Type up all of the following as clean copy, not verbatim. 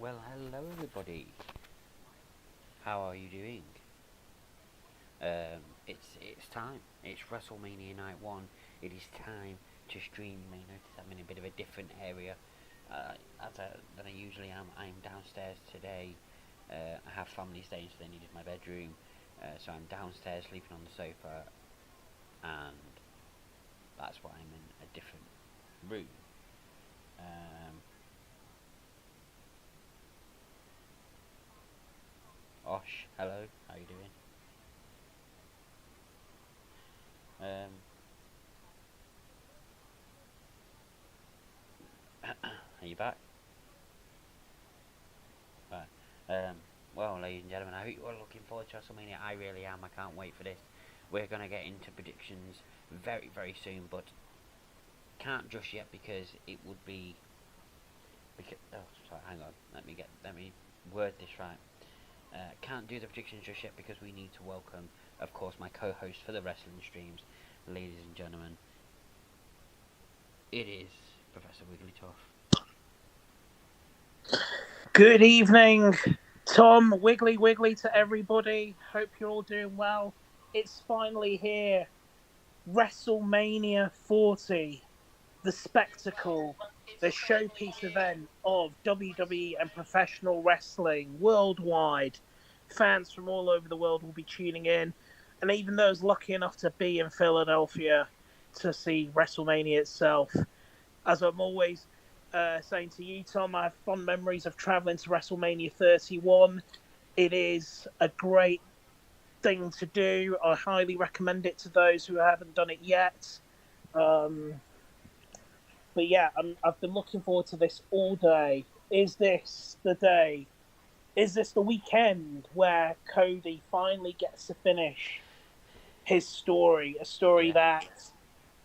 Well, hello everybody. How are you doing? It's time. It's WrestleMania Night One. It is time to stream. You may notice I'm in a bit of a different area than I usually am. I'm downstairs today. I have family staying, so they needed my bedroom. So I'm downstairs sleeping on the sofa, and that's why I'm in a different room. Um, Osh, hello. How you doing? Um, are you back? Right. Well, ladies and gentlemen, I hope you are looking forward to WrestleMania. I really am. I can't wait for this. We're going to get into predictions very, very soon, but can't just yet because it would be. Oh, sorry. Hang on. Let me word this right. Can't do the predictions just yet because we need to welcome, of course, my co-host for the wrestling streams, ladies and gentlemen. It is Professor Wigglytuff. Good evening, Tom. Wiggly wiggly to everybody. Hope you're all doing well. It's finally here. WrestleMania 40, the spectacle, the showpiece event of WWE and professional wrestling worldwide. Fans from all over the world will be tuning in, and even those lucky enough to be in Philadelphia to see WrestleMania itself. As I'm always saying to you, Tom, I have fond memories of traveling to WrestleMania 31. It is a great thing to do. I highly recommend it to those who haven't done it yet. Um, but yeah, I've been looking forward to this all day. Is this the day? Is this the weekend where Cody finally gets to finish his story? A story Yeah. that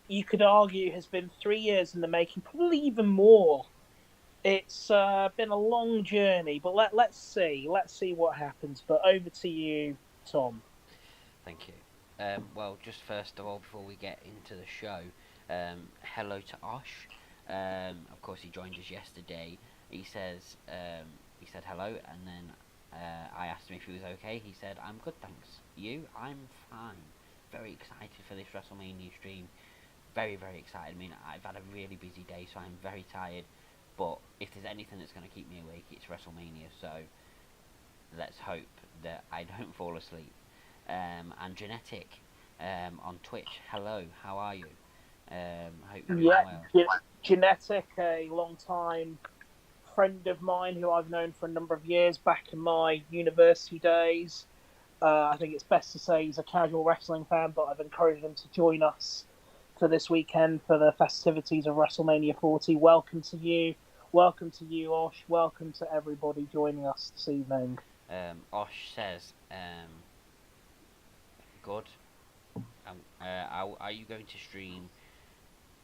you could argue has been 3 years in the making, probably even more. It's been a long journey, but let's see. Let's see what happens. But over to you, Tom. Thank you. Well, just first of all, before we get into the show, hello to Osh. Of course, he joined us yesterday. He says he said hello, and then I asked him if he was okay. He said, "I'm good, thanks. You? I'm fine. Very excited for this WrestleMania stream. Very, very excited. I mean, I've had a really busy day, so I'm very tired. But if there's anything that's going to keep me awake, it's WrestleMania. So let's hope that I don't fall asleep." And Genetic on Twitch. Hello, how are you? Hope you're doing Yeah, well. Genetic, a long time friend of mine who I've known for a number of years back in my university days. I think it's best to say he's a casual wrestling fan, but I've encouraged him to join us for this weekend for the festivities of WrestleMania 40. Welcome to you. Welcome to you, Osh. Welcome to everybody joining us this evening. Osh says, good. Are you going to stream?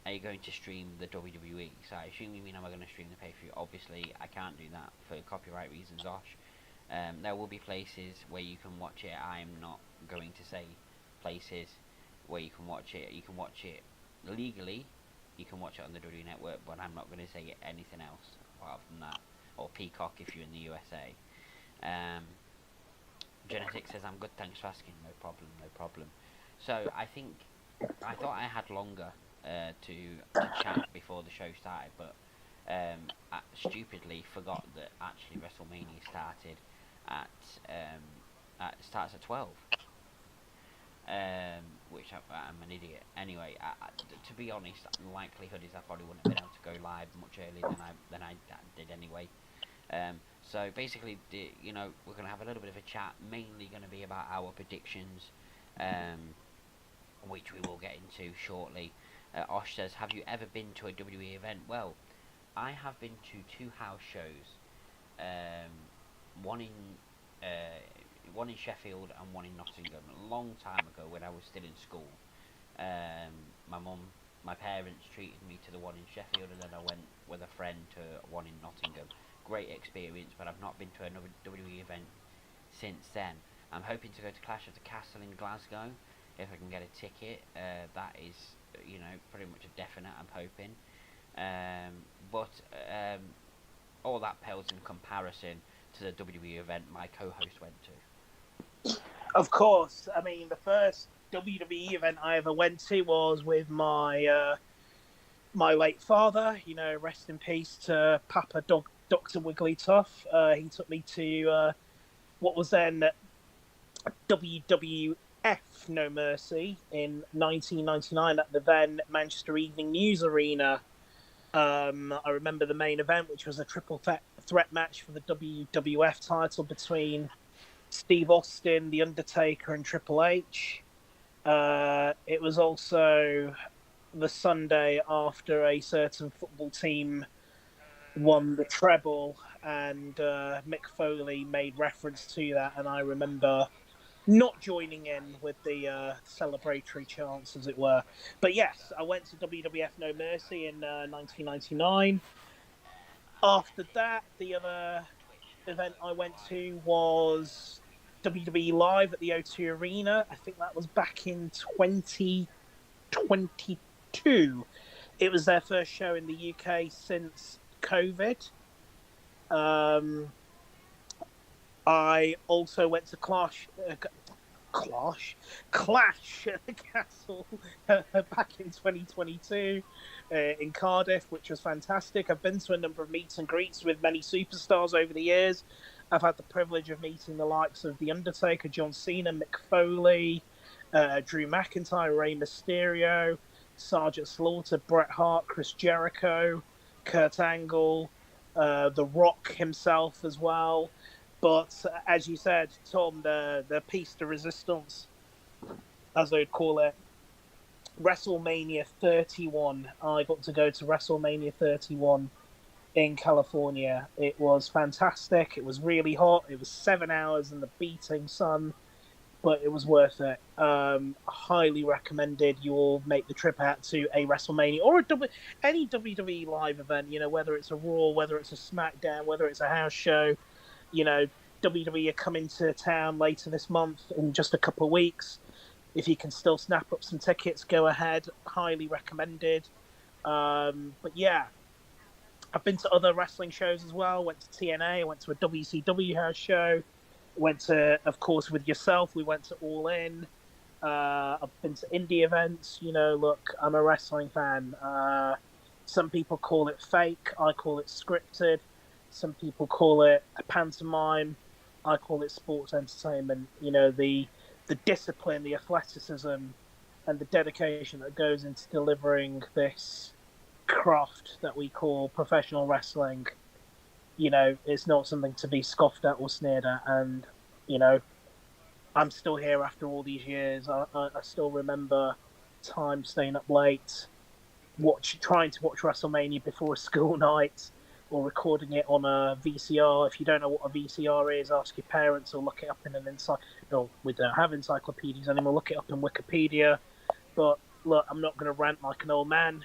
Are you going to stream the WWE? So I assume you mean am I going to stream the pay-per-view? Obviously, I can't do that for copyright reasons, Osh. There will be places where you can watch it. I'm not going to say places where you can watch it. You can watch it legally. You can watch it on the WWE Network, but I'm not going to say anything else apart from that. Or Peacock if you're in the USA. Um, Genetic says, I'm good, thanks for asking. No problem, no problem. So I thought I had longer to chat before the show started, but I stupidly forgot that actually WrestleMania at starts at 12. Which I'm an idiot. Anyway, to be honest, the likelihood is I probably wouldn't have been able to go live much earlier than I did anyway. So basically, we're going to have a little bit of a chat, mainly going to be about our predictions, which we will get into shortly. Osh says, have you ever been to a WWE event? Well, I have been to two house shows, um, one in uh, one in Sheffield and one in Nottingham, a long time ago when I was still in school. My mum, my parents treated me to the one in Sheffield, and then I went with a friend to one in Nottingham. Great experience, but I've not been to another WWE event since then. I'm hoping to go to Clash of the Castle in Glasgow if I can get a ticket. That is, pretty much a definite. I'm hoping. But all that pales in comparison to the WWE event my co-host went to. Of course. I mean, the first WWE event I ever went to was with my late father. You know, rest in peace to Papa Dr. Wigglytuff. He took me to what was then WWF No Mercy in 1999 at the then Manchester Evening News Arena. I remember the main event, which was a triple threat match for the WWF title between Steve Austin, The Undertaker, and Triple H. It was also the Sunday after a certain football team won the treble, and Mick Foley made reference to that, and I remember not joining in with the celebratory chants, as it were. But yes, I went to WWF No Mercy in 1999. After that, the other event I went to was WWE Live at the O2 Arena. I think that was back in 2022. It was their first show in the UK since COVID. I also went to Clash at the Castle back in 2022 in Cardiff, which was fantastic. I've been to a number of meets and greets with many superstars over the years. I've had the privilege of meeting the likes of The Undertaker, John Cena, Mick Foley, Drew McIntyre, Rey Mysterio, Sergeant Slaughter, Bret Hart, Chris Jericho, Kurt Angle, The Rock himself as well. But as you said, Tom, the piece de resistance, as they'd call it, WrestleMania 31. I got to go to WrestleMania 31 in California. It was fantastic. It was really hot. It was 7 hours in the beating sun, but it was worth it. Highly recommended you all make the trip out to a WrestleMania or any WWE live event, you know, whether it's a Raw, whether it's a SmackDown, whether it's a house show. You know, WWE are coming to town later this month in just a couple of weeks. If you can still snap up some tickets, go ahead. Highly recommended. But yeah, I've been to other wrestling shows as well. Went to TNA. I went to a WCW house show. Went to, of course, with yourself. We went to All In. I've been to indie events. You know, look, I'm a wrestling fan. Some people call it fake. I call it scripted. Some people call it a pantomime. I call it sports entertainment. You know, the discipline, the athleticism, and the dedication that goes into delivering this craft that we call professional wrestling. You know, it's not something to be scoffed at or sneered at. And, you know, I'm still here after all these years. I still remember time staying up late, trying to watch WrestleMania before a school night, or recording it on a VCR. If you don't know what a VCR is, ask your parents or look it up in an No, we don't have encyclopedias anymore. Look it up in Wikipedia. But look, I'm not going to rant like an old man.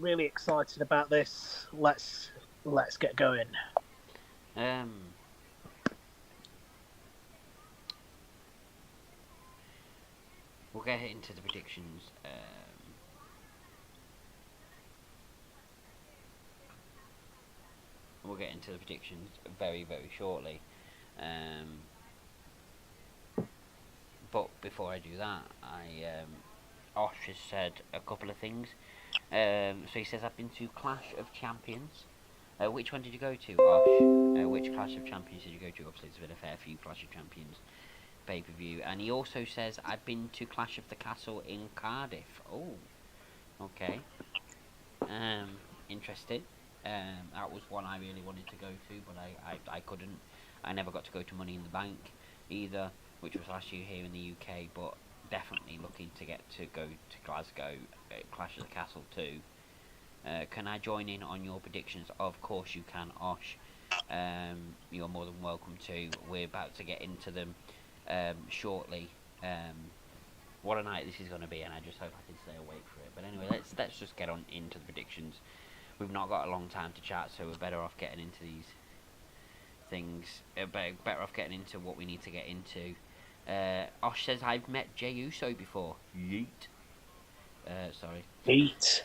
Really excited about this. Let's get going. We'll get into the predictions. We'll get into the predictions very, very shortly. But before I do that, Osh has said a couple of things. So he says, I've been to Clash of Champions. Which one did you go to, Osh? Which Clash of Champions did you go to? Obviously, there's been a fair few Clash of Champions pay-per-view. And he also says, I've been to Clash of the Castle in Cardiff. Oh, okay. Interesting. That was one I really wanted to go to, but I couldn't. I never got to go to Money in the Bank either, which was last year here in the UK, but definitely looking to get to go to Glasgow, Clash of the Castle too. Can I join in on your predictions? Of course you can, Osh. You're more than welcome to. We're about to get into them shortly. What a night this is going to be, and I just hope I can stay awake for it. But anyway, let's just get on into the predictions. We've not got a long time to chat, so we're better off getting into these things. Better off getting into what we need to get into. Osh says, I've met Jey Uso before. Yeet. Sorry. Yeet.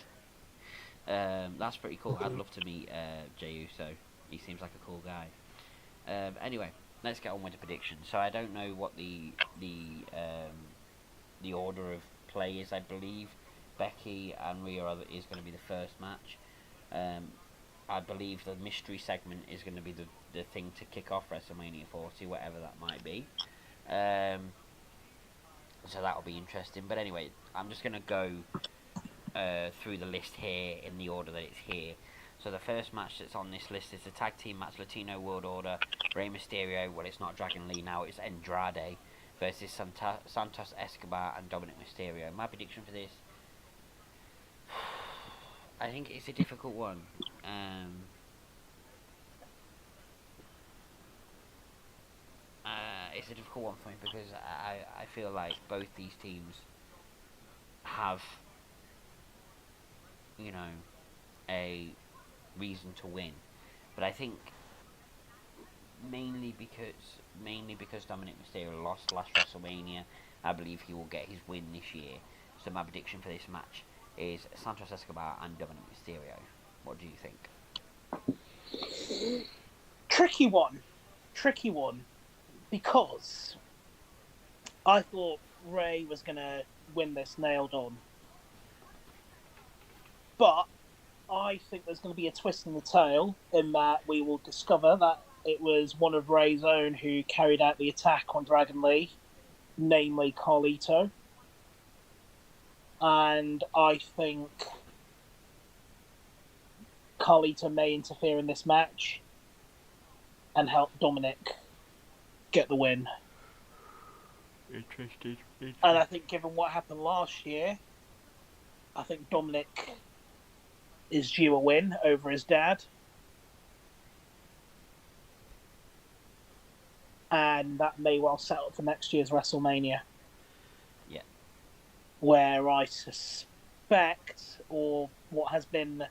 That's pretty cool. I'd love to meet Jey Uso. He seems like a cool guy. Anyway, let's get on with the predictions. So I don't know what the order of play is. I believe Becky and Rhea is going to be the first match. I believe the mystery segment is going to be the thing to kick off WrestleMania 40, whatever that might be. So that'll be interesting. But anyway, I'm just going to go through the list here in the order that it's here. So the first match that's on this list is the tag team match, Latino World Order, Rey Mysterio. Well, it's not Dragon Lee now, it's Andrade versus Santos Escobar and Dominic Mysterio. My prediction for this, I think it's a difficult one. It's a difficult one for me because I feel like both these teams have, you know, a reason to win. But I think mainly because Dominic Mysterio lost last WrestleMania, I believe he will get his win this year. So my prediction for this match is Santos Escobar and Dominic Mysterio. What do you think? Tricky one, because I thought Ray was going to win this nailed on, but I think there's going to be a twist in the tail in that we will discover that it was one of Ray's own who carried out the attack on Dragon Lee, namely Carlito. And I think Carlito may interfere in this match and help Dominic get the win. Interesting. And I think given what happened last year, I think Dominic is due a win over his dad. And that may well set up for next year's WrestleMania. Yeah. Where I suspect, or what has been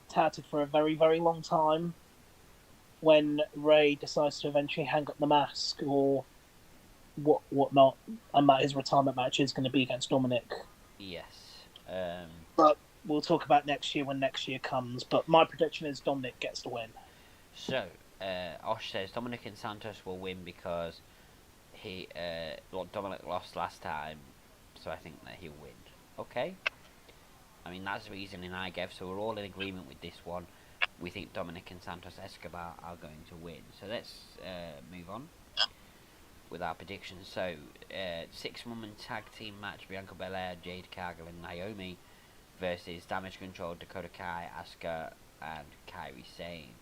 touted for a very, very long time, when Ray decides to eventually hang up the mask or whatnot, and that his retirement match is going to be against Dominic. Yes. But we'll talk about next year when next year comes. But my prediction is Dominic gets the win. So, Osh says Dominic and Santos will win because Dominic lost last time, so I think that he'll win. Okay. I mean, that's the reasoning I gave, so we're all in agreement with this one. We think Dominic and Santos Escobar are going to win. So let's move on with our predictions. So, 6-woman tag team match, Bianca Belair, Jade Cargill and Naomi versus Damage Control, Dakota Kai, Asuka and Kairi Sane.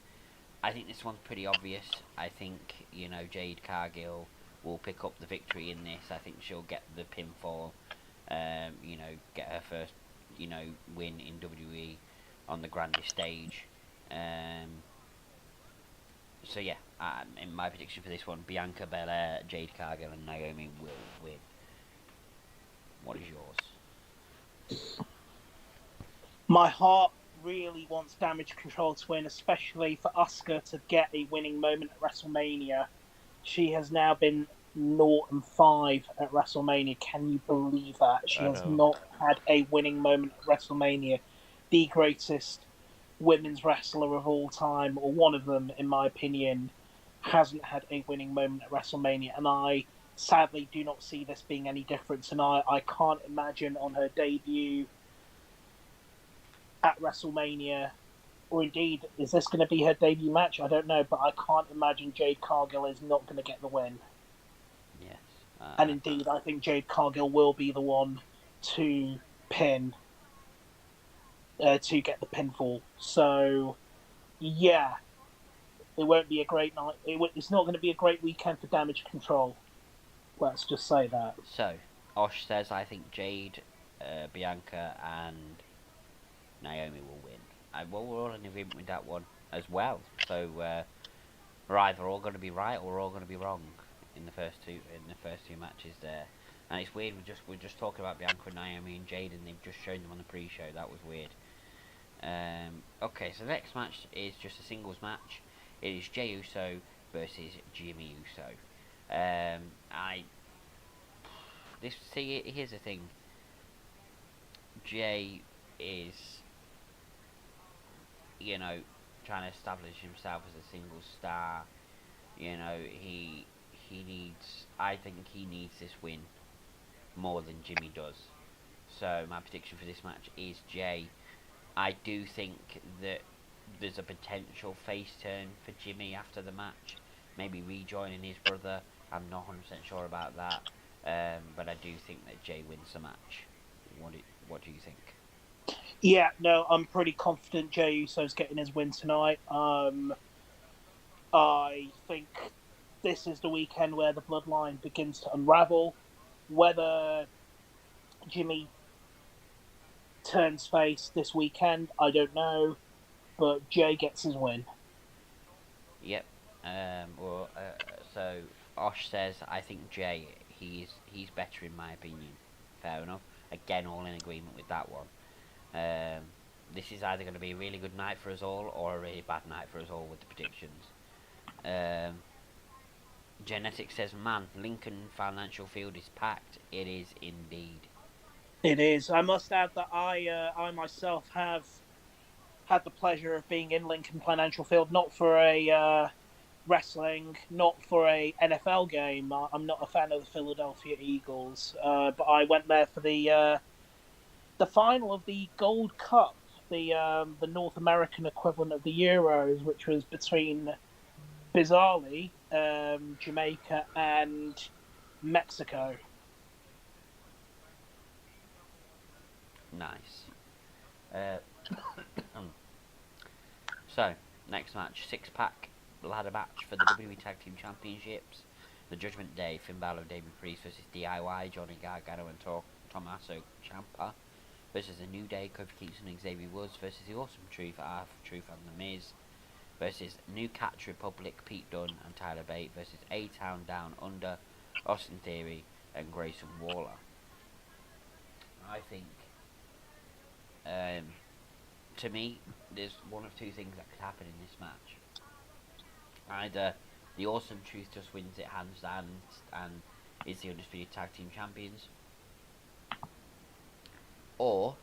I think this one's pretty obvious. I think, Jade Cargill will pick up the victory in this. I think she'll get the pinfall, get her first, win in WWE on the grandest stage. So yeah, in my prediction for this one, Bianca Belair, Jade Cargill and Naomi will win. What is yours? My heart really wants Damage Control to win, especially for Asuka to get a winning moment at WrestleMania. She has now been 0-5 at WrestleMania. Can you believe that? She has not had a winning moment at WrestleMania. The greatest women's wrestler of all time, or one of them, in my opinion, hasn't had a winning moment at WrestleMania. And I sadly do not see this being any different tonight. I can't imagine on her debut at WrestleMania, or indeed, is this going to be her debut match? I don't know, but I can't imagine Jade Cargill is not going to get the win. Yes. And indeed, I think Jade Cargill will be the one to pin, to get the pinfall. So, yeah, it won't be a great night. It's not going to be a great weekend for Damage Control. Let's just say that. So, Osh says, I think Jade, Bianca and Naomi will win. Well, we're all in agreement with that one as well. So we're either all going to be right or we're all going to be wrong in the first two matches there. And it's weird. We're just talking about Bianca and Naomi and Jade, and they've just shown them on the pre-show. That was weird. Okay, so the next match is just a singles match. It is Jey Uso versus Jimmy Uso. Here's the thing. Jey is you know, trying to establish himself as a single star. You know, he needs. I think he needs this win more than Jimmy does. So my prediction for this match is Jay. I do think that there's a potential face turn for Jimmy after the match, maybe rejoining his brother. I'm not 100% sure about that, but I do think that Jay wins the match. What do you think? Yeah, no, I'm pretty confident Jey Uso's getting his win tonight. I think this is the weekend where the bloodline begins to unravel. Whether Jimmy turns face this weekend, I don't know, but Jay gets his win. Yep. So Osh says I think Jay he's better in my opinion. Fair enough. Again, all in agreement with that one. Um, this is either going to be a really good night for us all or a really bad night for us all with the predictions. Um, Genetic says, man, Lincoln Financial Field is packed. It is indeed. It is. I must add that I myself have had the pleasure of being in Lincoln Financial Field, not for a wrestling, not for a NFL game. I'm not a fan of the Philadelphia Eagles, but I went there for the final of the Gold Cup, the North American equivalent of the Euros, which was between bizarrely Jamaica and Mexico. Nice. Uh, so, next match, 6-pack ladder match for the WWE Tag Team Championships. The Judgment Day, Finn Balor, Damien Priest versus DIY, Johnny Gargano and Tommaso Ciampa versus The New Day, Kofi Kingston and Xavier Woods versus The Awesome Truth, Truth and The Miz versus New Catch Republic, Pete Dunne and Tyler Bate versus A-Town Down Under, Austin Theory and Grayson Waller. I think, to me, there's one of two things that could happen in this match. Either the Awesome Truth just wins it hands down and is the Undisputed Tag Team Champions, or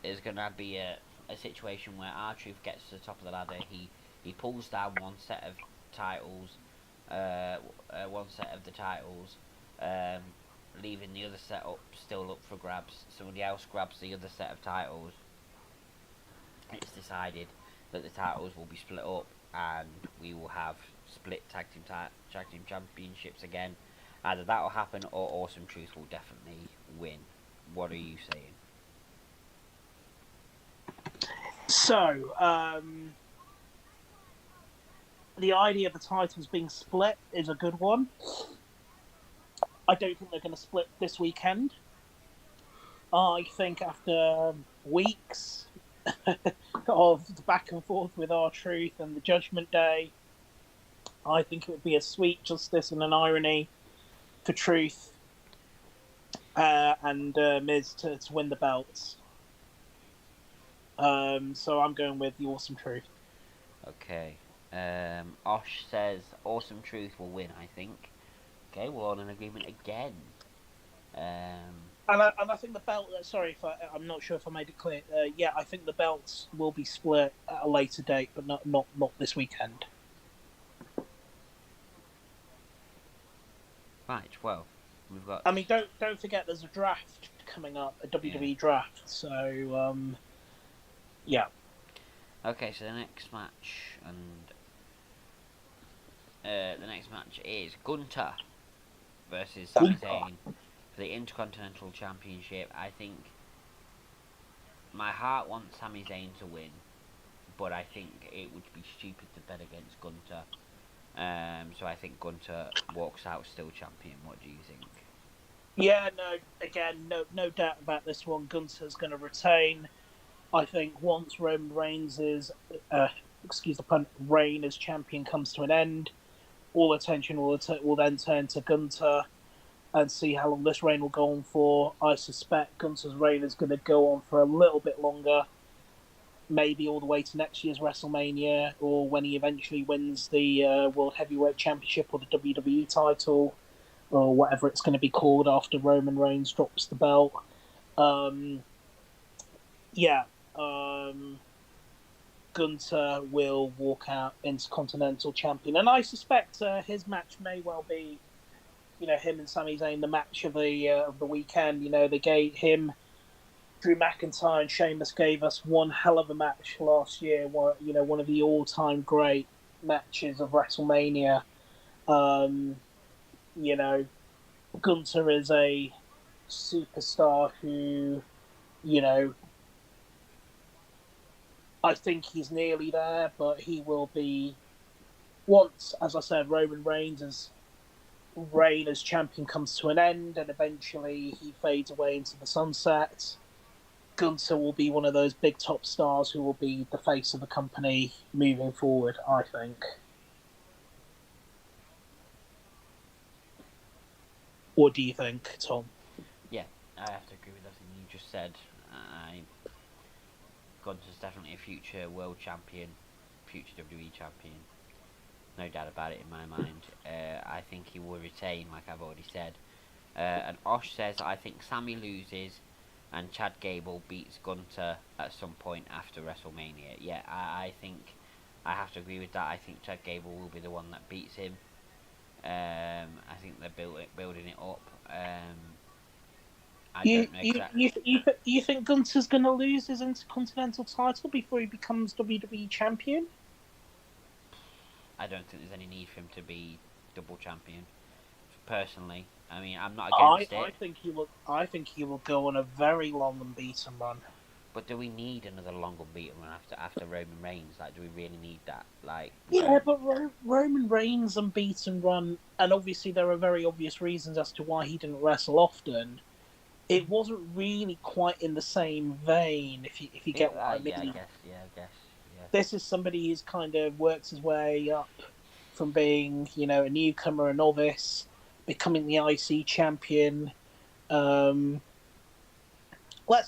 there's going to be a situation where R-Truth gets to the top of the ladder, he pulls down one set of titles, leaving the other set up still up for grabs. Somebody else grabs the other set of titles. It's decided that the titles will be split up, and we will have split tag team championships again. Either that will happen, or Awesome Truth will definitely win. What are you saying? So, the idea of the titles being split is a good one. I don't think they're going to split this weekend. I think after weeks of the back and forth with R-Truth and the Judgment Day, I think it would be a sweet justice and an irony for Truth and Miz to win the belts. So I'm going with the Awesome Truth. Okay. Osh says Awesome Truth will win, I think. Okay, we're on an agreement again. And I think the belt. Sorry if I'm not sure if I made it clear. Yeah, I think the belts will be split at a later date, but not this weekend. Right. Well, we've got. I mean, don't forget there's a draft coming up, a WWE draft. So yeah. Okay, so the next match is Gunter versus Sami Zayn for the Intercontinental Championship. I think my heart wants Sami Zayn to win, but I think it would be stupid to bet against Gunter. So I think Gunter walks out still champion. What do you think? Yeah, no doubt about this one. Gunter's going to retain. I think once Roman Reigns' reign as champion comes to an end, all attention will then turn to Gunter and see how long this reign will go on for. I suspect Gunter's reign is going to go on for a little bit longer, maybe all the way to next year's WrestleMania, or when he eventually wins the World Heavyweight Championship or the WWE title, or whatever it's going to be called after Roman Reigns drops the belt. Gunther will walk out Intercontinental Champion, and I suspect his match may well be, him and Sami Zayn, the match of the weekend. They gave him, Drew McIntyre and Sheamus gave us one hell of a match last year. One of the all-time great matches of WrestleMania. You know, Gunther is a superstar who, you know, I think he's nearly there, but he will be once, as I said, Roman Reigns' reign as champion comes to an end, and eventually he fades away into the sunset. Gunther will be one of those big top stars who will be the face of the company moving forward, I think. What do you think, Tom? Yeah, I have to agree with everything you just said. Gunther's definitely a future world champion, future WWE champion. No doubt about it in my mind. I think he will retain, like I've already said. And Osh says, I think Sammy loses and Chad Gable beats Gunther at some point after WrestleMania. Yeah, I think I have to agree with that. I think Chad Gable will be the one that beats him. I think they're building it up. I don't know exactly. You think Gunther's going to lose his Intercontinental title before he becomes WWE champion? I don't think there's any need for him to be double champion. Personally, I mean, I'm not against it. I think he will go on a very long unbeaten run. But do we need another long unbeaten run after Roman Reigns? Like, do we really need that? Like, yeah, but Roman Reigns' unbeaten run, and obviously there are very obvious reasons as to why he didn't wrestle often. It wasn't really quite in the same vein, if you get what I mean. Yeah, I guess. Yeah. This is somebody who's kind of worked his way up from being, a newcomer, a novice, becoming the IC champion. Let's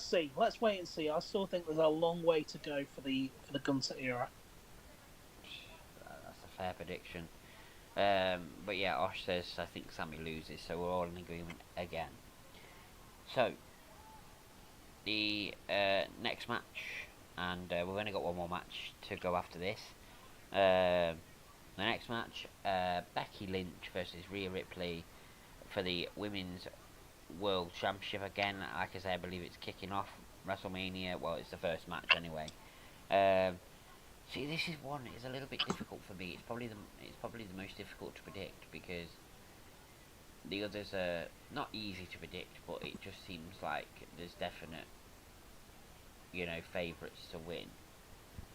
see. Let's wait and see. I still think there's a long way to go for the Gunther era. That's a fair prediction. But yeah, Osh says I think Sammy loses, so we're all in agreement again. So the next match, and we've only got one more match to go after this. The next match, Becky Lynch versus Rhea Ripley for the Women's World Championship again. Like I say, I believe it's kicking off WrestleMania. Well, it's the first match anyway. See, this is one. It's a little bit difficult for me. It's probably the most difficult to predict because the others are not easy to predict, but it just seems like there's definite, favourites to win.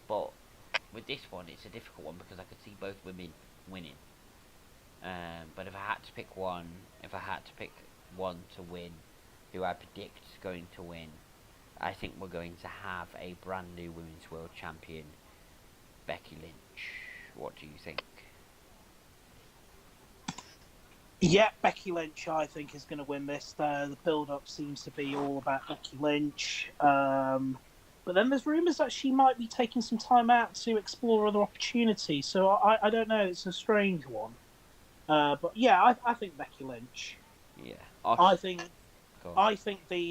But with this one, it's a difficult one because I could see both women winning. But if I had to pick one to win, who I predict is going to win, I think we're going to have a brand new Women's World Champion, Becky Lynch. What do you think? Yeah, Becky Lynch, I think, is going to win this. The build-up seems to be all about Becky Lynch. But then there's rumours that she might be taking some time out to explore other opportunities. So I don't know. It's a strange one. But yeah, I think Becky Lynch. Yeah. I think the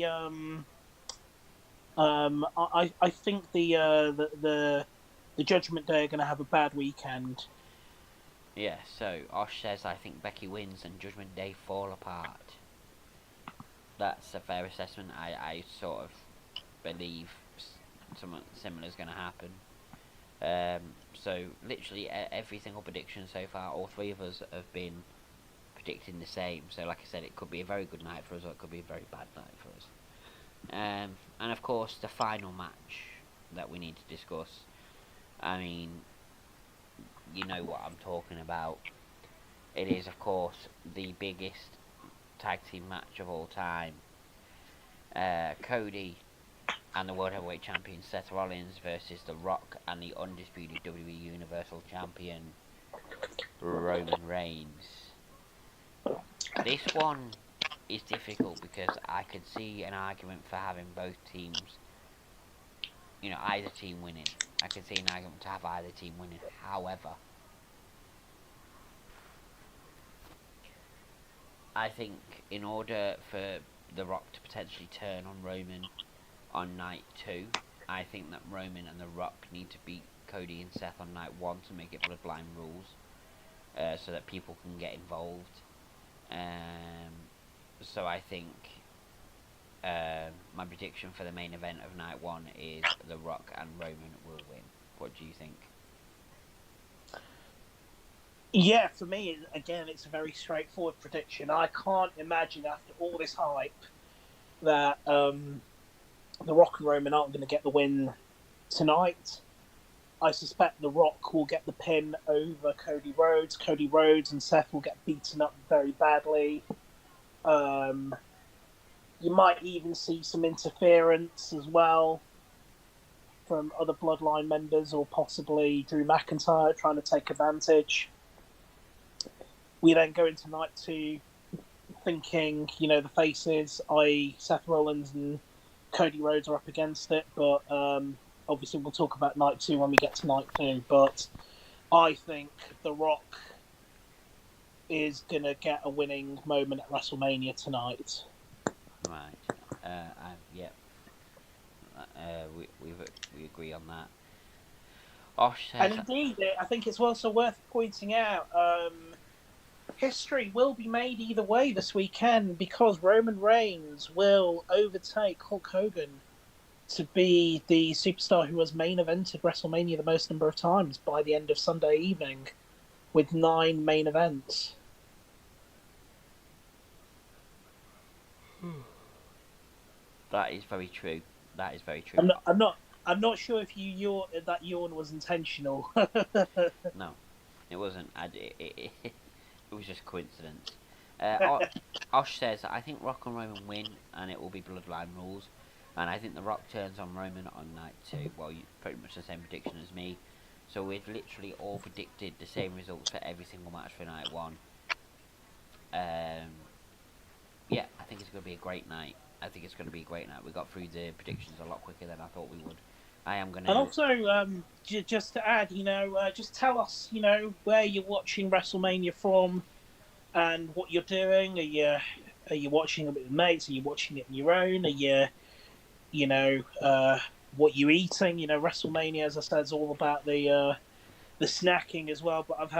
I think the Judgment Day are going to have a bad weekend. Yeah, so Osh says I think Becky wins and Judgment Day fall apart. That's a fair assessment. I sort of believe something similar is going to happen. So literally every single prediction so far, all three of us have been predicting the same. So like I said, it could be a very good night for us or it could be a very bad night for us. And of course the final match that we need to discuss. I mean, you know what I'm talking about. It is of course the biggest tag team match of all time. Cody and the World Heavyweight Champion Seth Rollins versus The Rock and the undisputed WWE Universal Champion Roman Reigns. This one is difficult because I could see an argument for having both teams, either team winning. I could see an argument to have either team winning. However, I think in order for The Rock to potentially turn on Roman on night 2, I think that Roman and The Rock need to beat Cody and Seth on night 1 to make it Bloodline rules, so that people can get involved. So I think my prediction for the main event of night 1 is The Rock and Roman will win. What do you think? Yeah, for me, again, it's a very straightforward prediction. I can't imagine after all this hype that The Rock and Roman aren't going to get the win tonight. I suspect The Rock will get the pin over Cody Rhodes. Cody Rhodes and Seth will get beaten up very badly. You might even see some interference as well from other Bloodline members, or possibly Drew McIntyre trying to take advantage. We then go into night 2 thinking, the faces, i.e. Seth Rollins and Cody Rhodes, are up against it, but obviously we'll talk about night 2 when we get to night 2, but I think The Rock is going to get a winning moment at WrestleMania tonight. Right. Yeah. We agree on that. Osh says... And indeed, I think it's also worth pointing out, history will be made either way this weekend, because Roman Reigns will overtake Hulk Hogan to be the superstar who has main evented WrestleMania the most number of times by the end of Sunday evening, with 9 main events. That is very true. That is very true. I'm not sure if that yawn was intentional. No, it wasn't. It was just coincidence. Osh says, I think Rock and Roman win, and it will be Bloodline rules. And I think The Rock turns on Roman on night 2. Well, pretty much the same prediction as me. So we've literally all predicted the same results for every single match for night 1. Yeah, I think it's going to be a great night. We got through the predictions a lot quicker than I thought we would. I am going to... And also, just to add, just tell us, where you're watching WrestleMania from and what you're doing. Are you watching it with mates? Are you watching it on your own? Are you, what you're eating? WrestleMania, as I said, is all about the snacking as well. But I've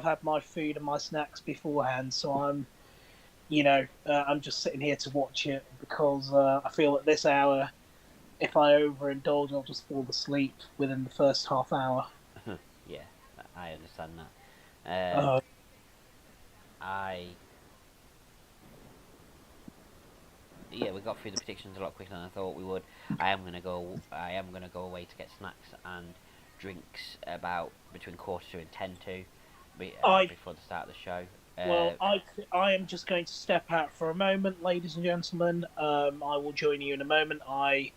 had my food and my snacks beforehand, so I'm just sitting here to watch it, because I feel at this hour, if I overindulge, I'll just fall asleep within the first half hour. Yeah, I understand that. We got through the predictions a lot quicker than I thought we would. I am gonna go away to get snacks and drinks about between 9:45 and 10 before the start of the show. Well, I am just going to step out for a moment, ladies and gentlemen. I will join you in a moment. I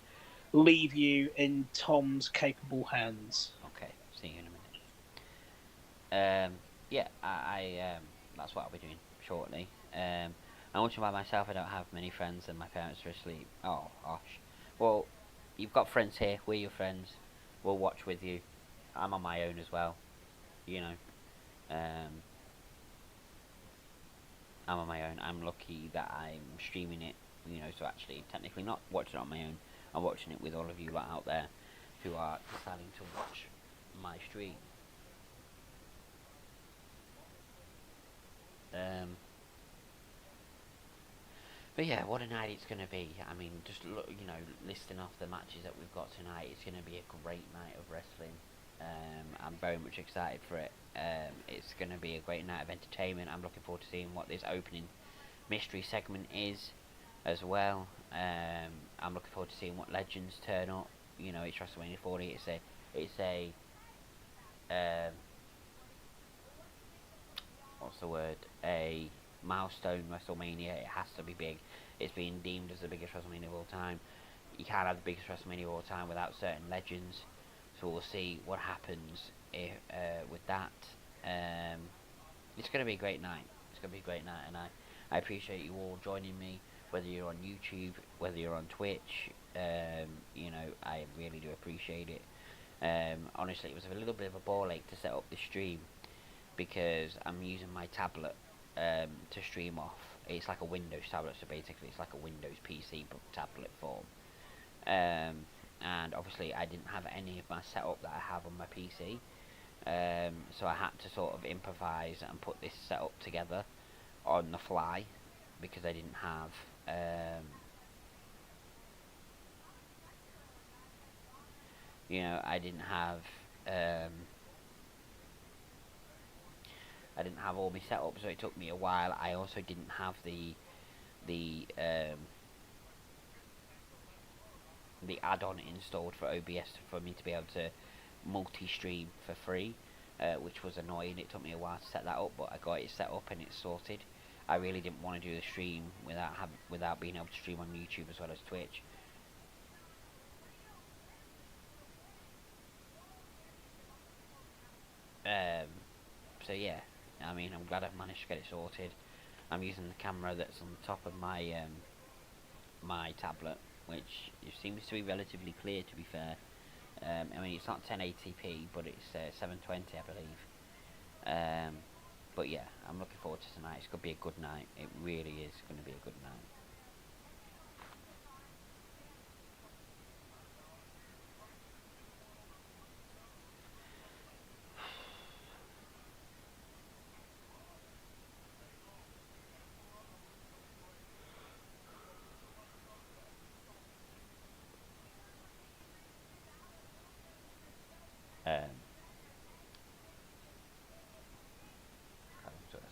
leave you in Tom's capable hands. Okay, see you in a minute. That's what I'll be doing shortly. I'm watching by myself. I don't have many friends, and my parents are asleep. Oh, gosh. Well, you've got friends here. We're your friends. We'll watch with you. I'm on my own as well. I'm on my own. I'm lucky that I'm streaming it, so actually technically not watching it on my own. I'm watching it with all of you lot out there who are deciding to watch my stream. But yeah, what a night it's going to be. I mean, just look, listing off the matches that we've got tonight, it's going to be a great night of wrestling. I'm very much excited for it. It's going to be a great night of entertainment. I'm looking forward to seeing what this opening mystery segment is as well. I'm looking forward to seeing what legends turn up. It's WrestleMania 40. It's a what's the word? A milestone WrestleMania. It has to be big. It's been deemed as the biggest WrestleMania of all time. You can't have the biggest WrestleMania of all time without certain legends. So we'll see what happens with that. It's going to be a great night. And I appreciate you all joining me, whether you're on YouTube, whether you're on Twitch. I really do appreciate it. Honestly, it was a little bit of a ball ache to set up the stream, because I'm using my tablet to stream off. It's like a Windows tablet, so basically it's like a Windows PC but tablet form. and obviously I didn't have any of my setup that I have on my PC, so I had to sort of improvise and put this setup together on the fly because I didn't have I didn't have all my setup, so it took me a while. I also didn't have the add-on installed for OBS for me to be able to multi-stream for free, which was annoying. It took me a while to set that up, but I got it set up and it's sorted. I really didn't want to do the stream without being able to stream on YouTube as well as Twitch. So yeah, I mean, I'm glad I've managed to get it sorted. I'm using the camera that's on the top of my my tablet, which seems to be relatively clear, to be fair. I mean, it's not 1080p, but it's 720, I believe. But yeah, I'm looking forward to tonight. It's going to be a good night. It really is going to be a good night.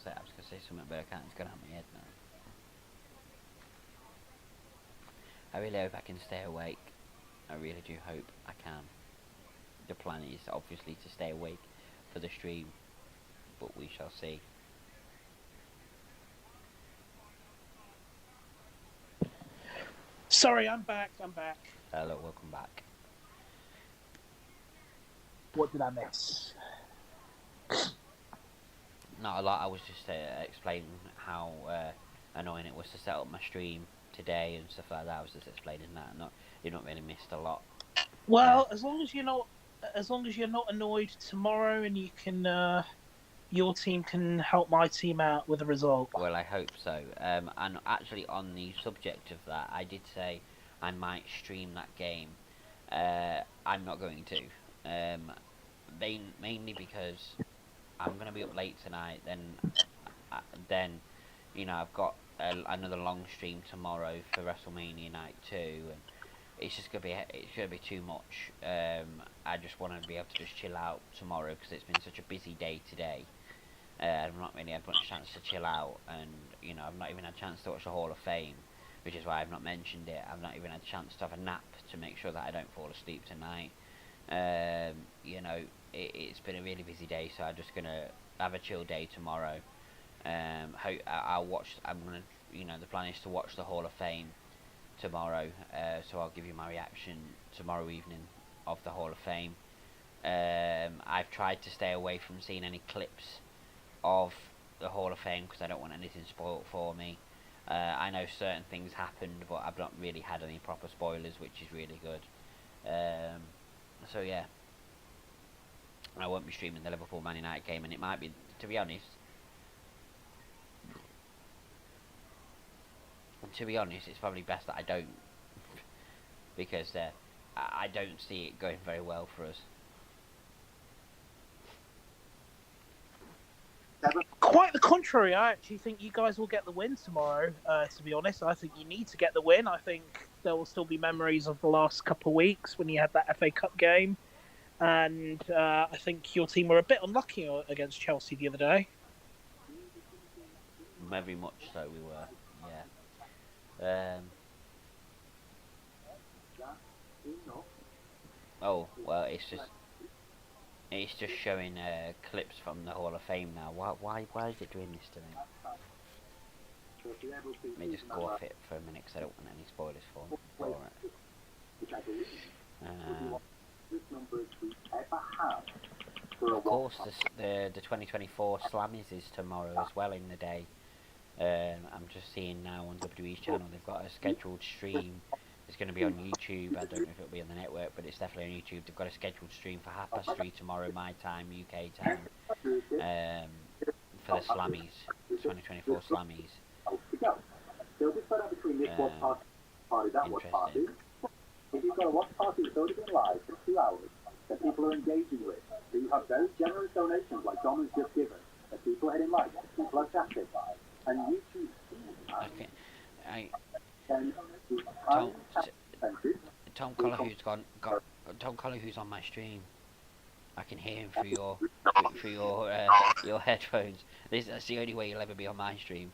I was going to say something, but I can't. It's going out of my head now. I really hope I can stay awake. I really do hope I can. The plan is obviously to stay awake for the stream, but we shall see. Sorry, I'm back. Hello, welcome back. What did I miss? Not a lot. I was just explaining how annoying it was to set up my stream today and stuff like that. I was just explaining that. You've not really missed a lot. Well, as long as you're not annoyed tomorrow, and you can, your team can help my team out with a result. Well, I hope so. And actually, on the subject of that, I did say I might stream that game. I'm not going to. Mainly because I'm going to be up late tonight. Then, I've got another long stream tomorrow for WrestleMania night 2, and it's gonna be too much. I just want to be able to just chill out tomorrow because it's been such a busy day today. I've not really had much chance to chill out, and I've not even had a chance to watch the Hall of Fame, which is why I've not mentioned it. I've not even had a chance to have a nap to make sure that I don't fall asleep tonight. It's been a really busy day, so I'm just gonna have a chill day tomorrow. I'll watch. The plan is to watch the Hall of Fame tomorrow. So I'll give you my reaction tomorrow evening of the Hall of Fame. I've tried to stay away from seeing any clips of the Hall of Fame because I don't want anything spoiled for me. I know certain things happened, but I've not really had any proper spoilers, which is really good. So yeah, I won't be streaming the Liverpool Man United game, and it might be, to be honest, it's probably best that I don't, because I don't see it going very well for us. Quite the contrary. I actually think you guys will get the win tomorrow. To be honest, I think you need to get the win. I think there will still be memories of the last couple of weeks when you had that FA Cup game, and I think your team were a bit unlucky against Chelsea the other day. Very much so, we were. Yeah. Oh well, it's just showing clips from the Hall of Fame now. Why is it doing this to me? Let me just go off it for a minute because I don't want any spoilers for it. Of course, the 2024 Slammies is tomorrow as well in the day. I'm just seeing now on WWE's channel they've got a scheduled stream. It's going to be on YouTube. I don't know if it'll be on the network, but it's definitely on YouTube. They've got a scheduled stream for 3:30 tomorrow, my time, UK time, for the Slammies, 2024 Slammies. Interesting. Okay, I Tom Tom Collar who's got Tom Collar who's on my stream. I can hear him through your headphones. That's the only way you'll ever be on my stream.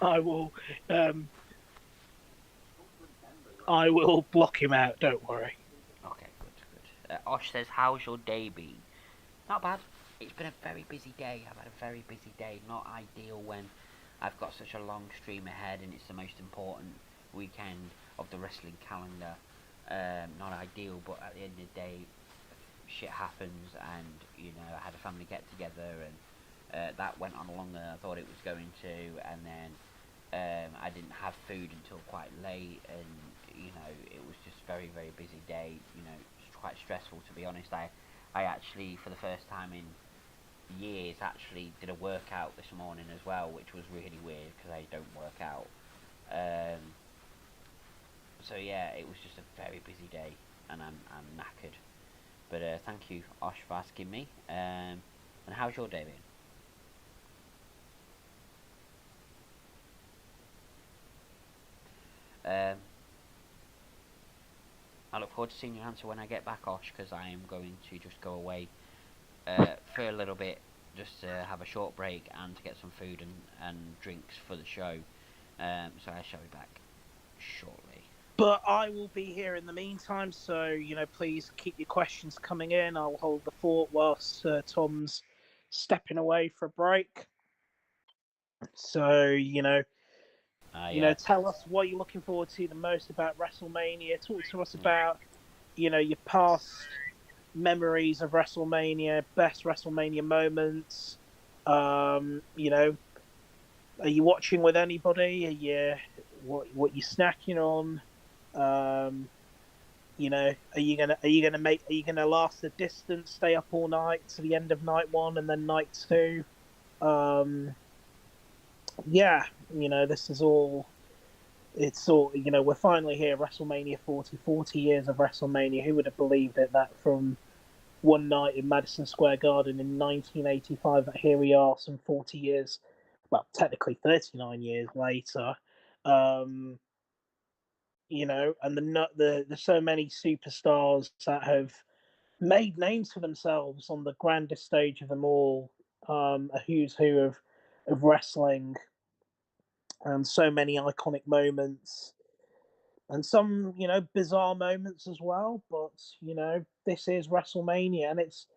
I will. Um, I will block him out. Don't worry. Okay, good. Osh says, "How's your day been?" Not bad. It's been a very busy day. I've had a very busy day. Not ideal when I've got such a long stream ahead and it's the most important weekend of the wrestling calendar. Not ideal, but at the end of the day, shit happens, and I had a family get together, and that went on longer than I thought it was going to, and then I didn't have food until quite late, and it was just very very busy day. It's quite stressful, to be honest. I actually, for the first time in years, actually did a workout this morning as well, which was really weird because I don't work out. Um, so yeah, it was just a very busy day, and I'm knackered. But thank you, Osh, for asking me. And how's your day been? I look forward to seeing your answer when I get back, Osh, because I am going to just go away for a little bit, just to have a short break and to get some food and drinks for the show. So I shall be back shortly. But I will be here in the meantime, so please keep your questions coming in. I'll hold the fort whilst Tom's stepping away for a break. So tell us what you're looking forward to the most about WrestleMania. Talk to us about your past memories of WrestleMania, best WrestleMania moments. Are you watching with anybody? Are you what you snacking on? Are you gonna last the distance, stay up all night to the end of night one and then night two? This is all. It's all. We're finally here. WrestleMania 40 years of WrestleMania. Who would have believed it? That from one night in Madison Square Garden in 1985, that here we are, some 40 years. Well, technically 39 years later. Um, and there's so many superstars that have made names for themselves on the grandest stage of them all, a who's who of wrestling, and so many iconic moments, and some bizarre moments as well. But this is WrestleMania, and it's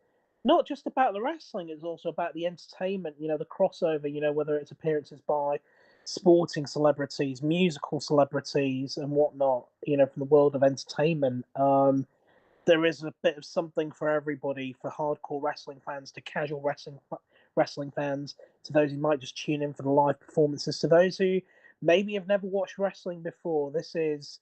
not just about the wrestling; it's also about the entertainment. The crossover. Whether it's appearances by sporting celebrities, musical celebrities, and whatnot. From the world of entertainment. There is a bit of something for everybody, for hardcore wrestling fans to casual wrestling fans, to those who might just tune in for the live performances, to those who maybe have never watched wrestling before. This is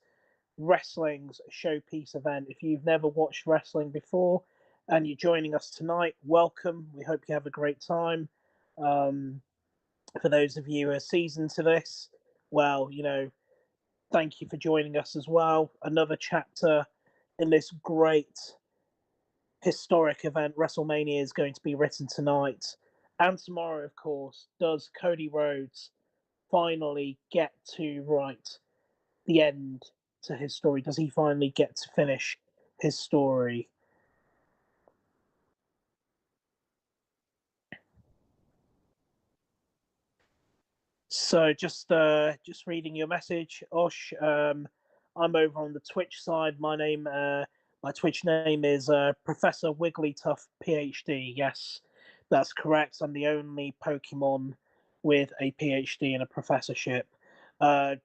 wrestling's showpiece event. If you've never watched wrestling before and you're joining us tonight, welcome. We hope you have a great time. Um, for those of you who are seasoned to this, well, thank you for joining us as well. Another chapter in this great historic event. WrestleMania is going to be written tonight and tomorrow, of course. Does Cody Rhodes finally get to write the end to his story? Does he finally get to finish his story? So just reading your message, Osh. I'm over on the Twitch side. My Twitch name is Professor Wigglytuff PhD. Yes, that's correct. I'm the only Pokemon with a PhD and a professorship. Uh,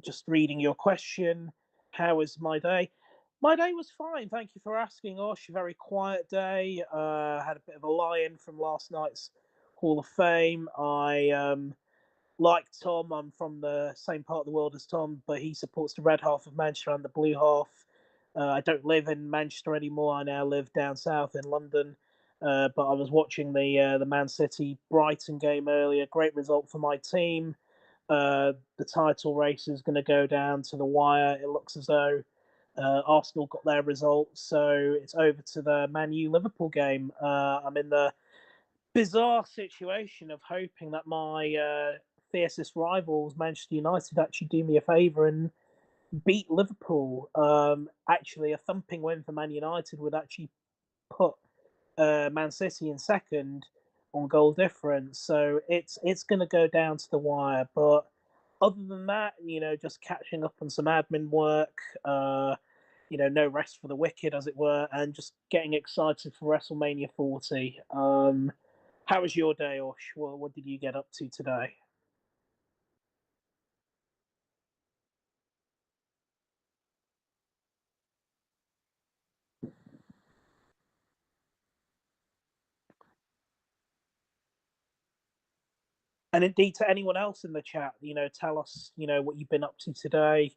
just reading your question. How was my day? My day was fine. Thank you for asking, Osh. A very quiet day. Had a bit of a lie-in from last night's Hall of Fame. Like Tom, I'm from the same part of the world as Tom, but he supports the red half of Manchester and the blue half. I don't live in Manchester anymore. I now live down south in London. But I was watching the Man City Brighton game earlier. Great result for my team. The title race is going to go down to the wire. It looks as though Arsenal got their result, so it's over to the Man U Liverpool game. I'm in the bizarre situation of hoping that my fiercest rivals, Manchester United, actually do me a favour and beat Liverpool. Actually, a thumping win for Man United would actually put Man City in second on goal difference. So it's going to go down to the wire. But other than that, just catching up on some admin work. No rest for the wicked, as it were, and just getting excited for WrestleMania 40. How was your day, Osh? What did you get up to today? And indeed, to anyone else in the chat, tell us, what you've been up to today.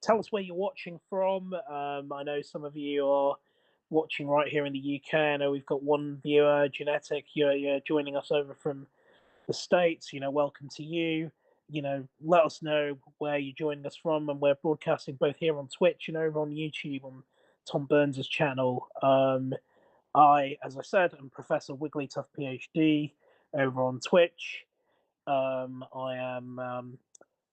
Tell us where you're watching from. I know some of you are watching right here in the UK. I know we've got one viewer, Genetic. You're joining us over from the States. Welcome to you. Let us know where you're joining us from, and we're broadcasting both here on Twitch and over on YouTube on Tom Burns' channel. As I said, am Professor Wigglytuff PhD over on Twitch. I am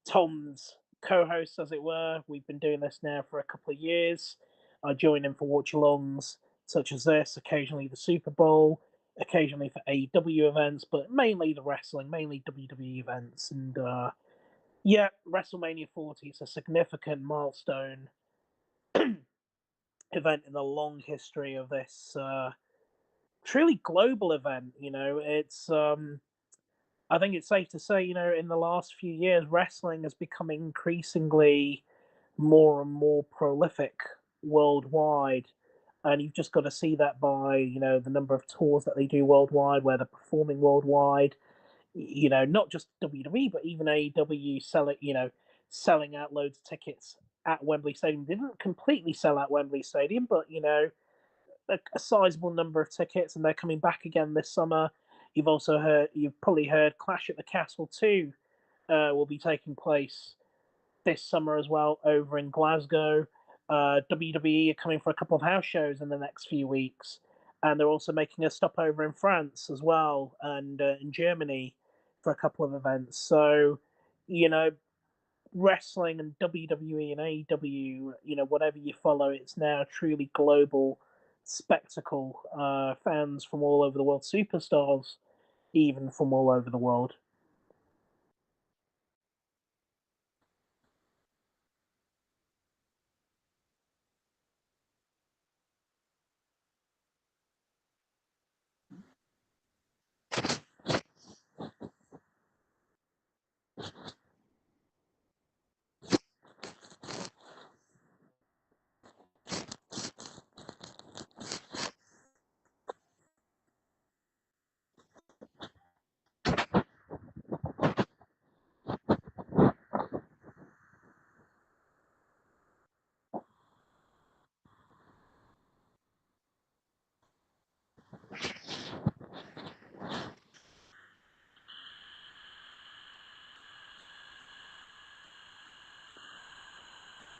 Tom's co-host, as it were. We've been doing this now for a couple of years. I join in for watch-alongs such as this, occasionally the Super Bowl, occasionally for AEW events, but mainly the wrestling, mainly WWE events. And yeah, WrestleMania 40 is a significant milestone event in the long history of this truly global event. It's I think it's safe to say, in the last few years, wrestling has become increasingly more and more prolific worldwide. And you've just got to see that by, the number of tours that they do worldwide, where they're performing worldwide. Not just WWE, but even AEW selling out loads of tickets at Wembley Stadium. They didn't completely sell out Wembley Stadium, but, a sizable number of tickets, and they're coming back again this summer. You've probably heard Clash at the Castle 2 will be taking place this summer as well over in Glasgow. WWE are coming for a couple of house shows in the next few weeks, and they're also making a stopover in France as well, and in Germany for a couple of events. So, you know, wrestling and WWE and AEW, whatever you follow, it's now a truly global spectacle. Fans from all over the world, superstars even from all over the world.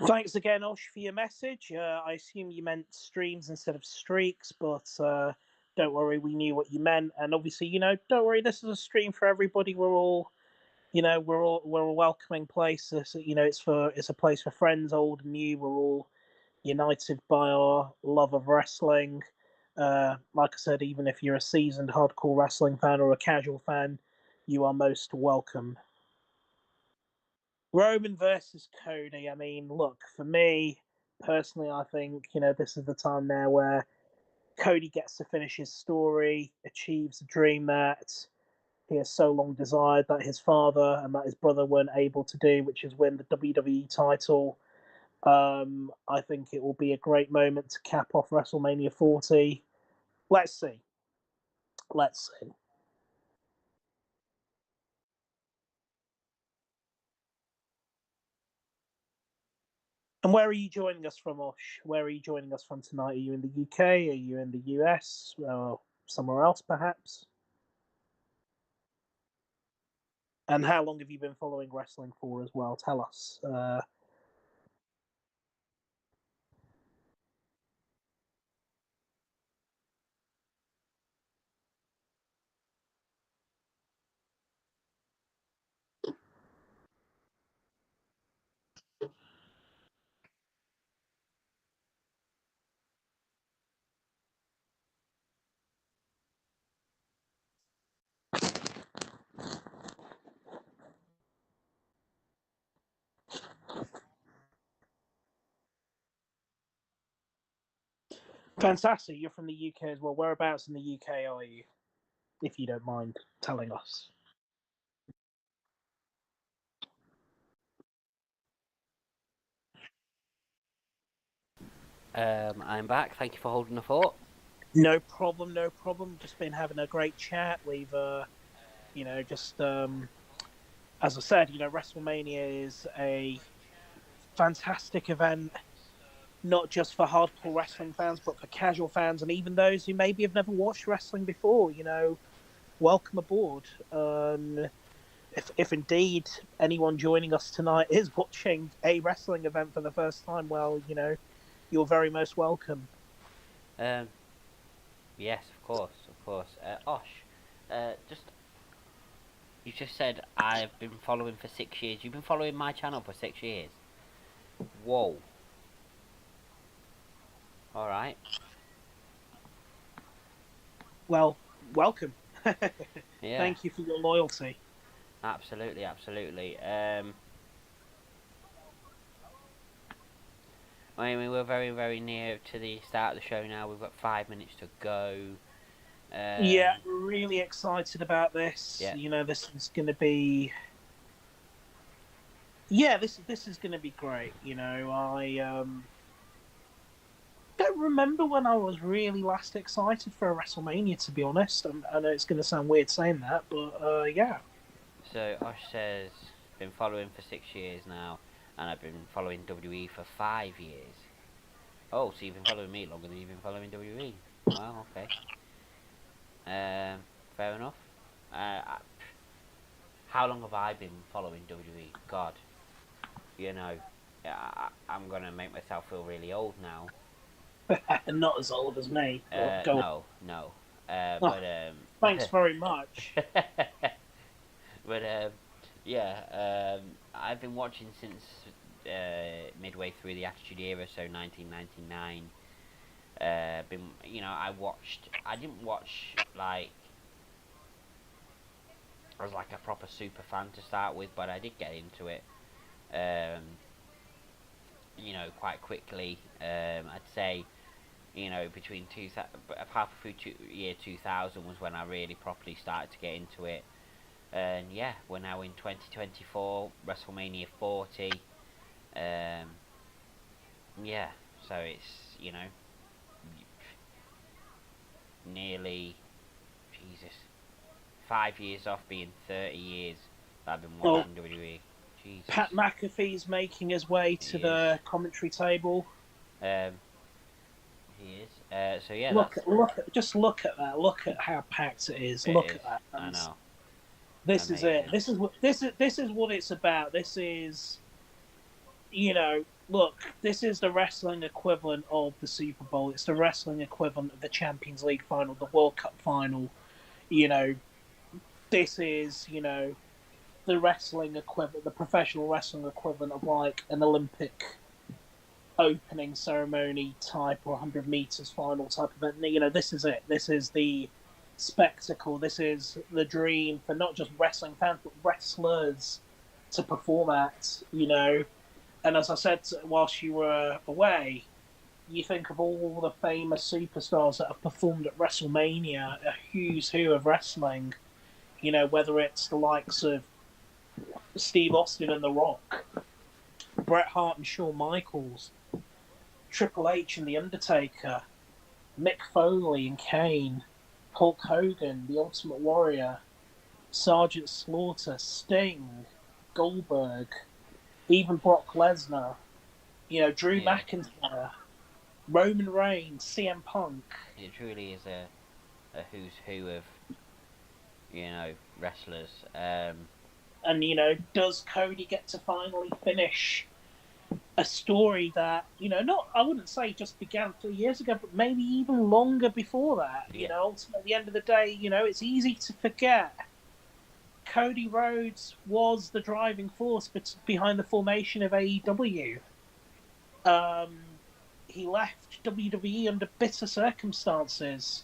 Thanks again, Osh, for your message. I assume you meant streams instead of streaks, but don't worry, we knew what you meant. And obviously, don't worry, this is a stream for everybody. We're a welcoming place. It's a place for friends, old and new. We're all united by our love of wrestling. Like I said, even if you're a seasoned hardcore wrestling fan or a casual fan, you are most welcome. Roman versus Cody. I mean, look, for me personally, I think, this is the time now where Cody gets to finish his story, achieves the dream that he has so long desired that his father and that his brother weren't able to do, which is win the WWE title. I think it will be a great moment to cap off WrestleMania 40. Let's see. Let's see. And where are you joining us from, Osh? Where are you joining us from tonight? Are you in the UK? Are you in the US? Or somewhere else, perhaps? And how long have you been following wrestling for as well? Tell us. Fantastic. You're from the UK as well. Whereabouts in the UK are you, if you don't mind telling us? I'm back. Thank you for holding the fort. No problem, no problem. Just been having a great chat. We've, just as I said, WrestleMania is a fantastic event, not just for hardcore wrestling fans, but for casual fans and even those who maybe have never watched wrestling before. Welcome aboard. If indeed anyone joining us tonight is watching a wrestling event for the first time, well, you're very most welcome. Um, yes, of course, of course. Osh, just you just said I've been following for 6 years. You've been following my channel for 6 years. Whoa. All right. Well, welcome. Yeah. Thank you for your loyalty. Absolutely, absolutely. I mean, we're very, very near to the start of the show now. We've got 5 minutes to go. Yeah, Um, really excited about this. yeah. This is going to be. Yeah, this is going to be great. I don't remember when I was really last excited for a WrestleMania. To be honest, I know it's going to sound weird saying that, but yeah. So Osh says been following for 6 years now, and I've been following WWE for 5 years. Oh, so you've been following me longer than you've been following WWE. Wow. Okay. Fair enough. How long have I been following WWE? God, I'm gonna make myself feel really old now. Not as old as me. But go on. No, no. Oh, thanks very much. But yeah, I've been watching since midway through the Attitude Era, so 1999. I watched. I didn't watch like I was like a proper super fan to start with, but I did get into it. Um, quite quickly. I'd say between half through year 2000 was when I really properly started to get into it. And yeah, we're now in 2024, WrestleMania 40. Um, yeah, so it's nearly Jesus 5 years off being 30 years that I've been Well, watching WWE. Jesus, Pat McAfee's making his way he to is. the commentary table. Um, he is. So yeah, Look, that's just look at that. Look at how packed it is. it. Look Is at that. I And know, this is it. amazing. This is what it's about. This is, look, this is the wrestling equivalent of the Super Bowl. It's the wrestling equivalent of the Champions League final, the World Cup final. You know, this is, the wrestling equivalent, the professional wrestling equivalent of like an Olympic opening ceremony type or 100 meters final type event. This is it. This is the spectacle. This is the dream for not just wrestling fans but wrestlers to perform at. And as I said whilst you were away, you think of all the famous superstars that have performed at WrestleMania, a who's who of wrestling. Whether it's the likes of Steve Austin and The Rock, Bret Hart and Shawn Michaels, Triple H and The Undertaker, Mick Foley and Kane, Hulk Hogan, The Ultimate Warrior, Sergeant Slaughter, Sting, Goldberg, even Brock Lesnar, Drew Yeah, McIntyre, Roman Reigns, CM Punk. it truly is a who's who of wrestlers. And, does Cody get to finally finish a story that, not, I wouldn't say just began 3 years ago, but maybe even longer before that? Yeah, Ultimately, at the end of the day, it's easy to forget. Cody Rhodes was the driving force behind the formation of AEW. He left WWE under bitter circumstances.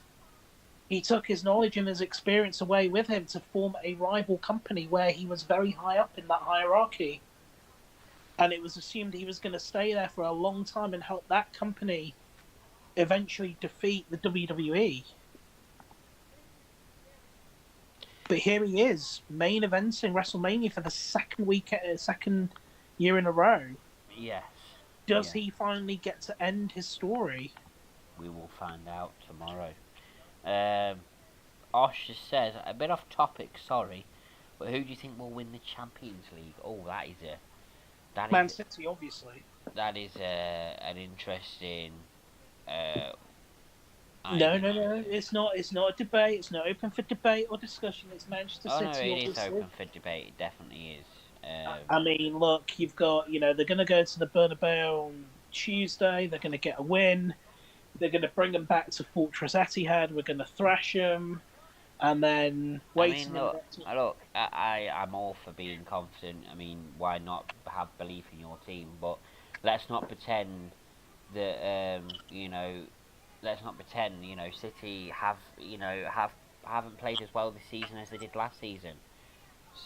He took his knowledge and his experience away with him to form a rival company where he was very high up in that hierarchy. And it was assumed he was going to stay there for a long time and help that company eventually defeat the WWE. But here he is, main eventing WrestleMania for the second year in a row. Yes. Does Yeah. he finally get to end his story? We will find out tomorrow. Osh just says, a bit off topic, sorry, but who do you think will win the Champions League? Oh, that Man is City, obviously. an interesting uh, No, an no, no. interesting. It's not. It's not a debate. It's not open for debate or discussion. It's Manchester Oh no, City, it is obviously. open for debate. It definitely is. I mean, look, you've got, they're going to go to the Bernabeu on Tuesday. They're going to get a win. They're going to bring them back to Fortress Etihad. We're going to thrash them, and then I wait a mean, minute. I'm all for being confident. I mean, why not have belief in your team? But let's not pretend that let's not pretend City haven't played as well this season as they did last season.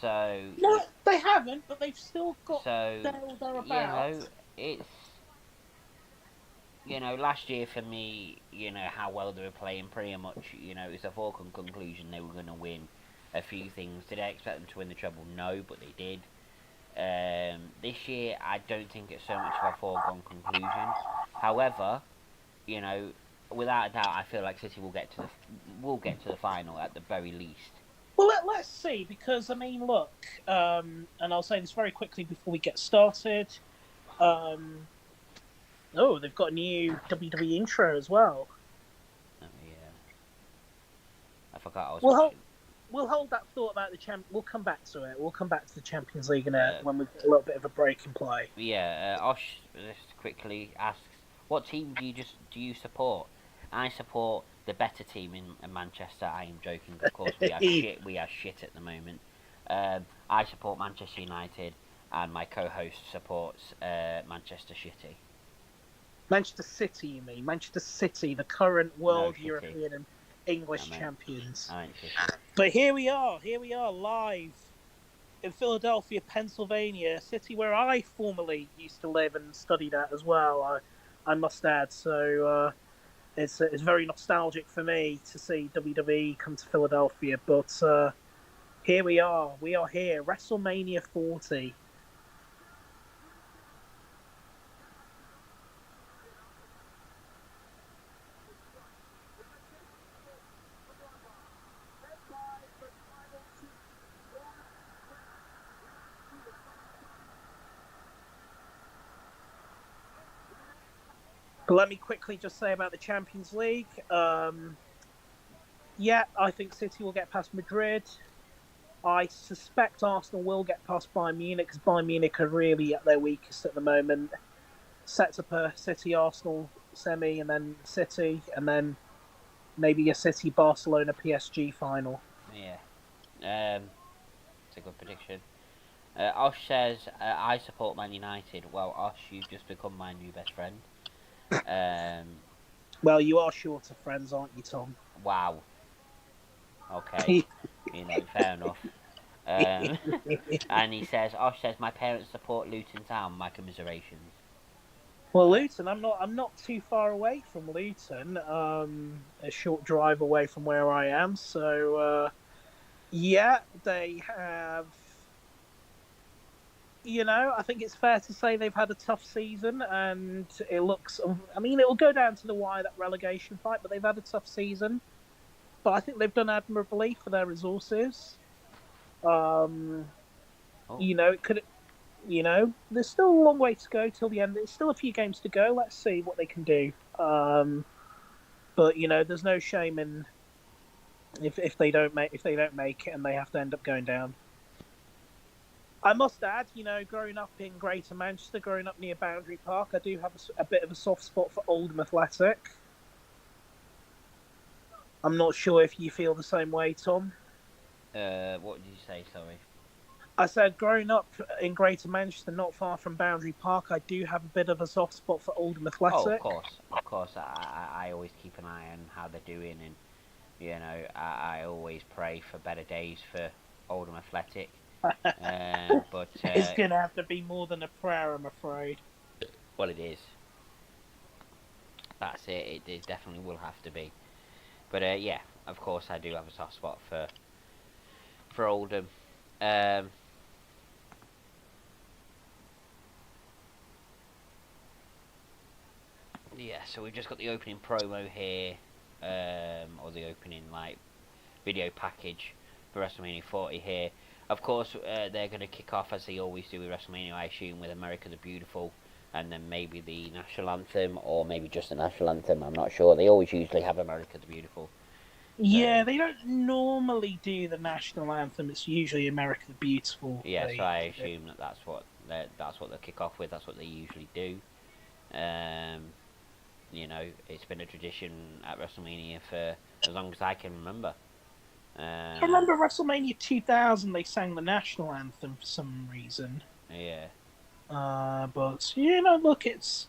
So No, they haven't, but they've still got so there or you know thereabouts. it's last year for me, how well they were playing, pretty much, it was a foregone conclusion they were going to win a few things. Did I expect them to win the treble? No, but they did. This year, I don't think it's so much of a foregone conclusion. However, you know, without a doubt, I feel like City will get to the final at the very least. Well, let's see, because, I mean, look, and I'll say this very quickly before we get started. Oh, they've got a new WWE intro as well. Oh, yeah. I forgot I was We'll hold, watching. we'll hold that thought about the champ. We'll come back to it. We'll come back to the Champions League when we get a little bit of a break in play. Yeah, Osh just quickly asks, what team do you support? I support the better team in Manchester. I am joking, of course. We are shit. We are shit at the moment. I support Manchester United, and my co-host supports Manchester City. Manchester City, you mean? Manchester City, the current world, City. European, and English I champions. meant City. But here we are live in Philadelphia, Pennsylvania, a city where I formerly used to live and studied at as well. I must add. So it's very nostalgic for me to see WWE come to Philadelphia. But here we are. We are here. WrestleMania 40. But let me quickly just say about the Champions League. Yeah, I think City will get past Madrid. I suspect Arsenal will get past Bayern Munich because Bayern Munich are really at their weakest at the moment. Sets up a City Arsenal semi and then City and then maybe a City Barcelona PSG final. Yeah, it's a good prediction. Osh says I support Man United. Well, Osh, you've just become my new best friend. Well, you are short of friends, aren't you, Tom? Wow. Okay, fair enough. And Osh says, my parents support Luton Town. My commiserations. Well, Luton, I'm not too far away from Luton. A short drive away from where I am. So, yeah, they have. I think it's fair to say they've had a tough season, and it looks. I mean, it will go down to the wire, that relegation fight, but they've had a tough season. But I think they've done admirably for their resources. It could. There's still a long way to go till the end. There's still a few games to go. Let's see what they can do. But there's no shame in if they don't make it and they have to end up going down. I must add, growing up in Greater Manchester, growing up near Boundary Park, I do have a bit of a soft spot for Oldham Athletic. I'm not sure if you feel the same way, Tom. What did you say? Sorry. I said, growing up in Greater Manchester, not far from Boundary Park, I do have a bit of a soft spot for Oldham Athletic. Oh, of course. I always keep an eye on how they're doing, and I always pray for better days for Oldham Athletic. But it's gonna have to be more than a prayer, I'm afraid. Well, it is. That's it. It definitely will have to be. But yeah, of course I do have a soft spot for Oldham. Um, yeah, so we've just got the opening promo here, or the opening video package for WrestleMania 40 here. Of course, they're going to kick off as they always do with WrestleMania, I assume, with America the Beautiful, and then maybe the national anthem, or maybe just the national anthem. I'm not sure. They always usually have America the Beautiful. Yeah, they don't normally do the national anthem. It's usually America the Beautiful. Yeah, so I assume that's what they'll kick off with. That's what they usually do. Um, it's been a tradition at WrestleMania for as long as I can remember. I remember WrestleMania 2000. They sang the national anthem for some reason. Yeah. But look, it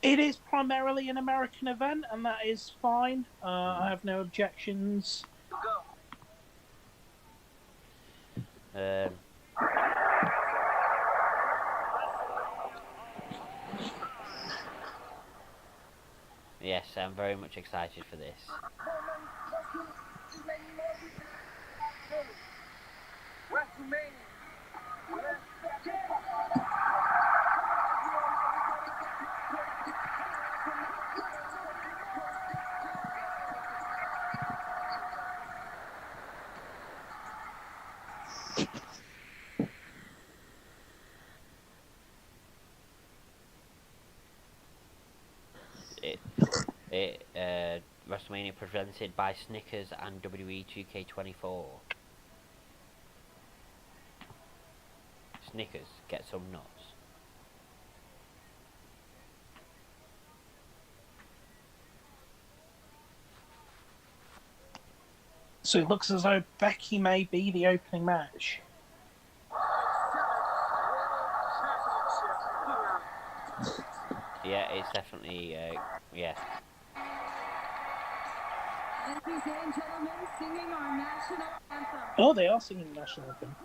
is primarily an American event, and that is fine. I have no objections. Yes, I'm very much excited for this. WrestleMania presented by Snickers and WWE 2K24. Snickers, get some nuts. So it looks as though Becky may be the opening match. Yeah, it's definitely, yeah. Ladies and gentlemen, singing our national anthem. Oh, they are singing the national anthem.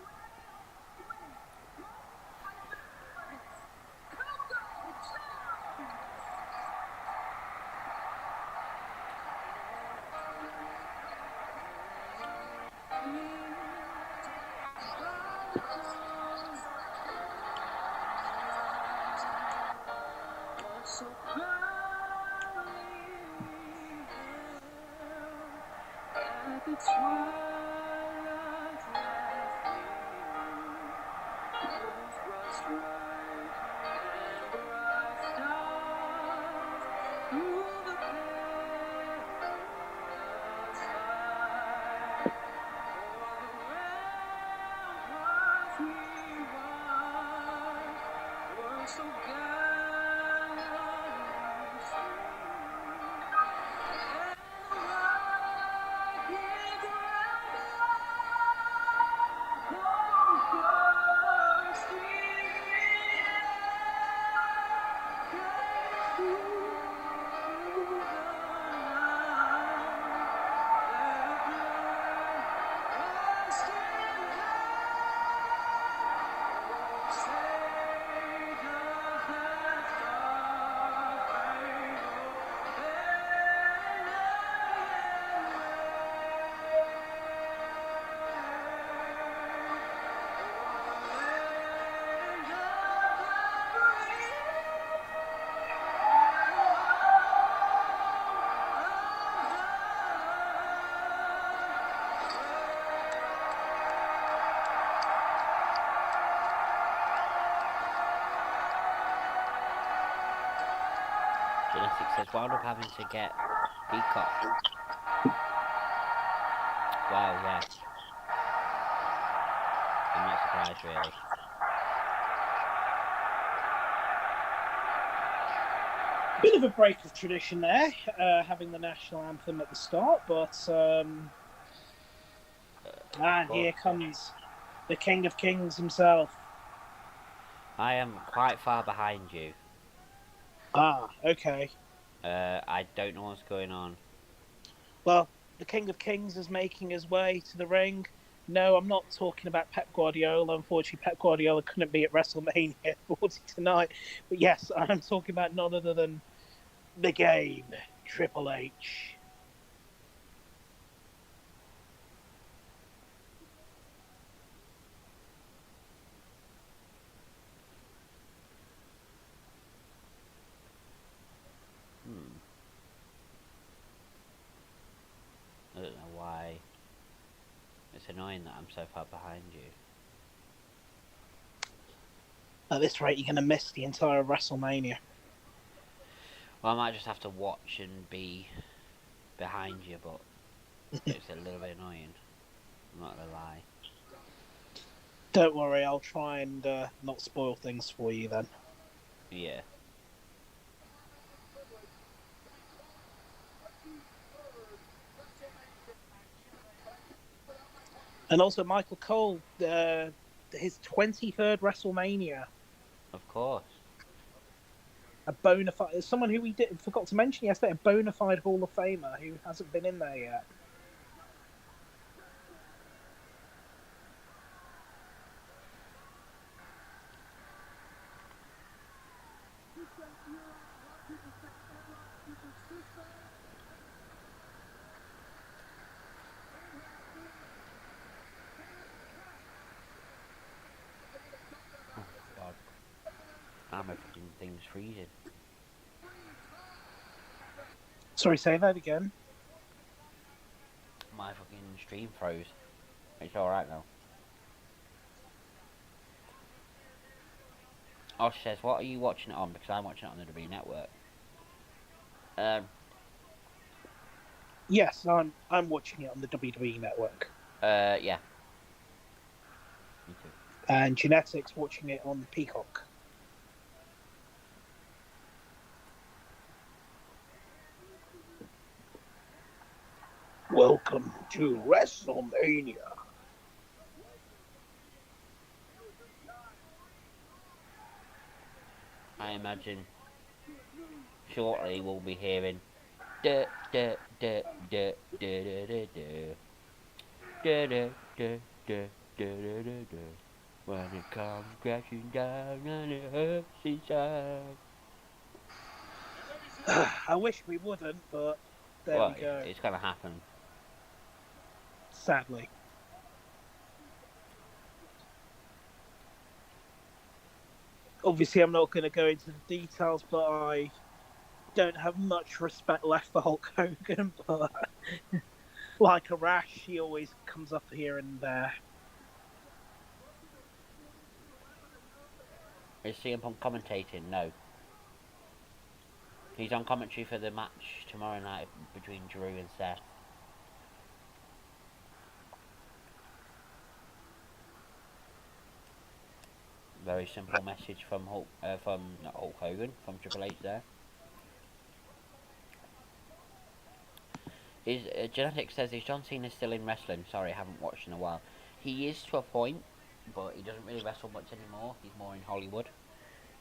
Genetic says, wound up having to get Peacock. Wow, yeah. I'm not surprised, really. Bit of a break of tradition there, having the national anthem at the start, but here comes the King of Kings himself. I am quite far behind you. Ah, okay. I don't know what's going on. Well, the King of Kings is making his way to the ring. No, I'm not talking about Pep Guardiola. Unfortunately, Pep Guardiola couldn't be at WrestleMania 40 tonight. But yes, I'm talking about none other than The Game, Triple H. I don't know why. It's annoying that I'm so far behind you. At this rate, you're going to miss the entire WrestleMania. Well, I might just have to watch and be behind you, but it's a little bit annoying. I'm not gonna lie. Don't worry, I'll try and not spoil things for you then. Yeah. And also, Michael Cole, his 23rd WrestleMania. Of course. A bona fide, someone who we forgot to mention yesterday, a bona fide Hall of Famer who hasn't been in there yet. Oh god. Now my fucking thing's freezing. Sorry, say that again. My fucking stream froze. It's alright now. Osh says, what are you watching it on? Because I'm watching it on the W Network. Yes, I'm watching it on the WWE Network. Yeah. Me too. And Genetics watching it on Peacock. Welcome to WrestleMania. I imagine shortly we'll be hearing da da da da da da da da da da da da da da da when it comes crashing down and it hurts inside. I wish we wouldn't, but there Well, we go. it's gonna happen. Sadly. Obviously, I'm not going to go into the details, but I don't have much respect left for Hulk Hogan, but like a rash, he always comes up here and there. Is CM Punk commentating? No. He's on commentary for the match tomorrow night between Drew and Seth. Very simple message from not Hulk Hogan, from Triple H there. Genetics says, is John Cena still in wrestling? Sorry, I haven't watched in a while. He is to a point, but he doesn't really wrestle much anymore. He's more in Hollywood.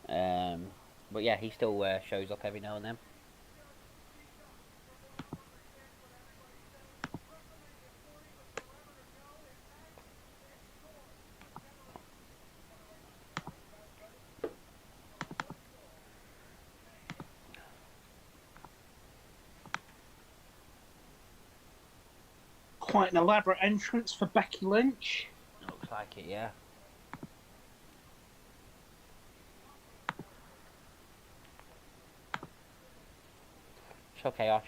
But yeah, he still shows up every now and then. Quite an elaborate entrance for Becky Lynch. Looks like it, yeah. It's okay, Osh.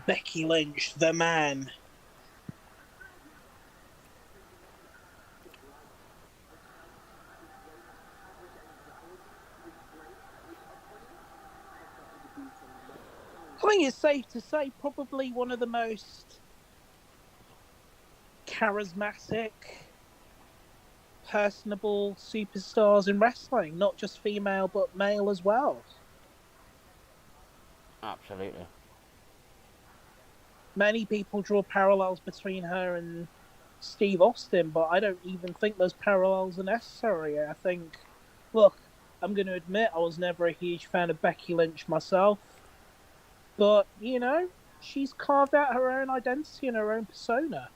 Becky Lynch, the man. I think it's safe to say probably one of the most charismatic, personable superstars in wrestling, not just female but male as well. Absolutely. Many people draw parallels between her and Steve Austin, but I don't even think those parallels are necessary. I think, look, I'm going to admit I was never a huge fan of Becky Lynch myself. But, you know, she's carved out her own identity and her own persona.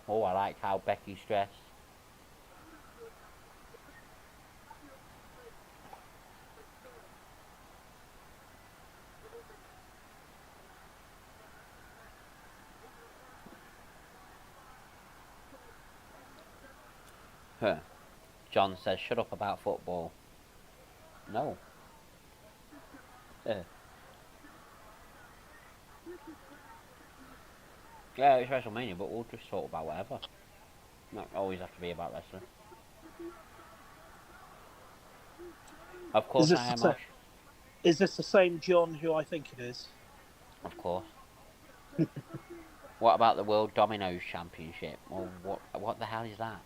Oh, I like how Becky's dressed. Huh. John says, shut up about football. No. Yeah, it's WrestleMania, but we'll just talk about whatever. Not always have to be about wrestling. Of course I am, Osh. Is this the same John who I think it is? Of course. What about the World Dominoes Championship? Well, what the hell is that?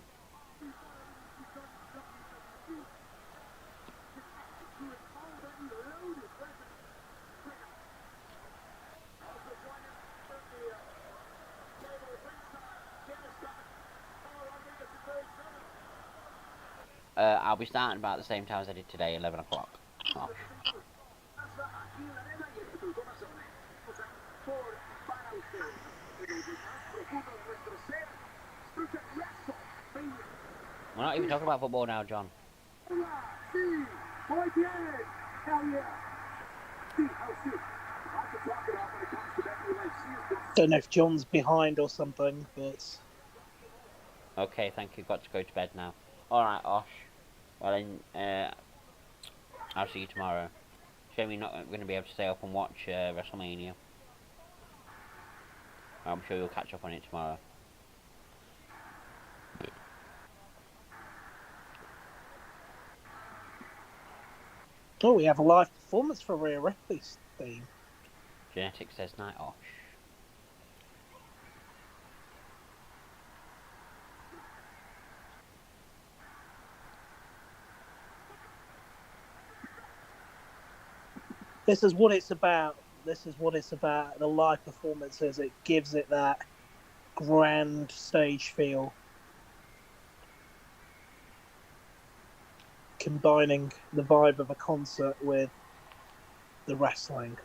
I'll be starting about the same time as I did today, 11 o'clock. Oh. We're not even talking about football now, John. Don't know if John's behind or something, but... Okay, thank you. Got to go to bed now. Alright, Osh. Well, then, I'll see you tomorrow. Shame you're not going to be able to stay up and watch WrestleMania. I'm sure you'll catch up on it tomorrow. Oh, we have a live performance for Rhea Ripley's theme. Genetic says night, Osh. This is what it's about. This is what it's about. The live performances, it gives it that grand stage feel. Combining the vibe of a concert with the wrestling.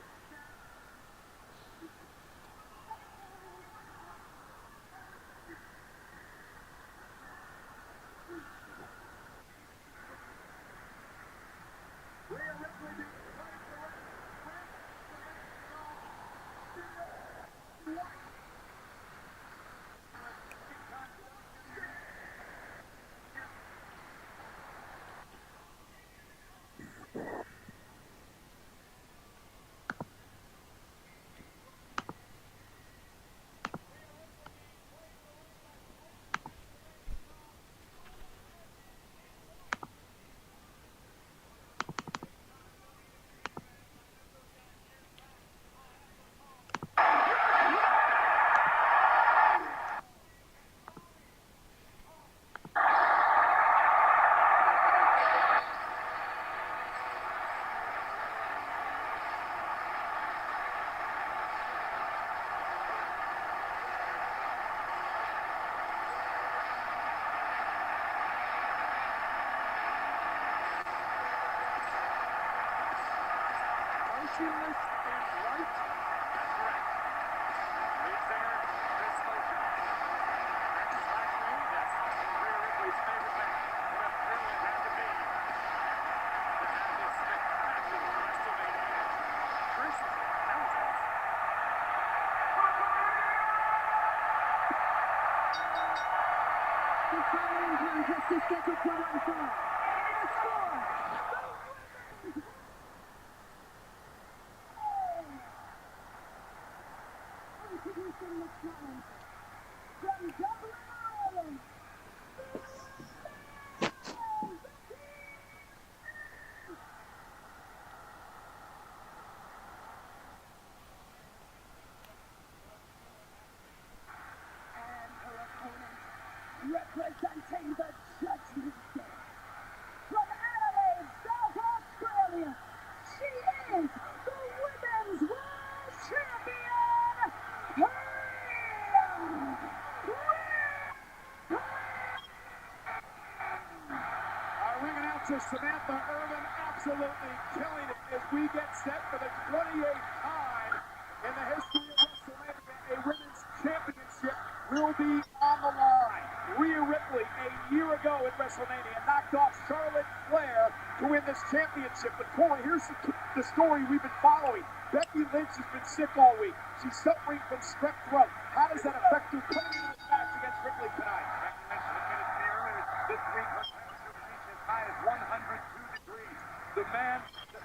Representing the Judgment Day from Adelaide, South Australia, she is the Women's World Champion, Rhea to Samantha Irvin, absolutely killing it as we get set for the 28th time in the history of WrestleMania. A women's championship will be on the line. Rhea Ripley, a year ago at WrestleMania, knocked off Charlotte Flair to win this championship. But Corey, here's the story we've been following. Becky Lynch has been sick all week. She's suffering from strep throat. How does that affect her coming into this match against Ripley tonight? This week, her temperature reached as high as 102 degrees. The man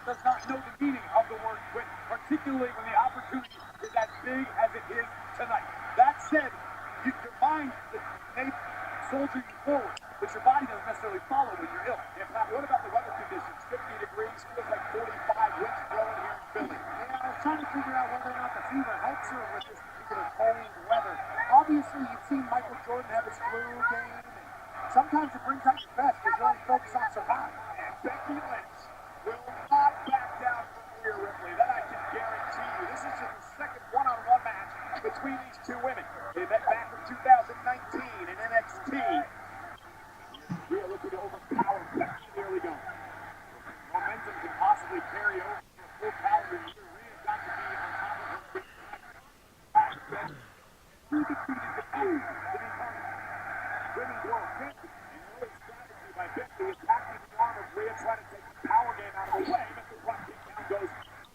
does not know the meaning of the word quit, particularly when the opportunity is as big as it is tonight. That said, your mind may soldier you forward, but your body doesn't necessarily follow when you're ill. In fact, what about the weather conditions? 50 degrees, feels like 45, winds blowing here in Philly. Yeah, I was trying to figure out whether or not the fever helps her with this particular cold weather. Obviously, you've seen Michael Jordan have his flu game, and sometimes it brings out your best because you only focus on surviving. And Becky Lynch will not back down from Rhea Ripley. That I can guarantee you. This is just the second one-on-one match between these two women. They met back in 2019 in NXT. Rhea looking to overpower Becky. There we go. Momentum can possibly carry over for a full calendar year. Rhea's got to be on top of her game. Who defeated the two to become women's world champion? An early strategy by Becky, attacking the arm of Rhea, trying to take the power game out of the way. But the front kick down goes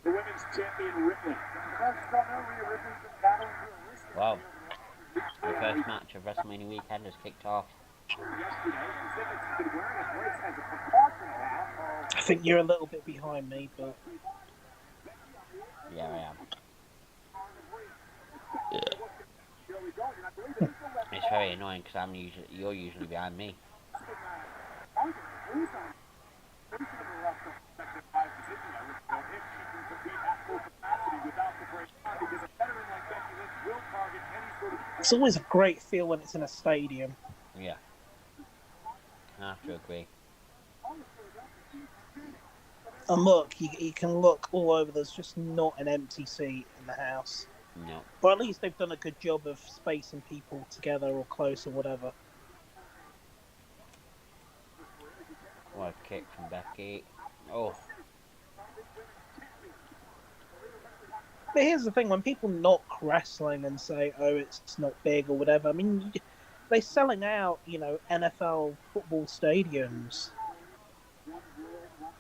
the women's champion Ripley. Rhea Ripley's been battling for a wrist injury. Wow. The first match of WrestleMania weekend has kicked off. I think you're a little bit behind me, but Yeah, I am. It's very annoying because you're usually behind me. it's always a great feel when it's in a stadium. Yeah. I have to agree. And look, you can look all over. There's just not an empty seat in the house. No. Or at least they've done a good job of spacing people together or close or whatever. What a kick from Becky. Oh. But here's the thing, when people knock wrestling and say, oh, it's not big or whatever, I mean, they're selling out, NFL football stadiums.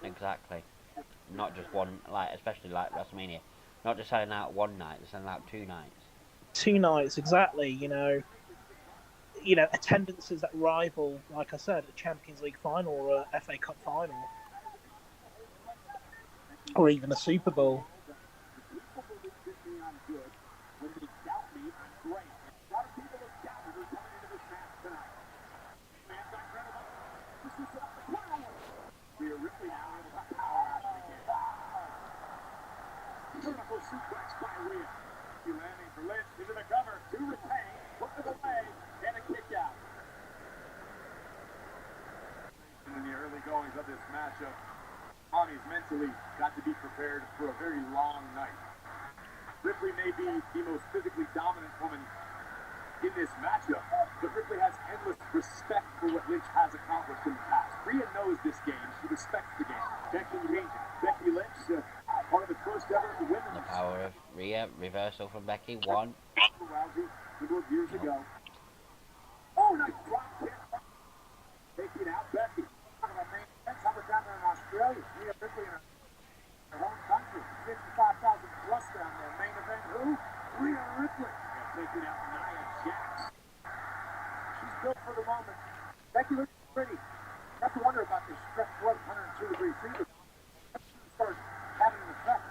Exactly. Not just one, especially like WrestleMania. Not just selling out one night, they're selling out 2 nights. 2 nights, exactly, attendances that rival, like I said, a Champions League final or a FA Cup final. Or even a Super Bowl. Beautiful suplex by Rhea. Landing for Lynch into the cover to retain, hook to the leg, and a kick out. In the early goings of this matchup, Tommy's mentally got to be prepared for a very long night. Ripley may be the most physically dominant woman in this matchup, but Ripley has endless respect for what Lynch has accomplished in the past. Rhea knows this game. She respects the game. Becky Lynch, one of the first ever women. The power of Rhea, reversal from Becky, 1. Rousey, years ago. Oh, nice drop kick. Taking out Becky. Talking about main events, how about down there in Australia? Rhea Ripley in her home country. 55,000 plus down there. Main event, who? Rhea Ripley. Taking out Nia Jax. She's built for the moment. Becky looks pretty. You have to wonder about this strep throat, 102-degree fever. Start having an effect.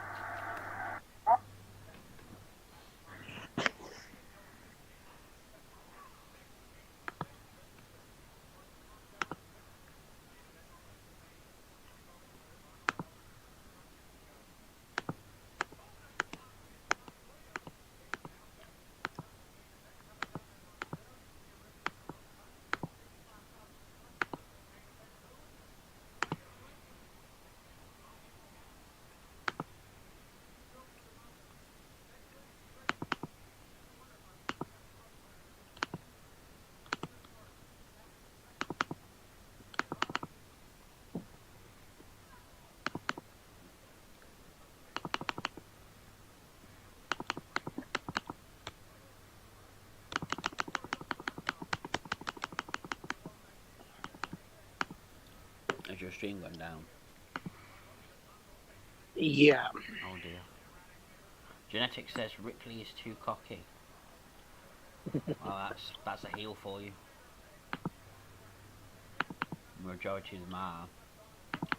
your stream gone down? Yeah. Oh dear. Genetics says Ripley is too cocky. Well, that's a heel for you. Majority of them are,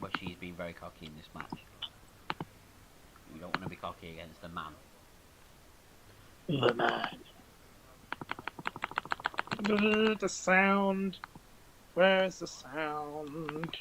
but she's been very cocky in this match. You don't want to be cocky against the man. The man. The sound. Where's the sound?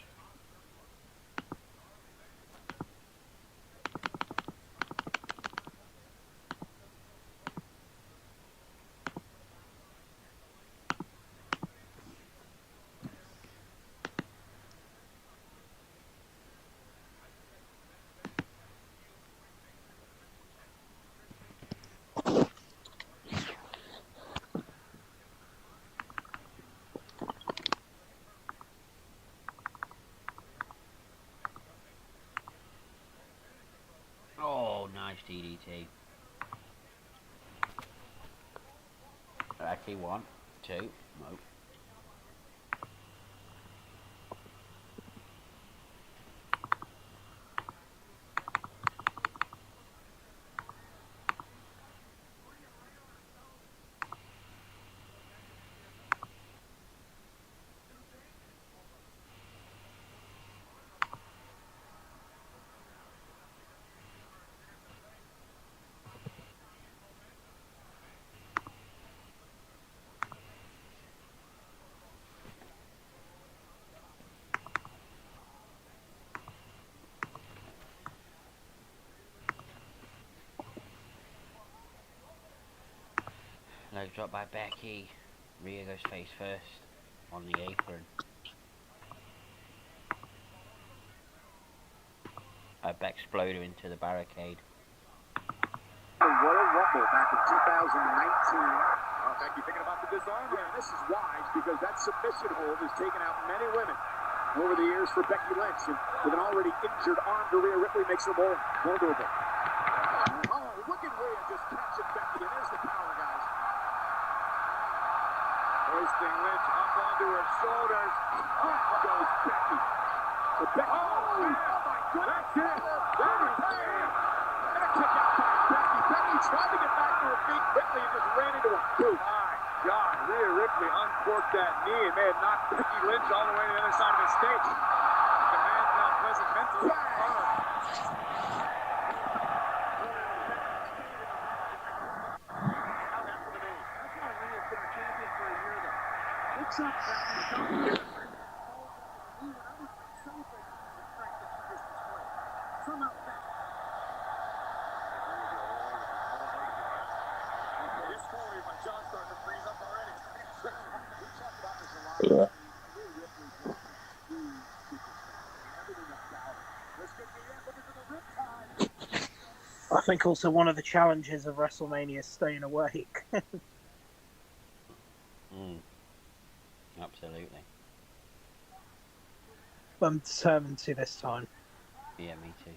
Oh, nice DDT. Actually, 1, 2, no. Leg drop by Becky. Rhea goes face first on the apron. Beck exploded into the barricade. Royal Rumble back in 2019. Becky thinking about the disarm. Yeah, this is wise because that submission hold has taken out many women over the years for Becky Lynch. And with an already injured arm to Rhea Ripley makes her more vulnerable. Oh, look at Rhea just catching Becky. And there's the power, guys. Hoisting Lynch up onto her shoulders. Up goes Becky. So Becky. Oh my goodness. That's it. That is it. And a kick out by Becky. Becky tried to get back to her feet quickly and just ran into a boot. My God, Rhea Ripley uncorked that knee and may have knocked Becky Lynch all the way to the other side of the stage. The man's not pleasant mentally. What's up, Becky? Yeah. I think also one of the challenges of WrestleMania is staying awake. Absolutely. I'm determined to this time. Yeah, me too.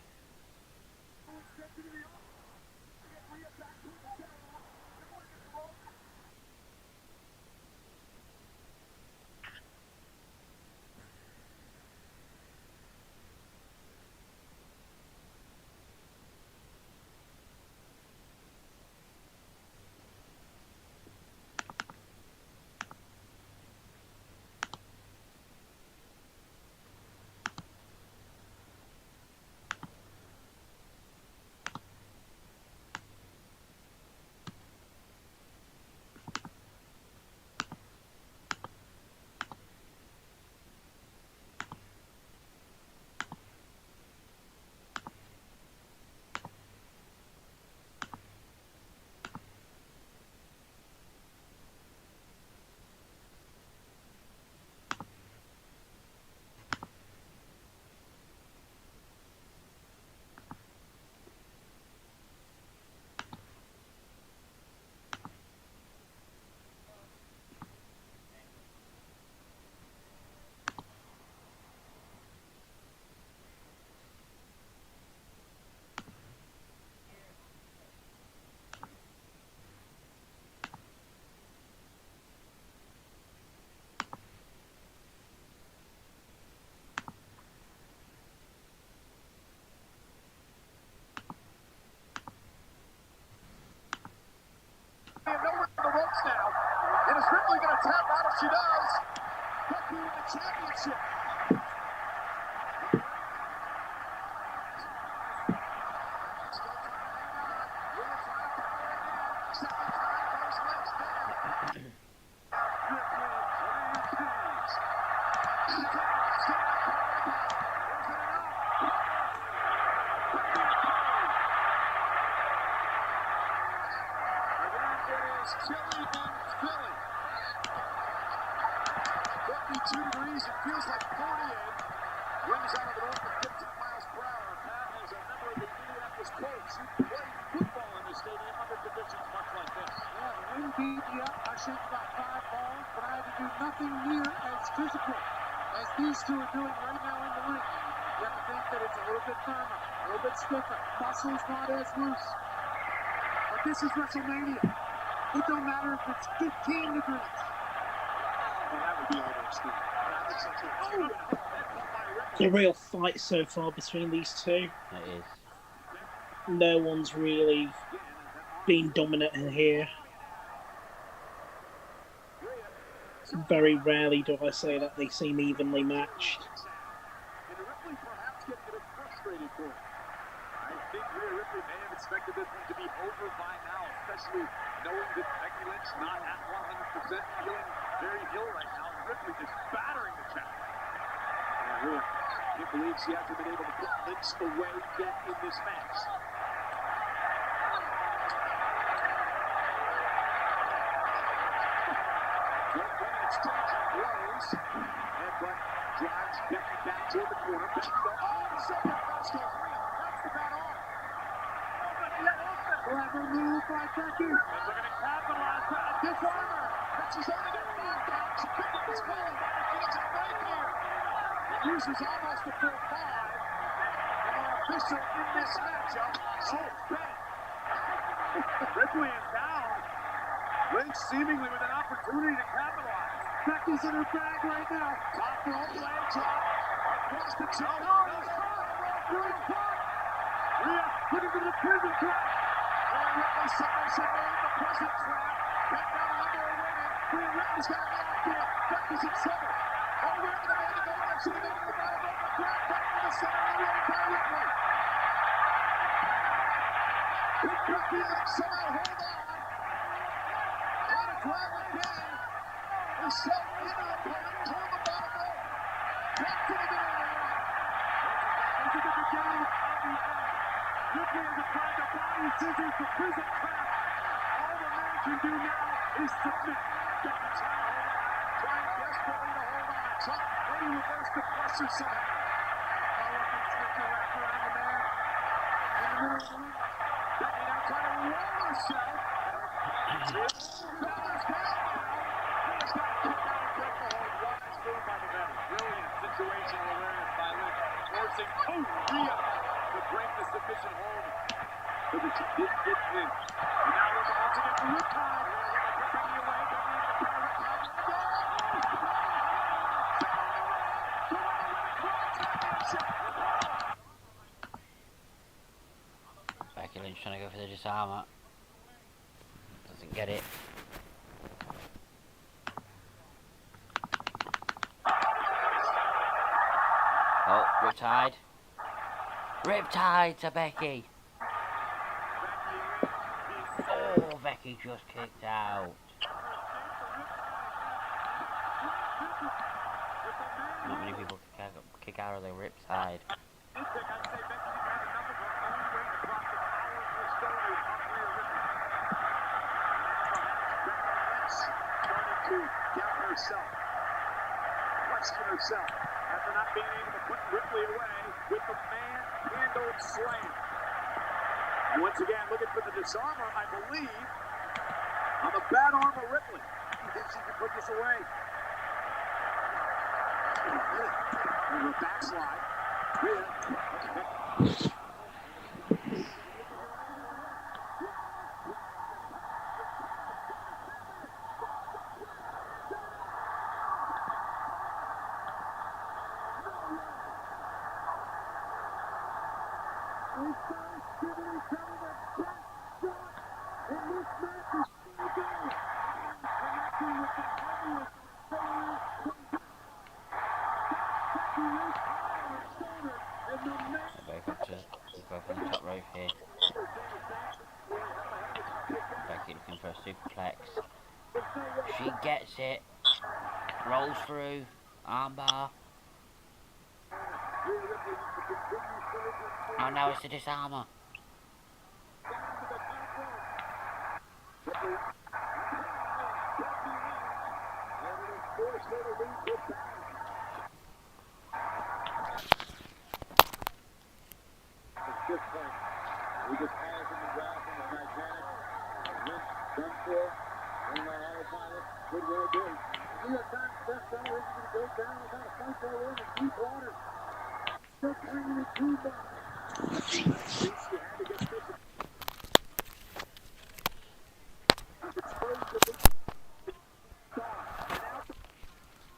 Championship. Chilly in Philly. 52 degrees, it feels like 48. Winds out of the north at 15 miles per hour. Pat, as a member of the Minneapolis Colts, you played football in the stadium under conditions much like this. Yeah, the wind beat me up. I shot about 5 balls, but I had to do nothing near as physical as these two are doing right now in the ring. You have to think that it's a little bit firmer, a little bit stiffer. Muscles not as loose. But this is WrestleMania. It don't matter if it's 15 degrees. Well, that would be overextended. A real fight so far between these two. It is. No one's really been dominant in here. Very rarely do I say that they seem evenly matched. And Ripley perhaps getting a bit frustrated for it. I think Rhea Ripley may have expected this one to be over by now, especially knowing that Becky Lynch not at 100%, feeling very ill right now. Ripley just battering the champ. Rhea can't believe she hasn't been able to put Lynch away yet in this match. Exchanging blows. Headbutt drives Becky back toward the corner. Becky goes, oh, second best goes Rhea. That's the bad arm. Clever move by Becky. And they're going to capitalize on a disarmer. But she's only got 5 counts. She picked up his phone. She gets it right here. He uses almost a full 5. And our official in this matchup, Ben. Ripley is down. Lynch seemingly with an opportunity to capitalize. Becky's in her bag right now. Top rope leg drop. Across the chin. Rhea looking for the prison trap. Ripley submission made the prison trap. Back down under a women. Rhea Ripley's got it locked in. Becky's in trouble. Over into the main event. She made it the bottom of the trap. Back to the center of the ring by Ripley. Big Becky Lynch somehow hold on. Trying to grab again. The shot into the opponent toward the bottom rope. Back to the middle of the ring. Look at the down on the end. Ripley has applied the body scissors to prison trap. All the man can do now is submit. Becky trying to hold on. Trying desperately to hold on. Chuck, maybe reverse the pressure somehow. Powerful sticker wrapped around the man. In the middle of the ring. Becky now trying to roll herself. Bella's down now. Bella's got to kick out and break the hold. Wise move by the veteran. Brilliant situational awareness by Lynch. Forcing Rhea to break the submission hold. But she didn't get in. And now we're once again for Riptide. Becky away. Becky into the power Riptide. Becky Lynch trying to go for the disarmer. Doesn't get it. Oh, Riptide. Riptide to Becky. Oh, Becky just kicked out. Not many people kick out of the Riptide. Herself, question herself after not being able to put Ripley away with the man-handled slam. And once again, looking for the disarmer, I believe, on the bad arm of Ripley. He thinks he can put this away. And a backslide. Gets it. Rolls through. Armbar. Oh, now it's the disarmer. We just has in the ground from the Titanic. Lynch done for. Running on autopilot. Could well be. New York Times bestseller is going to go down without a fight for in the deep water. Still bringing it to them. You had to get physical. Exposed to the star. And out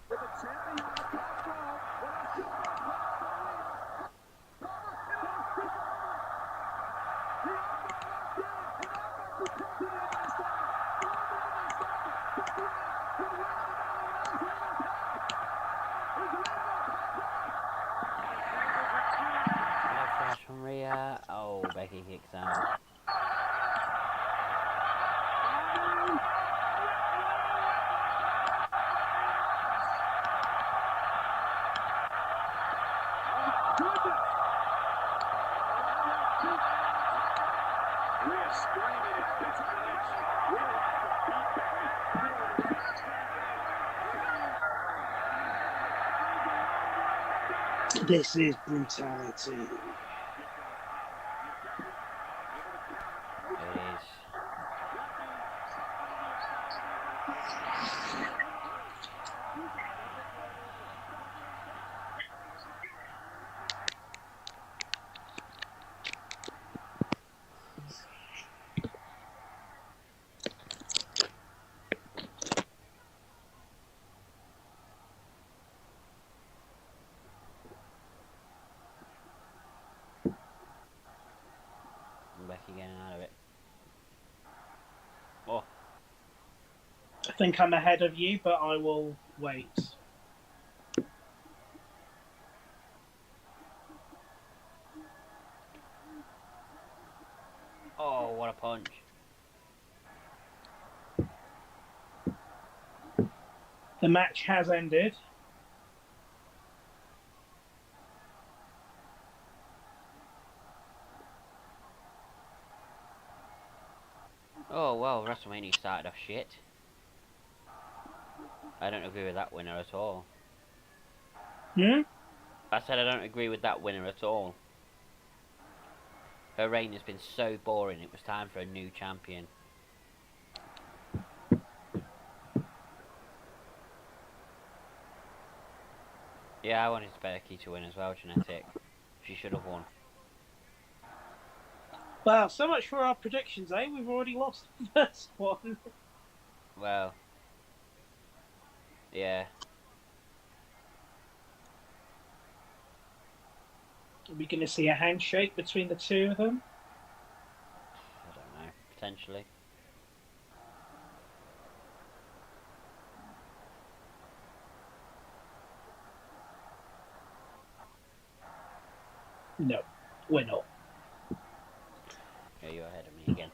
with the champion on the top row. What a shot. Flash from Rhea. Oh, Becky kicks out. Rhea screaming and pitching the next. Rhea wants to beat Becky. This is brutality. It is. Becky getting out of it. Oh. I think I'm ahead of you, but I will wait. Oh, what a punch. The match has ended. Oh, well, WrestleMania started off shit. I don't agree with that winner at all. Hmm? I said I don't agree with that winner at all. Her reign has been so boring, it was time for a new champion. Yeah, I wanted Becky to win as well, Genetic. She should have won. Well, so much for our predictions, eh? We've already lost the first one. Well, yeah. Are we going to see a handshake between the two of them? I don't know. Potentially. No, we're not. Yeah, you're ahead of me again.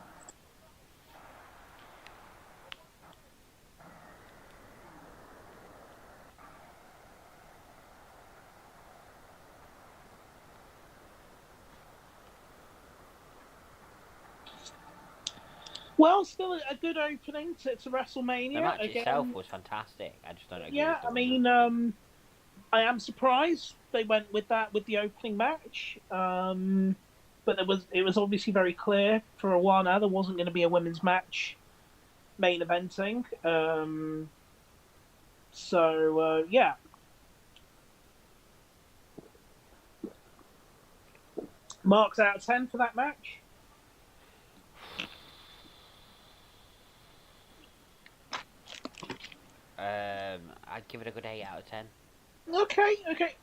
Well, still a good opening to WrestleMania. The match Again, itself was fantastic. I just don't agree yeah, with the I winner. mean, I am surprised they went with that with the opening match. But it was obviously very clear for a while now there wasn't going to be a women's match main eventing. Yeah. Marks out of 10 for that match. I'd give it a good 8 out of 10. Okay.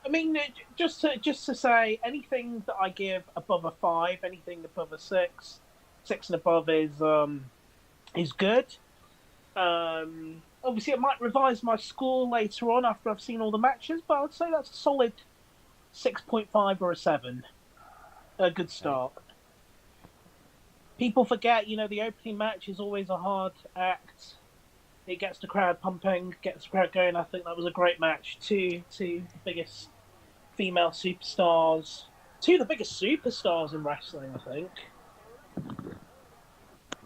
I mean, just to say, anything that I give above a 5, anything above a 6 and above is good. Obviously, I might revise my score later on after I've seen all the matches, but I'd say that's a solid 6.5 or a 7. A good start. Okay. People forget, the opening match is always a hard act It gets the crowd pumping, gets the crowd going. I think that was a great match. Two the biggest female superstars, two of the biggest superstars in wrestling, I think.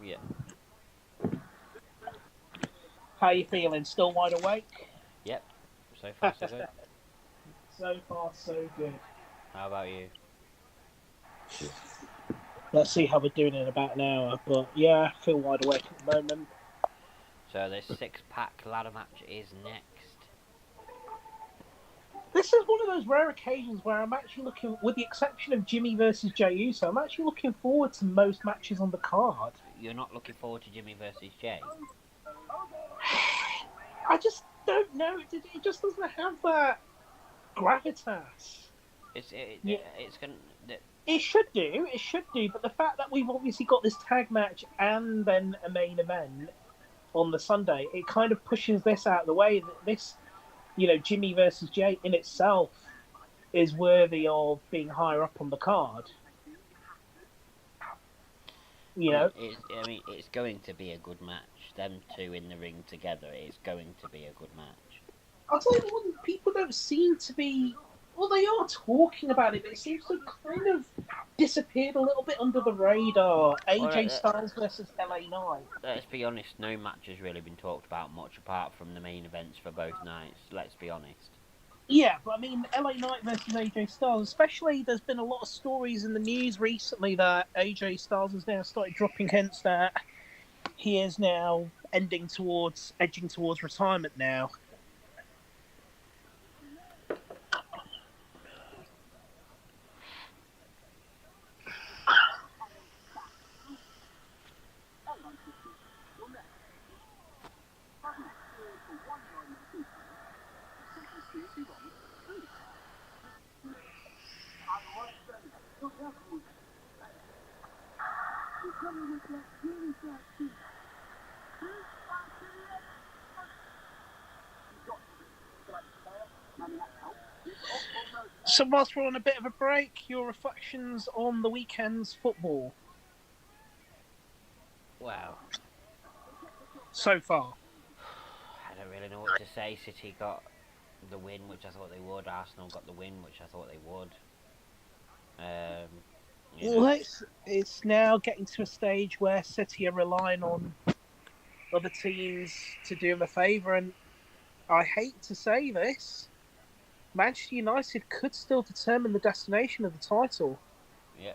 Yeah. How you feeling? Still wide awake? Yep. So far, so good. So far, so good. How about you? Let's see how we're doing in about an hour. But yeah, I feel wide awake at the moment. So the 6-pack ladder match is next. This is one of those rare occasions where I'm actually looking, with the exception of Jimmy versus Jey Uso, I'm actually looking forward to most matches on the card. You're not looking forward to Jimmy versus Jay? I just don't know. It just doesn't have that gravitas. It's gonna. It should do. It should do. But the fact that we've obviously got this tag match and then a main event on the Sunday, it kind of pushes this out of the way. That this, Jimmy versus Jay in itself is worthy of being higher up on the card. It's going to be a good match. Them two in the ring together, it's going to be a good match. I'll tell you what, people don't seem to be. Well, they are talking about it, but it seems to have kind of disappeared a little bit under the radar. AJ Styles versus LA Knight. Let's be honest, no match has really been talked about much apart from the main events for both nights. Let's be honest. Yeah, but I mean, LA Knight versus AJ Styles, especially there's been a lot of stories in the news recently that AJ Styles has now started dropping hints that he is now edging towards retirement now. So whilst we're on a bit of a break, your reflections on the weekend's football? Wow. So far? I don't really know what to say. City got the win, which I thought they would. Arsenal got the win, which I thought they would. Well, it's now getting to a stage where City are relying on other teams to do them a favour, and I hate to say this, Manchester United could still determine the destination of the title. Yeah.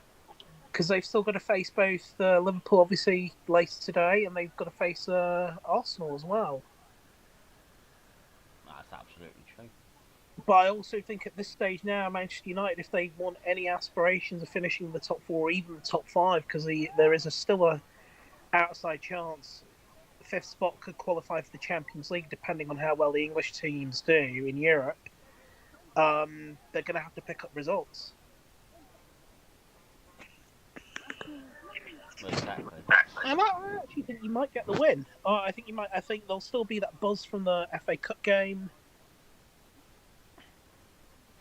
Because they've still got to face both Liverpool, obviously, later today, and they've got to face Arsenal as well. That's absolutely true. But I also think at this stage now, Manchester United, if they want any aspirations of finishing in the top four or even the top five, because there is still a outside chance the fifth spot could qualify for the Champions League, depending on how well the English teams do in Europe, they're going to have to pick up results. Exactly. And I actually think you might get the win. I think there'll still be that buzz from the FA Cup game.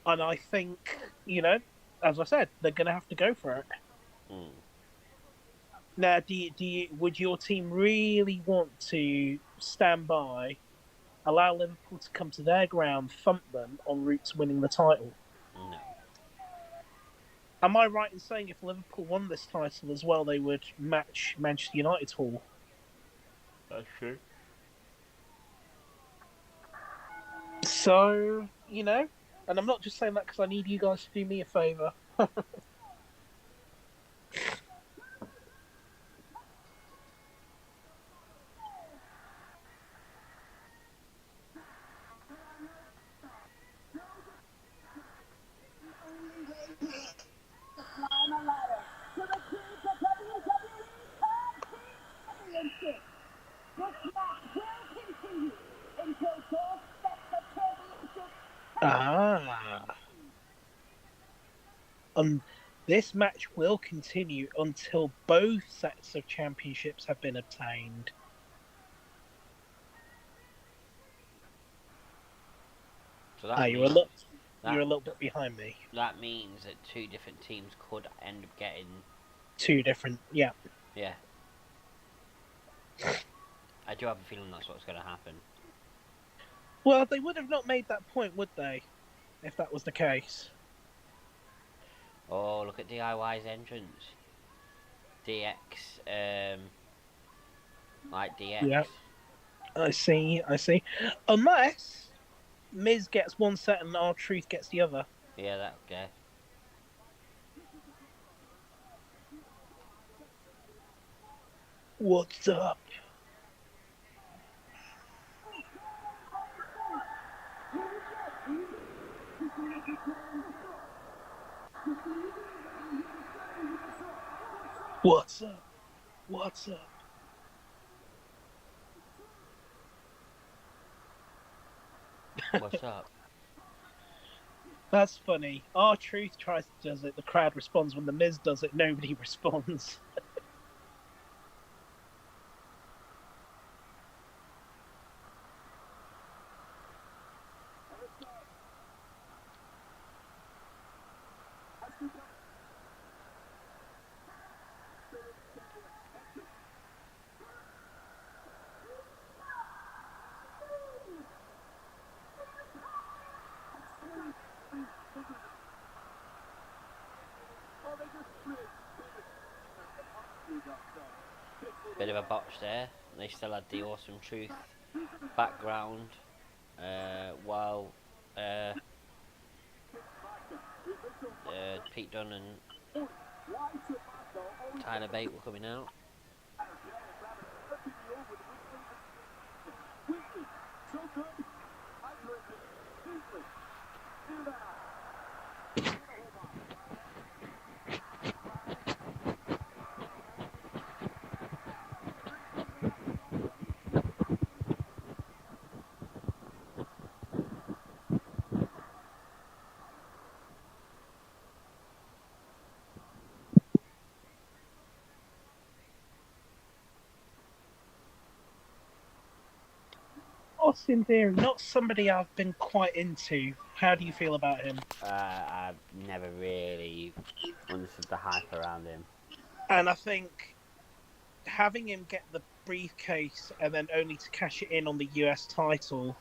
And I think, as I said, they're going to have to go for it. Mm. Now, would your team really want to stand by, allow Liverpool to come to their ground, thump them en route to winning the title? No. Am I right in saying if Liverpool won this title as well, they would match Manchester United's haul? That's true. So, and I'm not just saying that because I need you guys to do me a favour. This match will continue until both sets of championships have been obtained. So that You're a little bit behind me. That means that two different teams could end up getting two different, yeah. Yeah. I do have a feeling that's what's going to happen. Well, they would have not made that point, would they? If that was the case. Oh, look at DIY's entrance. DX, like DX. Yeah. I see. Unless Miz gets one set and R-Truth gets the other. Yeah, that, yeah. What's up? What's up? What's up? What's up? That's funny. R-Truth does it, the crowd responds. When the Miz does it, nobody responds. Bit of a botch there. They still had the Awesome Truth background while Pete Dunne and Tyler Bate were coming out. Austin Theory, not somebody I've been quite into. How do you feel about him? I've never really understood the hype around him. And I think having him get the briefcase and then only to cash it in on the US title,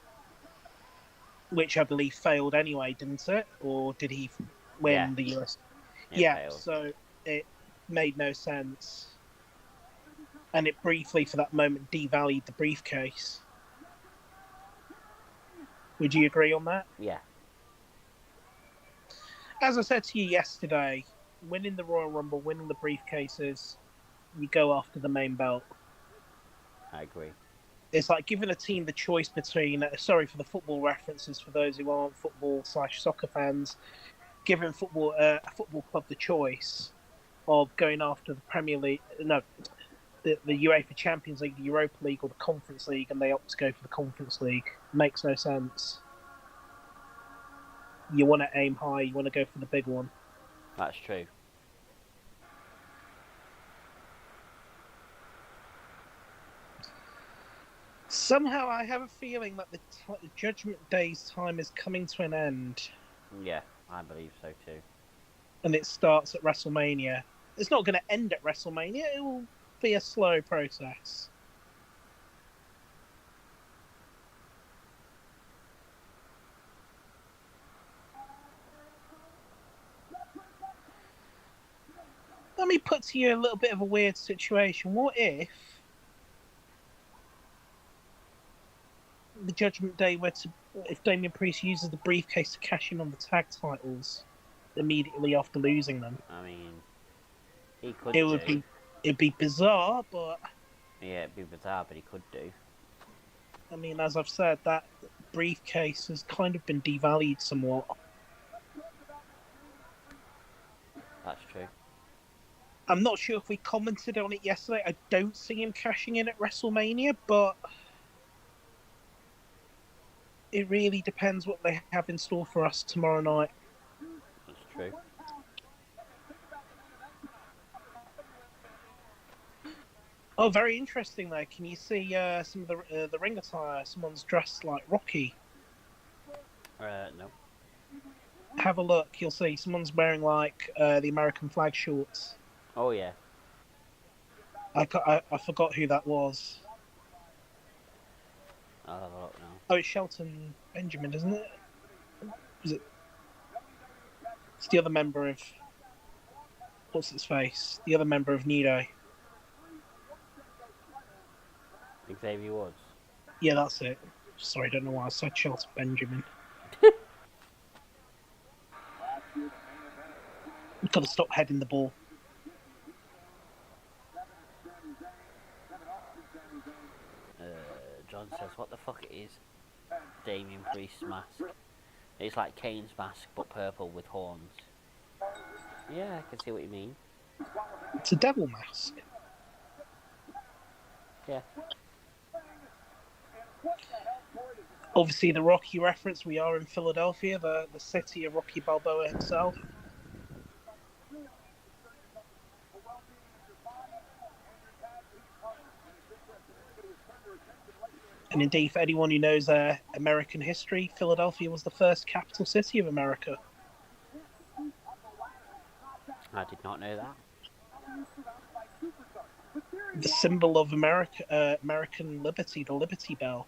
which I believe failed anyway, didn't it? Or did he win the US? Failed. So it made no sense. And it briefly, for that moment, devalued the briefcase. Would you agree on that? Yeah. As I said to you yesterday, winning the Royal Rumble, winning the briefcases, you go after the main belt. I agree. It's like giving a team the choice between, sorry for the football references for those who aren't football/soccer fans, giving a football club the choice of going after the Premier League, the UEFA Champions League, the Europa League, or the Conference League, and they opt to go for the Conference League. Makes no sense. You want to aim high, you want to go for the big one. That's true. Somehow I have a feeling that the Judgment Day's time is coming to an end. Yeah, I believe so too. And it starts at WrestleMania. It's not going to end at WrestleMania, it will be a slow process. Let me put to you a little bit of a weird situation. What if the Judgment Day if Damian Priest uses the briefcase to cash in on the tag titles immediately after losing them? I mean, he could It'd be bizarre, but yeah, it'd be bizarre, but he could do. I mean, as I've said, that briefcase has kind of been devalued somewhat. That's true. I'm not sure if we commented on it yesterday. I don't see him cashing in at WrestleMania, but it really depends what they have in store for us tomorrow night. That's true. Oh, very interesting though. Can you see some of the ring attire? Someone's dressed like Rocky. No. Have a look. You'll see someone's wearing like the American flag shorts. Oh yeah. I forgot who that was. I'll have a look now. Oh, it's Shelton Benjamin, isn't it? Is it? It's the other member of... What's its face? The other member of New Day. Xavier Woods. Yeah, that's it. Sorry, I don't know why I said Shelton Benjamin. We've got to stop heading the ball. John says, what the fuck is Damien Priest's mask? It's like Kane's mask, but purple with horns. Yeah, I can see what you mean. It's a devil mask. Yeah. Obviously, the Rocky reference. We are in Philadelphia, the city of Rocky Balboa himself. And indeed, for anyone who knows American history, Philadelphia was the first capital city of America. I did not know that. The symbol of American liberty, the Liberty Bell.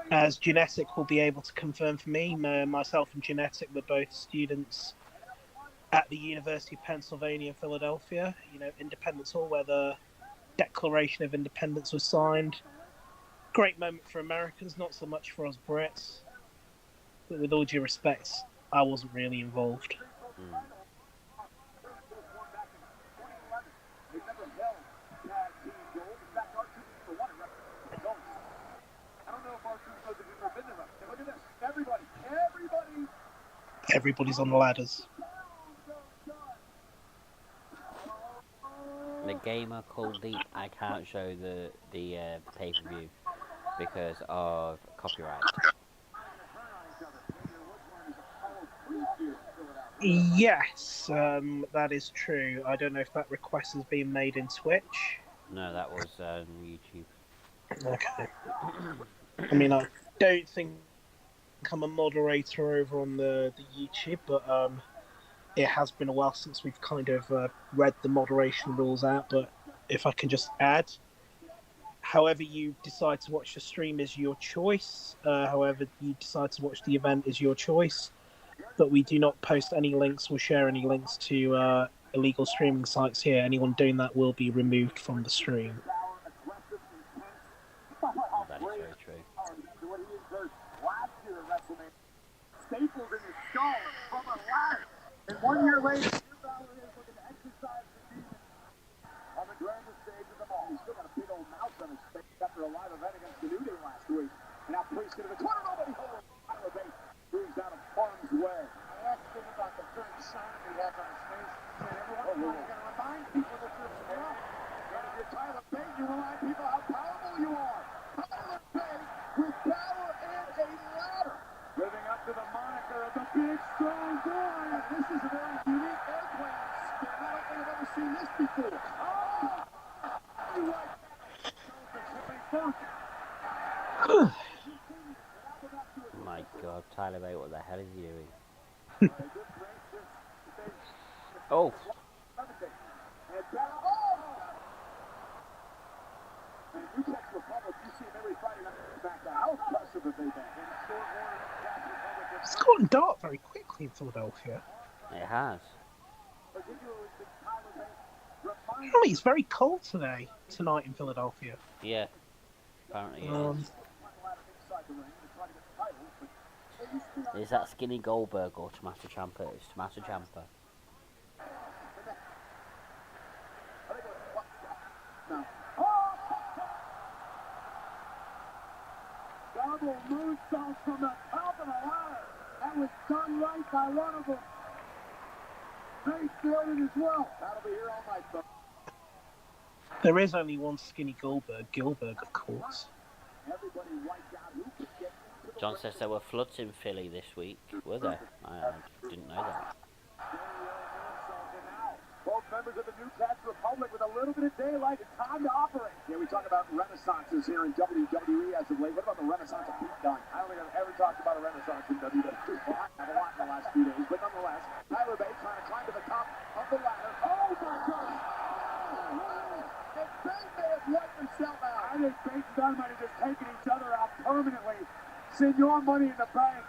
As Genetic will be able to confirm for me, myself and Genetic were both students at the University of Pennsylvania, Philadelphia, Independence Hall, where the Declaration of Independence was signed. Great moment for Americans, not so much for us Brits. But with all due respect, I wasn't really involved. Everybody's on the ladders. The gamer called Deep. I can't show the pay-per-view because of copyright. Yes, that is true. I don't know if that request has been made in Twitch. No, that was YouTube. Okay. I mean, I don't think I'm a moderator over on the YouTube, but it has been a while since we've kind of read the moderation rules out. But if I can just add, however you decide to watch the stream is your choice. However you decide to watch the event is your choice. But we do not post any links or share any links to illegal streaming sites here. Anyone doing that will be removed from the stream. That is very true. Stapled in his skull from a ladder. And 1 year later, here Balor is looking to exercise the demon on the grandest stage of them all. He's still got a big old mouth on his face after a live event against the New Day last week. And now Priest into the corner, nobody holds. Tyler Bate moves out of harm's way. I asked him about the current sign he has on his face. He said, every once in a while, you're going to remind people that you're strong. And if you're Tyler Bate, you remind people how powerful you are. Tyler Bate with power and a ladder. Living up to the moniker of the Big Strong Boy. This is a very unique airplane spin. I don't think I've ever seen this before. Oh! My God, Tyler Bate, what the hell is he doing? Oh! It's gotten dark very quickly in Philadelphia. It has. I mean, it's very cold tonight in Philadelphia. Yeah. Apparently it is. Is that Skinny Goldberg or Tommaso Ciampa? It's Tommaso Ciampa. Double moonsault from the top of the ladder. That was done right by one of them. They failed it as well. That'll be here all night, though. There is only one Skinny Goldberg, Gilbert, of course. John says there were floods in Philly this week. Were there? I didn't know that. Both members of the New Cats Republic with a little bit of daylight and time to operate. Yeah, we talk about renaissances here in WWE as of late. What about the renaissance of Pete Dunne? I don't think I've ever talked about a renaissance in WWE. Well, I have a lot in the last few days, but nonetheless, Tyler Bate trying to climb to the top of the ladder. Oh my God! Dynamite are just taking each other out permanently. Senor Money in the Bank.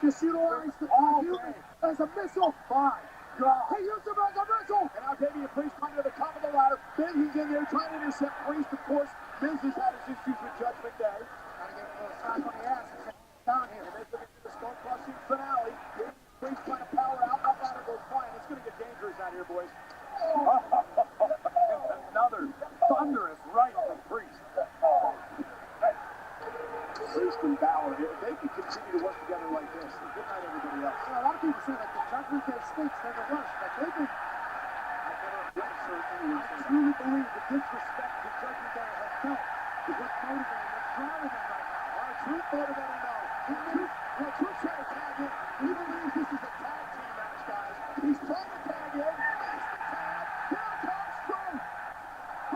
Just utilized all day as a missile. My God. He used him as a missile. And now Damian Priest coming to the top of the ladder. Then he's in there trying to intercept Priest, of course. Miz has had his issues with Judgment Day. Gotta get a little slap on the ass and say, down here. And they're looking for the skull crushing finale. Priest trying to power out. That ladder goes flying. It's going to get dangerous out here, boys. Another thunderous right from Priest. Priest and Balor, if they can continue to work together like this, good night everybody else. You know, a lot of people say that the Judgment Day stinks, they're the worst, but they've been, I've never witnessed anyone say that. I truly believe the disrespect the Judgment Day have felt is what's motivating, what's driving them right now. Our Truth motivating now. Truth trying to tag in. He believes this is a tag team match, guys. He's trying to tag in. He's the tag. Here comes Truth.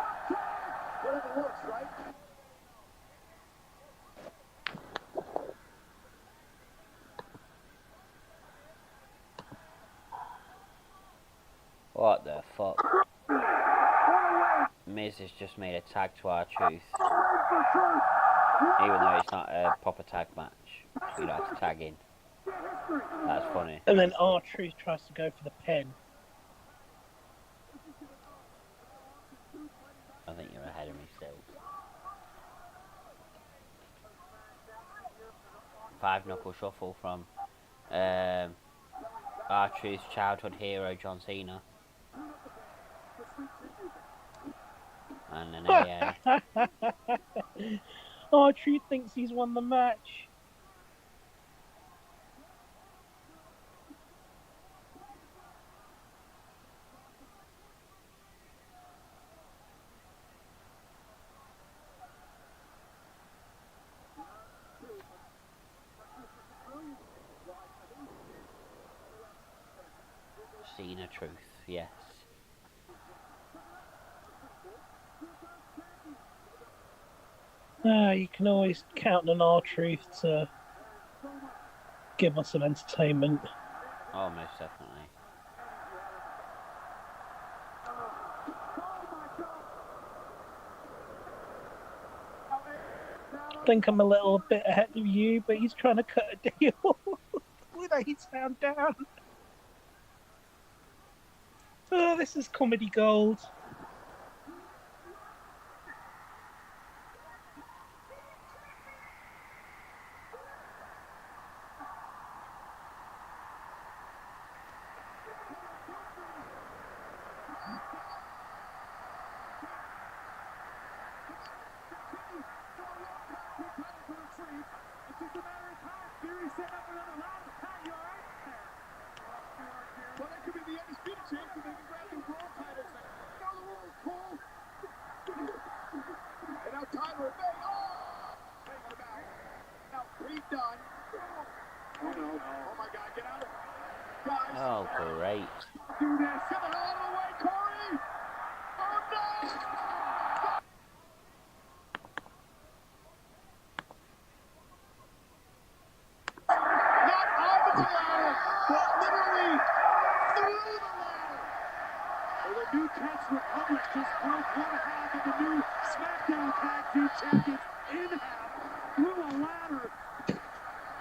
Hot tag. Whatever works, right? What the fuck? Miz has just made a tag to R-Truth. Even though it's not a proper tag match. You don't have to tag in. That's funny. And then R-Truth tries to go for the pin. I think you're ahead of me still. 5-knuckle shuffle from R-Truth's childhood hero John Cena. And then R-Truth thinks he's won the match. Cena Truth, yes. You can always count on R-Truth to give us some entertainment. Oh, most definitely. I think I'm a little bit ahead of you, but he's trying to cut a deal with A-Town down. Oh, this is comedy gold. Well, that could be the undisputed champs, and they can grab the world titles now. Now the world's cool. And now Tyler Bay, taking him out. Now Pete Dunne. Oh no! Oh my God! Get out of it, guys! Oh, great! Do this! Get the hell out of the way, Corey! Oh no! Not onto the ladder, but literally through the ladder. Well, the new Catch Republic just broke one half of the new SmackDown Tag Team Champions in half through a ladder.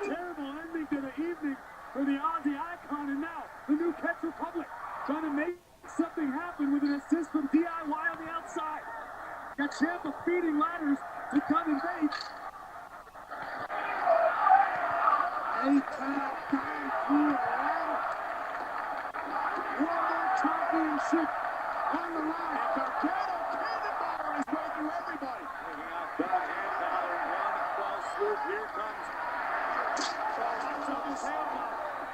Terrible ending to the evening for the Aussie icon, and now the new Catch Republic trying to make something happen with an assist from DIY on the outside. Got Ciampa feeding ladders to Dunn and Bates. A-Town going through a ladder. One more championship on the line. And Gargano cannonballing his way through everybody. Taking out Dunn and Balor in one fell swoop. Here comes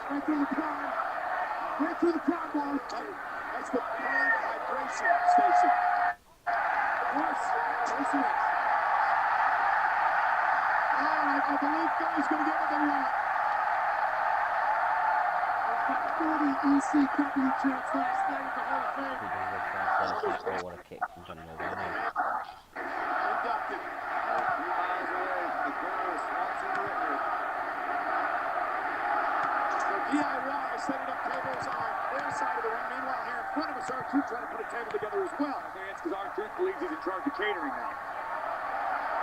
right through the prime. Right through the prime ball. That's the prime hydration station. Yes, yes it is. All right, I believe Philly's going to get what they want. 40 ECW champs last night at the Hall of Fame. Oh, what a kick from Johnny Gargano. Inducted. A few miles away from the corner of Swanson and Whitney. So DIY setting up tables on their side of the ring. Meanwhile, here in front of us, R2 trying to put a table together as well. I think it's because R2 believes he's in charge of catering now.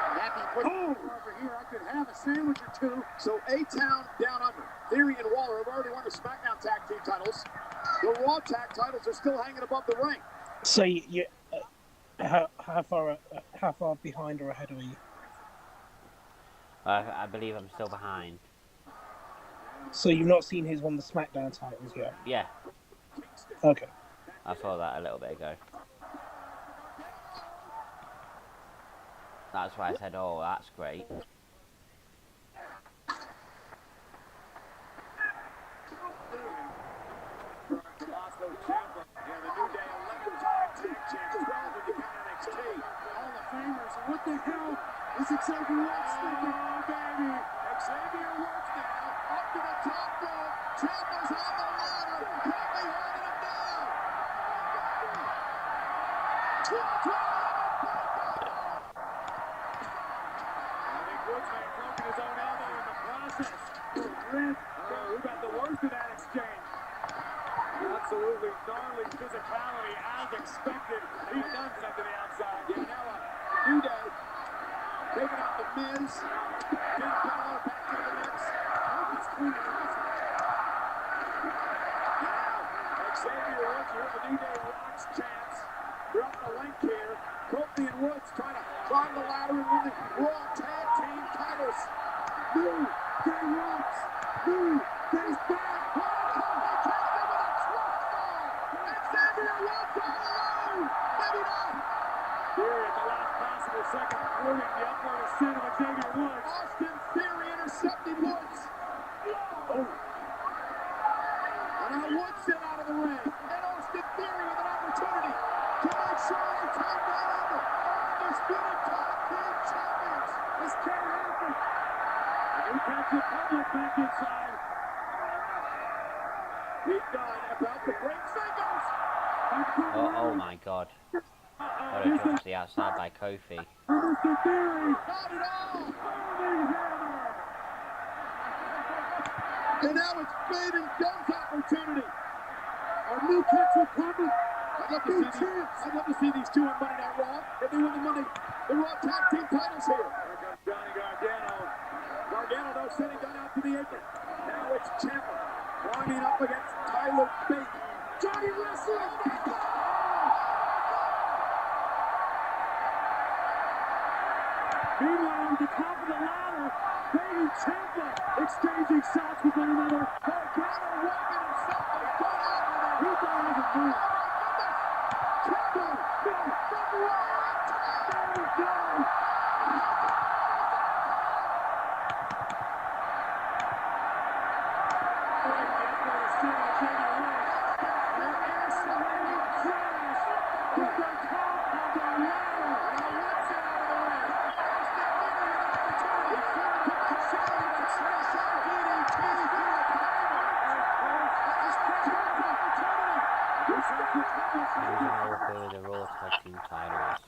Happy push over here. I could have a sandwich or two. So A-Town down under. Theory and Waller have already won the SmackDown Tag Team titles. The Raw Tag titles are still hanging above the ring. So how far behind or ahead are you? I believe I'm still behind. So you've not seen who's won the SmackDown titles yet? Yeah, Okay. I saw that a little bit ago. That's why I said, oh, that's great. What the hell is Xavier Woods thinking? Oh, baby. Xavier Woods now up to the top rope. Ciampa's on the ladder. Probably holding him down. I think Woods may have broken his own elbow in the process. Who got the worst of that exchange? Absolutely gnarly physicality as expected. He done something to the outside. Yeah, now New Day taking out the Miz. Finn Balor back to the mix. Hogan's cleaning up. Now, Xavier Woods, you're the New Day Rocks chance. You're up the link here. Kofi and Woods trying to climb the ladder and win the Raw Tag Team titles. New Day Rocks. New Day's back. Xavier Woods all alone. Maybe not. Here at the last possible second, thwarting the upward ascent of Xavier Woods. Austin Theory intercepted Woods. Oh. And now Woods sent out of the ring. And Austin Theory with an opportunity to make sure they take that under. Undisputed Tag Team Champions. This can't happen. And he catches the public back inside. He's done about to break fingers. Oh my god. What a jump to the outside by Kofi. Mr. Theory, not at all. And now it's Fade and Dunn's opportunity. Our new kicks are coming. I'd love to see these two on Monday Night Raw. If they win the Raw Tag Team titles here. Here comes Johnny Gargano. Gargano, though, sending Dunn out to the apron. Now it's Ciampa climbing up against Tyler Bate. Johnny wrestling. Meanwhile, at the top of the ladder, Bate and Ciampa exchanging shots with one another. Gargano working himself to the gun out with it. He doesn't move. Ciampa, no, from Raw. There we go. And now we'll go with the Raw Tag Team titles.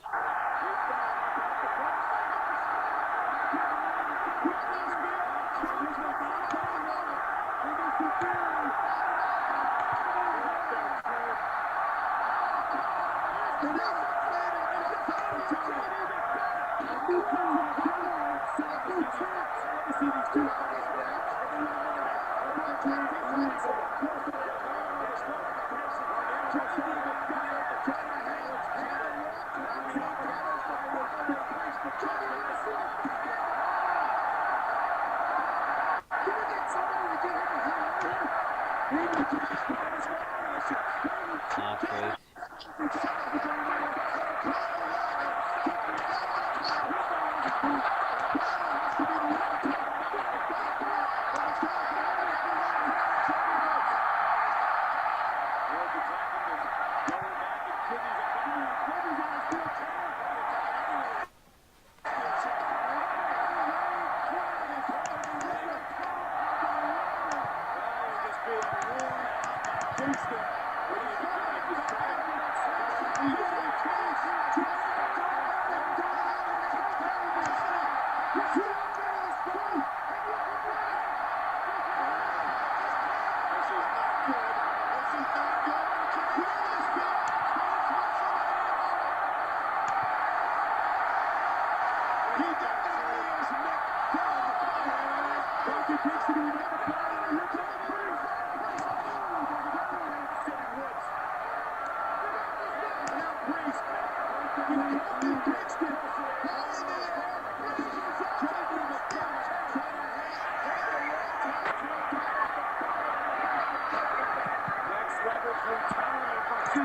Oh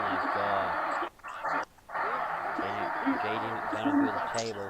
my god. Jaden gone through the table.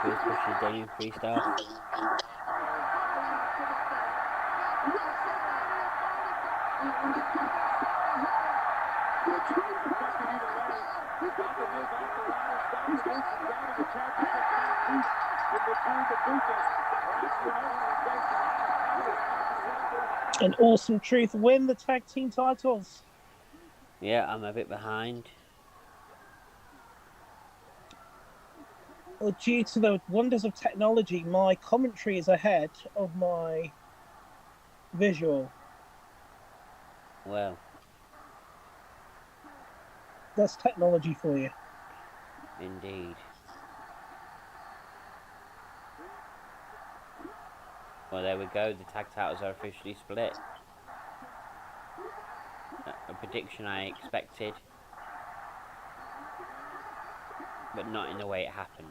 Trish pushes Daniel Freestyle. And Awesome Truth win the tag team titles. Yeah, I'm a bit behind. Well, due to the wonders of technology, my commentary is ahead of my visual. Well, that's technology for you. Indeed. Well, there we go. The tag titles are officially split. A prediction I expected, but not in the way it happened.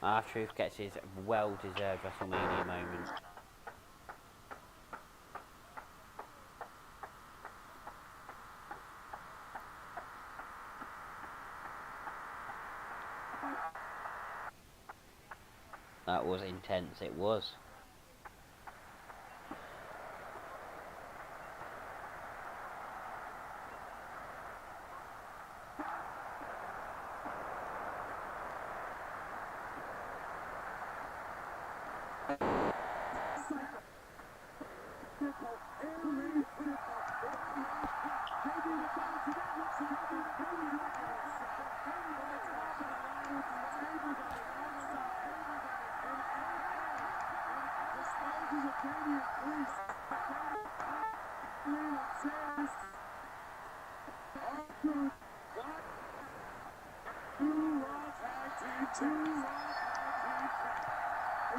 R-Truth gets his well-deserved WrestleMania moment. That was intense, it was.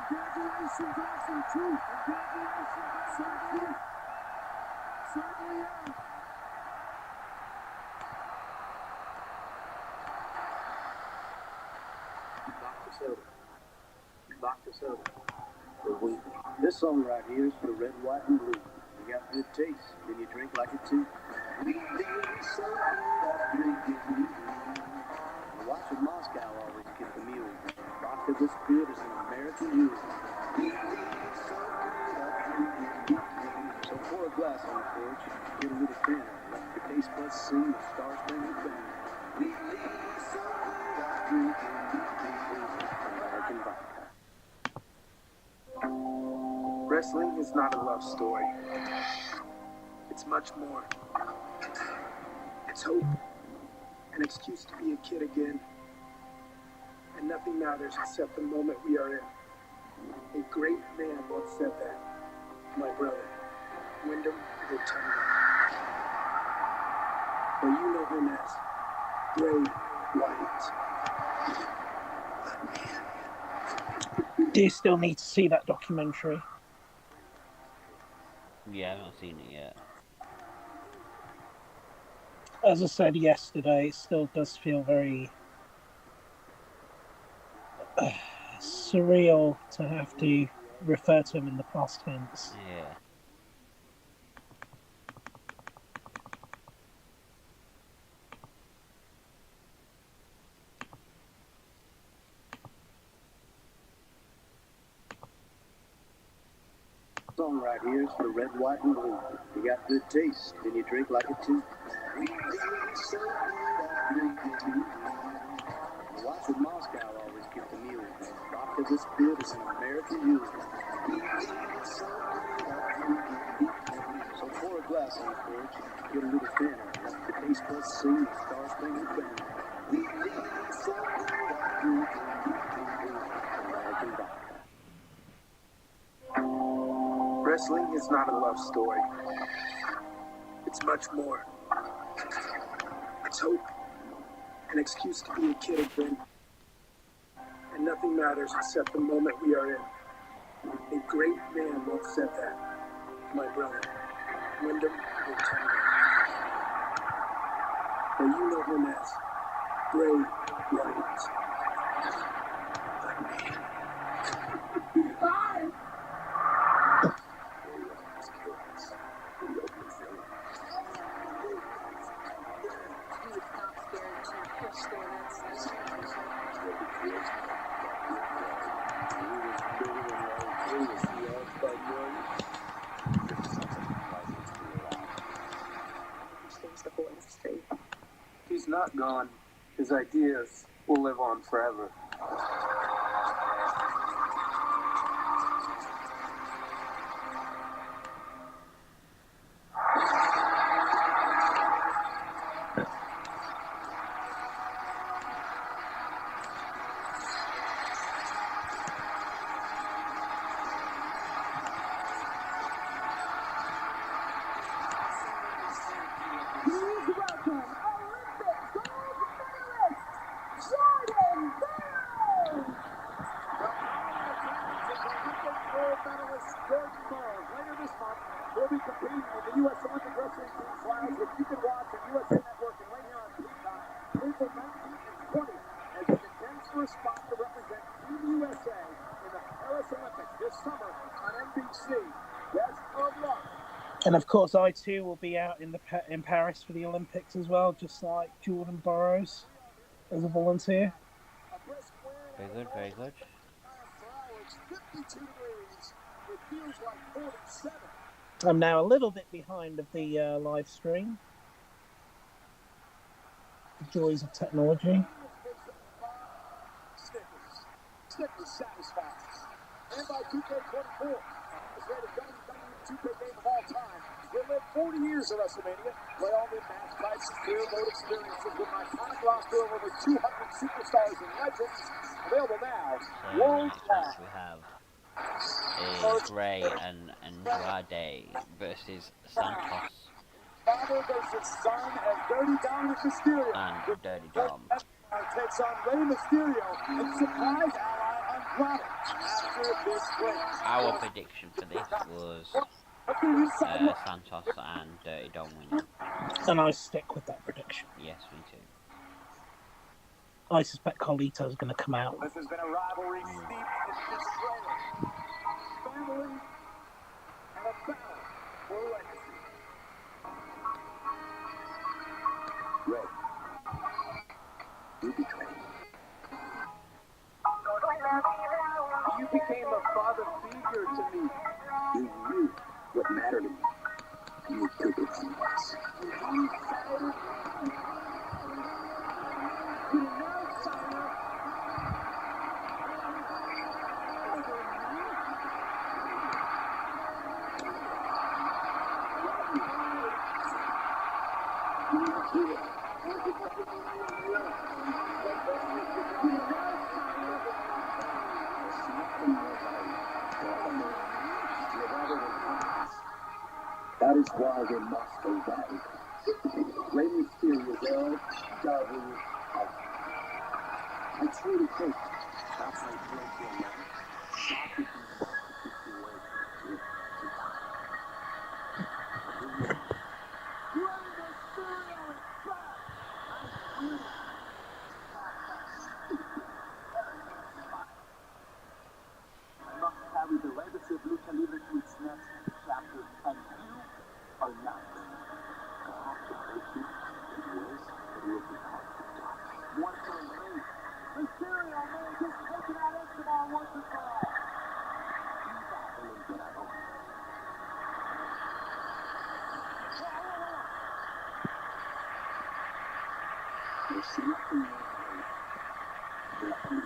Congratulations, Awesome Truth. Congratulations, Awesome Truth. Certainly are. Vodka soda. Vodka soda. For weak. This song right here is for the red, white, and blue. You got good taste, then you drink like it too. We feel so good after drinking. The watch in Moscow always get the mule. Vodka this good is an American mule. We feel so good after drinking. So pour a glass on the porch, get a little thin. Let your taste buds sing the star-spangled banner. We feel so good after drinking. American vodka. Wrestling is not a love story. It's much more. It's hope. An excuse to be a kid again. And nothing matters except the moment we are in. A great man once said that. My brother, Wyndham Rotunda. But you know him as Bray Wyatt. Do you still need to see that documentary? Yeah, I've not seen it yet. As I said yesterday, it still does feel very surreal to have to refer to him in the past tense. Yeah. Song right here is for red, white, and blue. You got good taste, then you drink like it too. The wife of Moscow always kept the mule. Vodka this good is an American mule. So pour a glass on it for it, get a little thinner. Let the taste buds sing the Star Spangled Banner. American vodka. Wrestling is not a love story. It's much more. It's hope. An excuse to be a kid again. And nothing matters except the moment we are in. A great man once said that. My brother, Wyndham Rotunda. But you know him as Bray Wyatt. Bye. He's not gone. His ideas will live on forever. Please welcome Olympic gold medalist, Jordan Burroughs. Gold medalist Jordan Burroughs. Later this month, will be competing in the U.S. Olympic Wrestling Team Trials, which you can watch on USA Network and right here on Peacock, April 19th and 20th, as he contends for a spot to represent Team USA in the Paris Olympics this summer on NBC. Best of luck. And of course, I too will be out in Paris for the Olympics as well, just like Jordan Burroughs as a volunteer. Very good, very good. 52 degrees. It feels like 47. I'm now a little bit behind of the live stream. The joys of technology. Snickers satisfied. And by 2K24, it's rated WWE 2K game of all time. We'll live 40 years of WrestleMania. Play all new match types and clear mode experiences with an iconic roster of over 200 superstars and legends. Available now. So the next match we have is Ray and Andrade versus Santos Father versus son as Dirty Dominic Mysterio. and Dirty Dom. Takes on Rey Mysterio and surprise ally Andrade after this break. Our prediction for this was Santos and Dirty Dom winning. And I stick with that prediction. Yes, me too. I suspect Carlito's going to come out. This has been a rivalry steeped in betrayal, family, and a battle for legacy. Ray, you betrayed me. You became a father figure to me. You knew what mattered to me. You took it from us. Wild in Moscow Valley. Rey Mysterio's LWO. I truly think that's how it breaks your man. That would be the situation. Rey Mysterio is back! I really must carry the legacy of Lucha Libre to its next chapter, and you are not. I have to hurt you in ways that will be hard to dodge. One for me. Mysterio may just take it out Escobar once and for all. There's nothing more than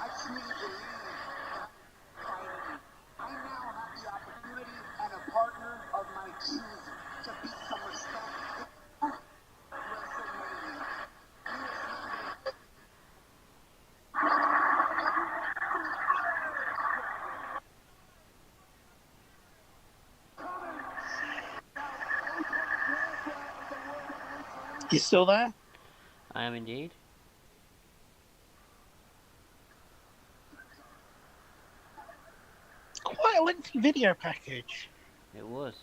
I truly believe fighting. I now have the opportunity and a partner of my choosing to beat some respect. WrestleMania. You still there? I am indeed. Quite a lengthy video package. It was.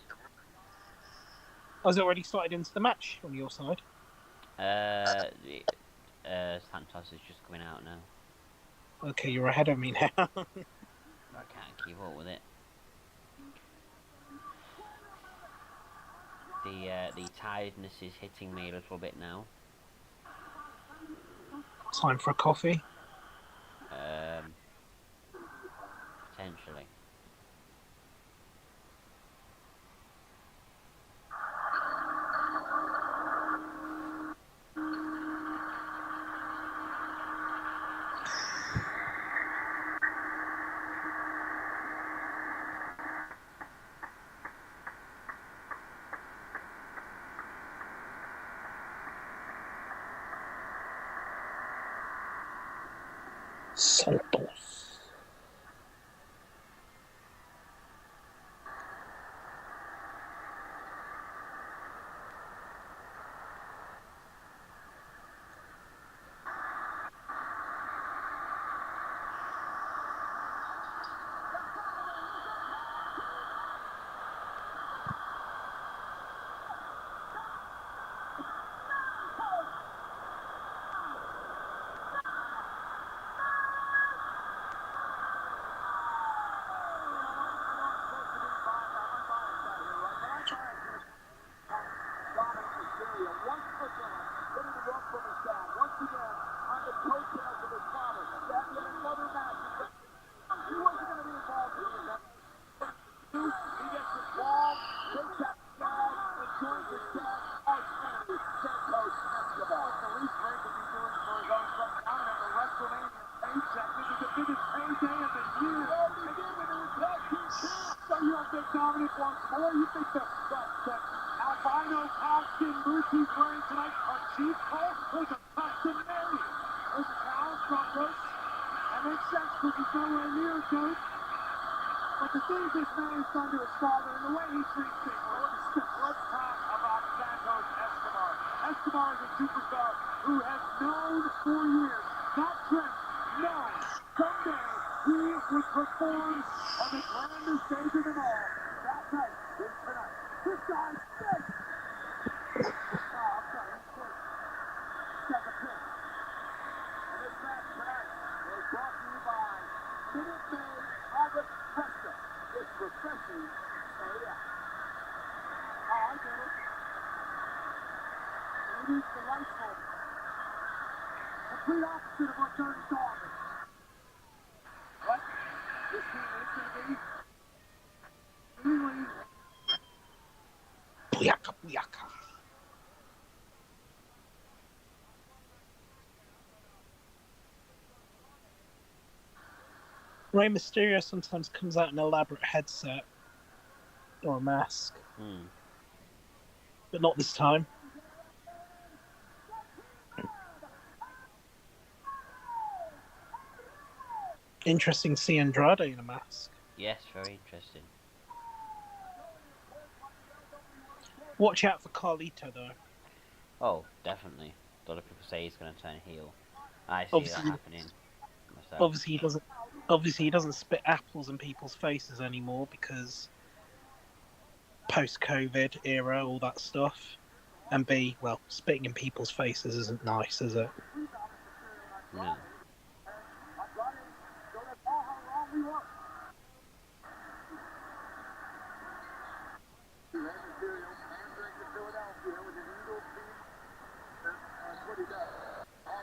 Has it already started into the match on your side? Santos is just coming out now. Okay, you're ahead of me now. I can't keep up with it. The tiredness is hitting me a little bit now. Time for a coffee. Potentially. Santos. Dominic wants more. You think the albino costume moves he's wearing tonight are cheap? Oh, there's a costume Mary. There's a cow from this. That makes sense because he's nowhere near Goat. But the things this man has done to his father and the way he treats people. Let's talk about Santos Escobar. Escobar is a superstar who has known for years, not dreamt, known someday he would perform on the grandest stage of them all. That night is tonight. This guy's sick. Oh, I'm sorry, he's sick. Second pick. And this match tonight is brought to you by Minute Maid August Presto. It's refreshing. Oh, yeah. Oh, I get it. Maybe it's delightful. Complete opposite of what Dirty Dog is. Rey Mysterio sometimes comes out in an elaborate headset or a mask, but not this time. Interesting to see Andrade in a mask. Yes, very interesting. Watch out for Carlito, though. Oh, definitely. A lot of people say he's going to turn heel. I see Obviously, that happening myself. Obviously, he doesn't spit apples in people's faces anymore because post-COVID era, all that stuff. And B, well, spitting in people's faces isn't nice, is it? No.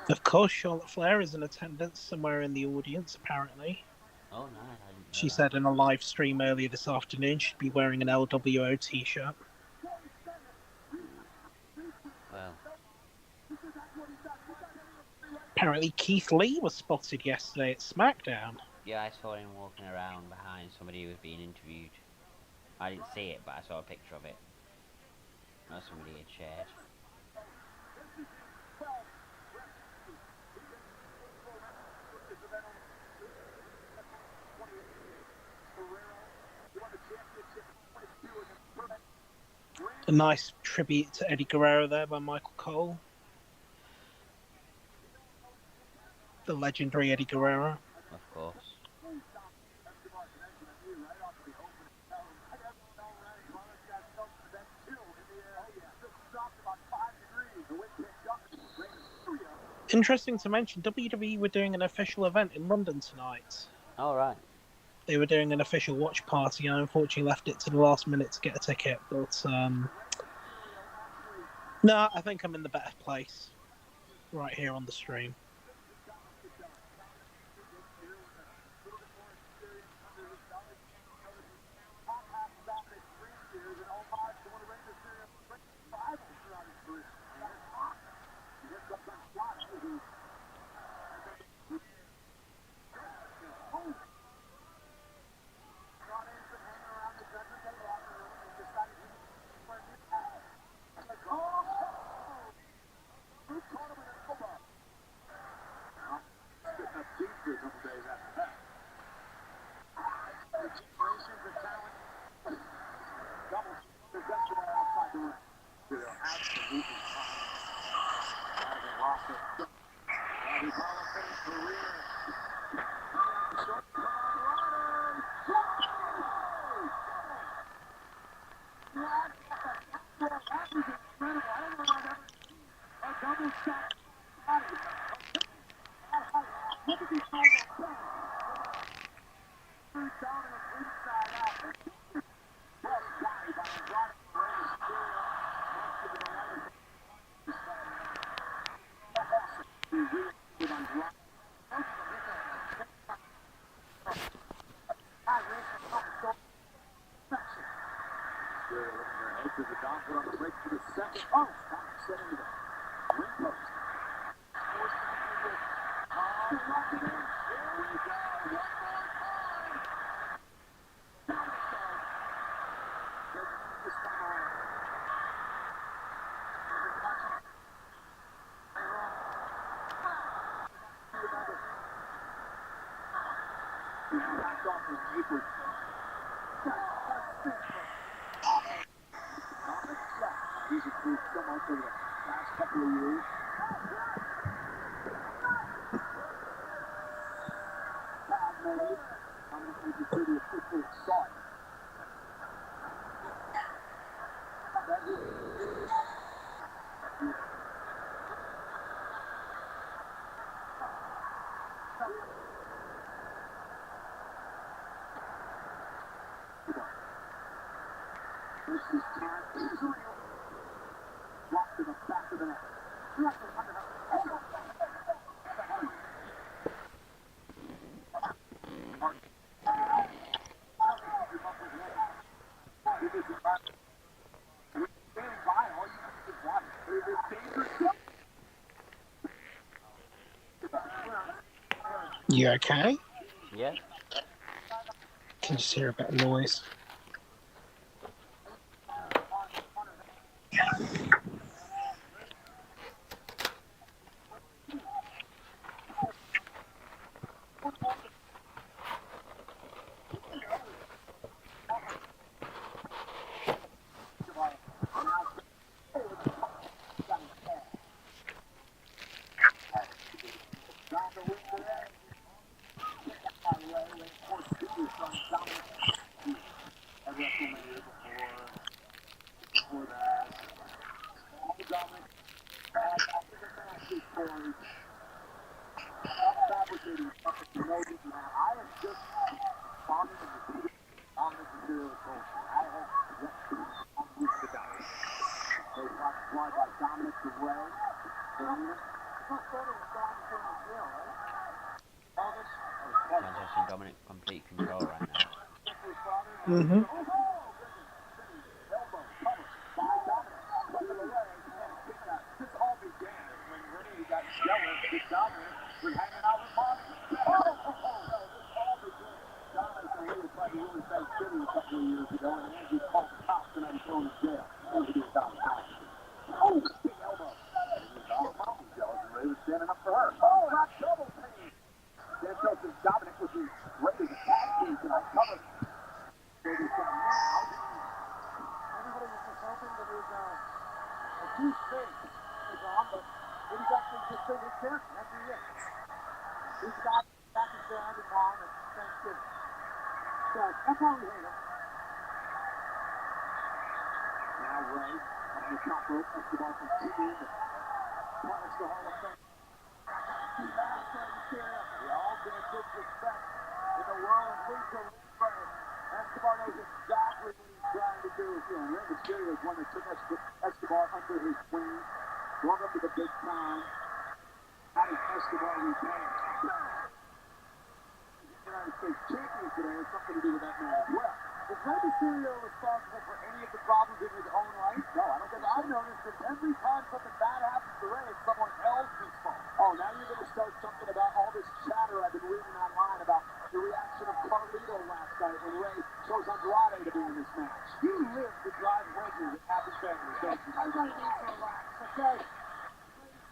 Of course, Charlotte Flair is in attendance somewhere in the audience, apparently. Oh, nice. I didn't know She that. said in a live stream earlier this afternoon she'd be wearing an LWO t-shirt. Well, Apparently Keith Lee was spotted yesterday at SmackDown. yeah, I saw him walking around behind somebody who was being interviewed. I didn't see it, but I saw a picture of it. That somebody had shared. A nice tribute to Eddie Guerrero there by Michael Cole. The legendary Eddie Guerrero. Of course. Interesting to mention, WWE were doing an official event in London tonight. All right. They were doing an official watch party. I unfortunately left it to the last minute to get a ticket, but no, I think I'm in the better place right here on the stream. He's improved so much over the last couple of years. How many people through the official saw it? This is time Israel. Blocked to the back of the net. You okay? Yeah. can just hear a bit of noise. Fantastic Dominic, complete control right now. Mm-hmm. This all began when Renee got jealous that Dominic was hanging out with Bobby. This all began. Dominic and Renee tried to really face City a couple of years ago, and Andrew called the cops and had him thrown in jail. Andrew was Dominic. Oh, big elbow. Mom was jealous, and Ray was standing up for her. Oh, not double team. Santos and Dominic was the greatest tag team tonight. Covered. So this time now, everybody was just hoping that his a huge thing is on, but he's actually just been his character. That's who he is. He's got back his dad and mom at Thanksgiving. So that's how we hate him. Now Ray up in the top rope. Escobar continuing to punish the Hall of Fame. We all get disrespect in the world and please to leave Ray. Escobar knows exactly what he's trying to do. You know, Rey Mysterio is one that took Escobar under his wing, brought him to the big time. How does Escobar repay? United States champion today has something to do with that man as well. Is Rey Mysterio responsible for any of the problems in his own life? No, I don't think I've noticed that every time something bad happens to Rey, it's someone else's fault. Oh, now you're going to start something about all this chatter I've been reading online about the reaction of Carlito last night when Rey chose Andrade to be in this match. You live to drive wedges at happy families, don't you? Everybody needs to relax, okay?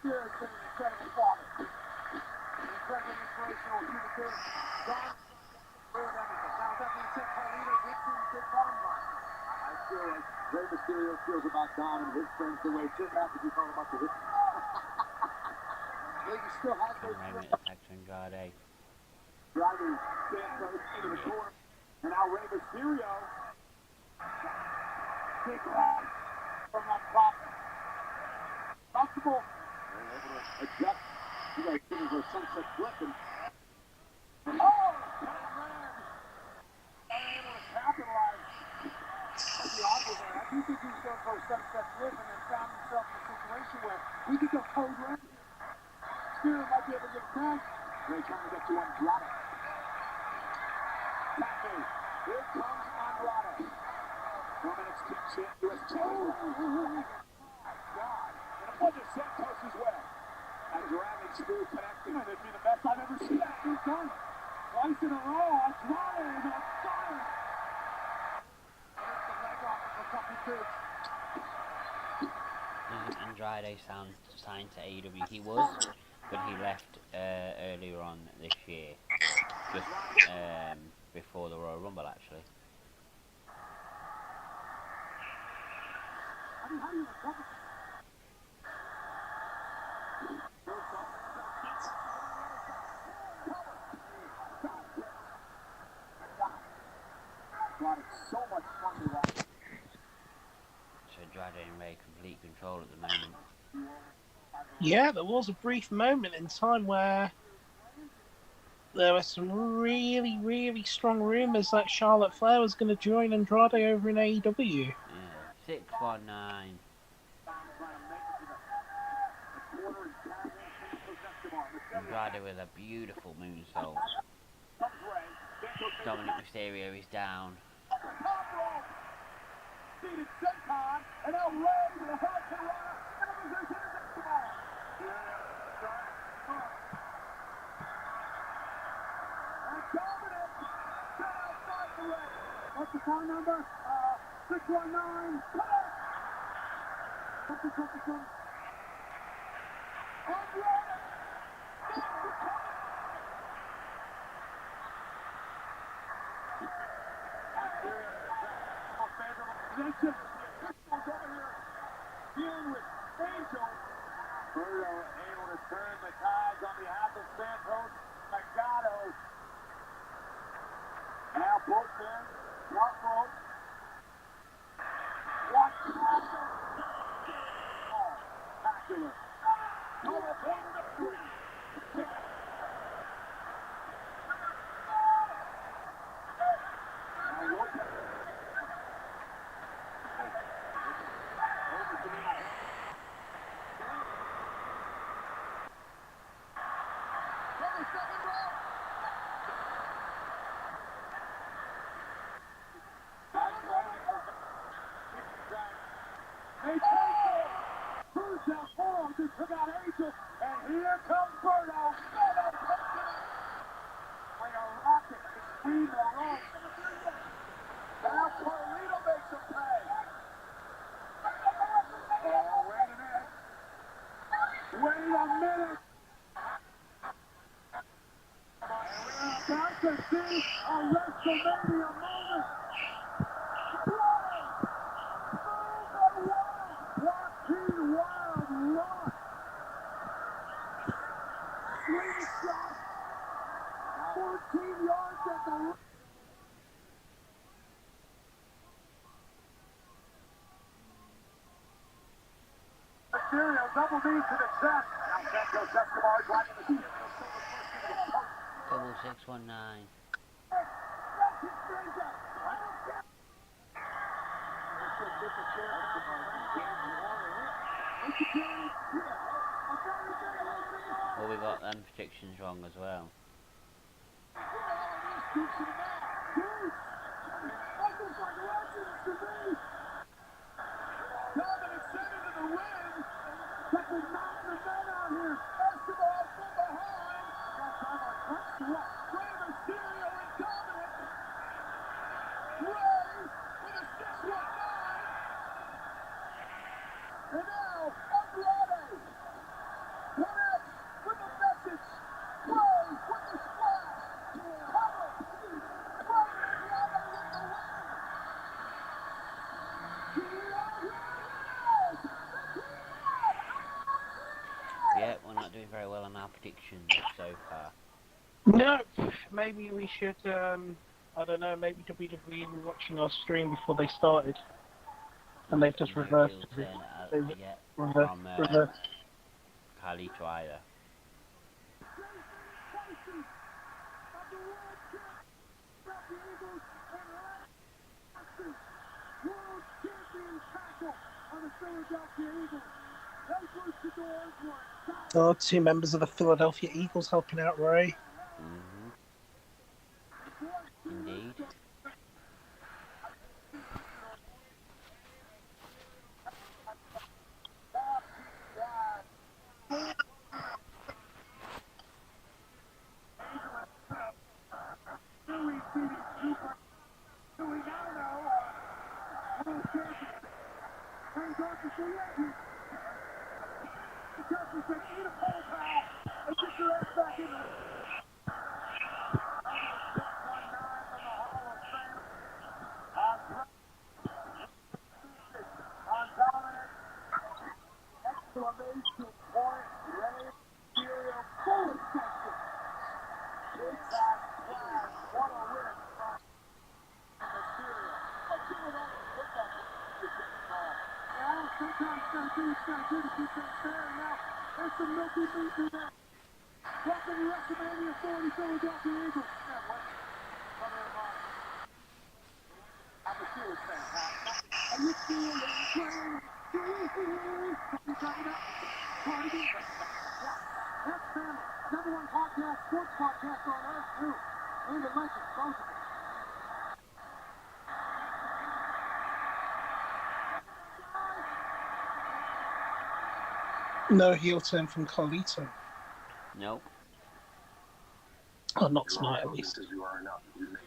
Rey Mysterio has been an incredible father. An incredibly inspirational human being. Don ruined everything. Now, that being said, Carlito did seem to take on Don. I feel like Rey Mysterio feels about Dom and his friends the way Jim McAfee felt about the Hitman. He still has those Raymond attack to Andrade. driving Santos into the corner. And now Rey Mysterio. Big lag from that top. Possible. They're able to adjust. You guys give him a sunset flip and. Oh! That land. They're able to capitalize. That's the opposite there. I do think he was going for a sunset flip and then found himself in a situation where he could go code red. Mysterio might be able to get a tag. Ray trying to get to Andrade. Tapping. Here comes Andrade. 4 minutes to chip. U.S. champion. Oh, God. And a bunch of Santos as well. Andrade screw connecting. Might be the best I've ever seen. He's done. Twice in a row. Andrade is on fire. There's the leg off of a couple kids. Isn't Andrade signed to AEW? He was, but he left earlier on this year, just before the Royal Rumble actually. How do you recover? God, it's so much fun to watch. So Andrade and Ray complete control at the moment. Yeah, there was a brief moment in time where there were some really, really strong rumours that Charlotte Flair was going to join Andrade over in AEW. Yeah, 619. Andrade with a beautiful moonsault. Dominic Mysterio is down. Seated senton, and now Ray to the hot Piranha, and a position is Escobar. And Dominic, set outside the What's the phone number? 619. Something. Position. Pistol's over here. Dealing with Angel. Bruno able to turn the tides on behalf of Santos. Magado. Now both in. Top rope. Watch the spectacular. Total point victory. Took out Angel, and here comes Berto. Like a rocket, speed the rope. Now Carlito makes a pay. Oh, wait a minute. Wait a minute. And we're about to see a WrestleMania moment. Joaquin Wild lost. Slingshot. 14 yards at the line. Mysterio, double knee to the chest. Now Santos Escobar driving the Mysterio silver first into the post. Double 619. Well, we got them predictions wrong as well. Dominic sent into the ring. But the mountain of men out here. Escobar from behind. Rey Mysterio and Dominic. Rey with a 619. And now Andrade connects with the message. Rey with the splash. Cover. Rey Andrade with the win. Yeah, we're not doing very well on our predictions so far. No, maybe we should, I don't know, maybe WWE were watching our stream before they started. And they've just reversed it. Reversed. Carlito either. World champion tackle on the Philadelphia Eagles. They pushed the doors were Oh, two members of the Philadelphia Eagles helping out Ray. Indeed. Sometimes you gotta do what you gotta do to keep things fair. Now, there's some milky meat in there. Welcome to WrestleMania 40 Philadelphia Eagles. I'm a serious fan, Pat. Are you feeling the train? You talking about? Cardi? That's family. Number one podcast, sports podcast on earth, too. And a legend, both of them. No heel turn from Carlito. Nope. Oh, not tonight, at least. As you are now, you may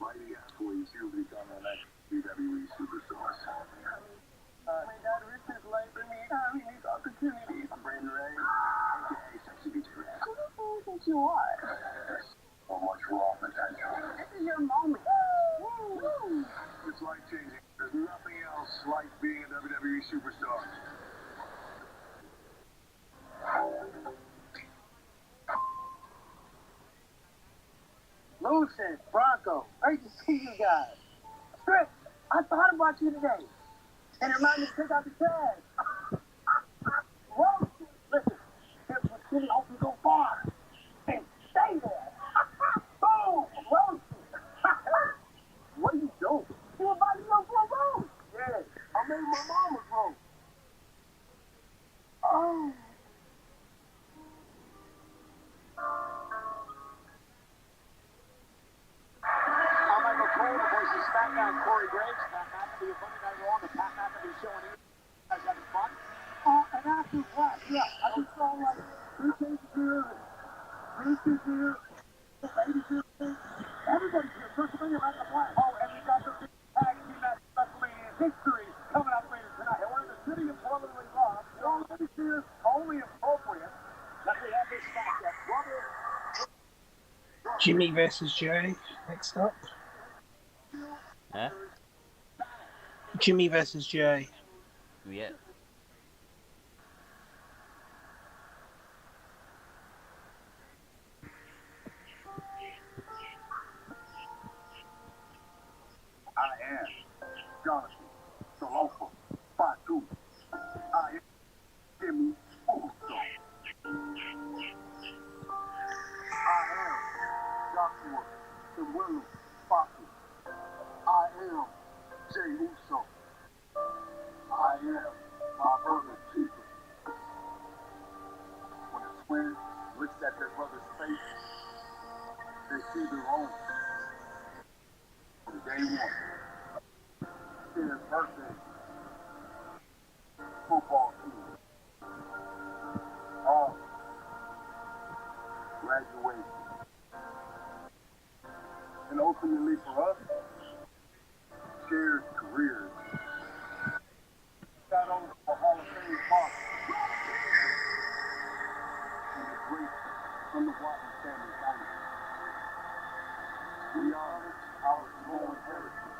mighty athlete. to become the next WWE superstars. My dad risked his life for me, having these opportunities. I'm Brandon Ray, aka Sexy Beach Grass. Who the fool think you are? So much raw potential. This is your moment. Woo! It's life-changing. There's nothing else like being a WWE superstar. Lucian, Bronco, great to see you guys. Chris, I thought about you today. And it reminded me to take out the trash. Whoa! Listen, here's what city hope you go far. And stay there. Boom! Roasted. What are you doing? You invited me over for a roast. Yeah, I made my mama's roast. Oh. I'm Michael Cole, the voice of SmackDown, Corey Graves. Pat McAfee, a Monday Night Raw on the Pat McAfee Show on here. You guys having fun? And after what? Yeah, I just saw like Bruce is here, Bruce is here, Ladies here, everybody's here. WrestleMania right in the flag. Oh, and we got the big tag team match WrestleMania history coming up later tonight. And we're in the city of brotherly love. So ladies here, only appropriate that we have this match at brother. Jimmy versus Jay. Next up. Huh? Jimmy versus Jay. Yeah. I am Jonathan, the local, Fatu. I am Jimmy Uso. I am Joshua, the Willow, Fatu. I am Jay Uso. I am my brother Chief. When a twin looks at their brother's face, they see their own. From day one, his birthday, football team, all graduation, and ultimately for us, shared careers. Got on for Hall of Fame party. And the great underwater family dynasty. We are our own heritage.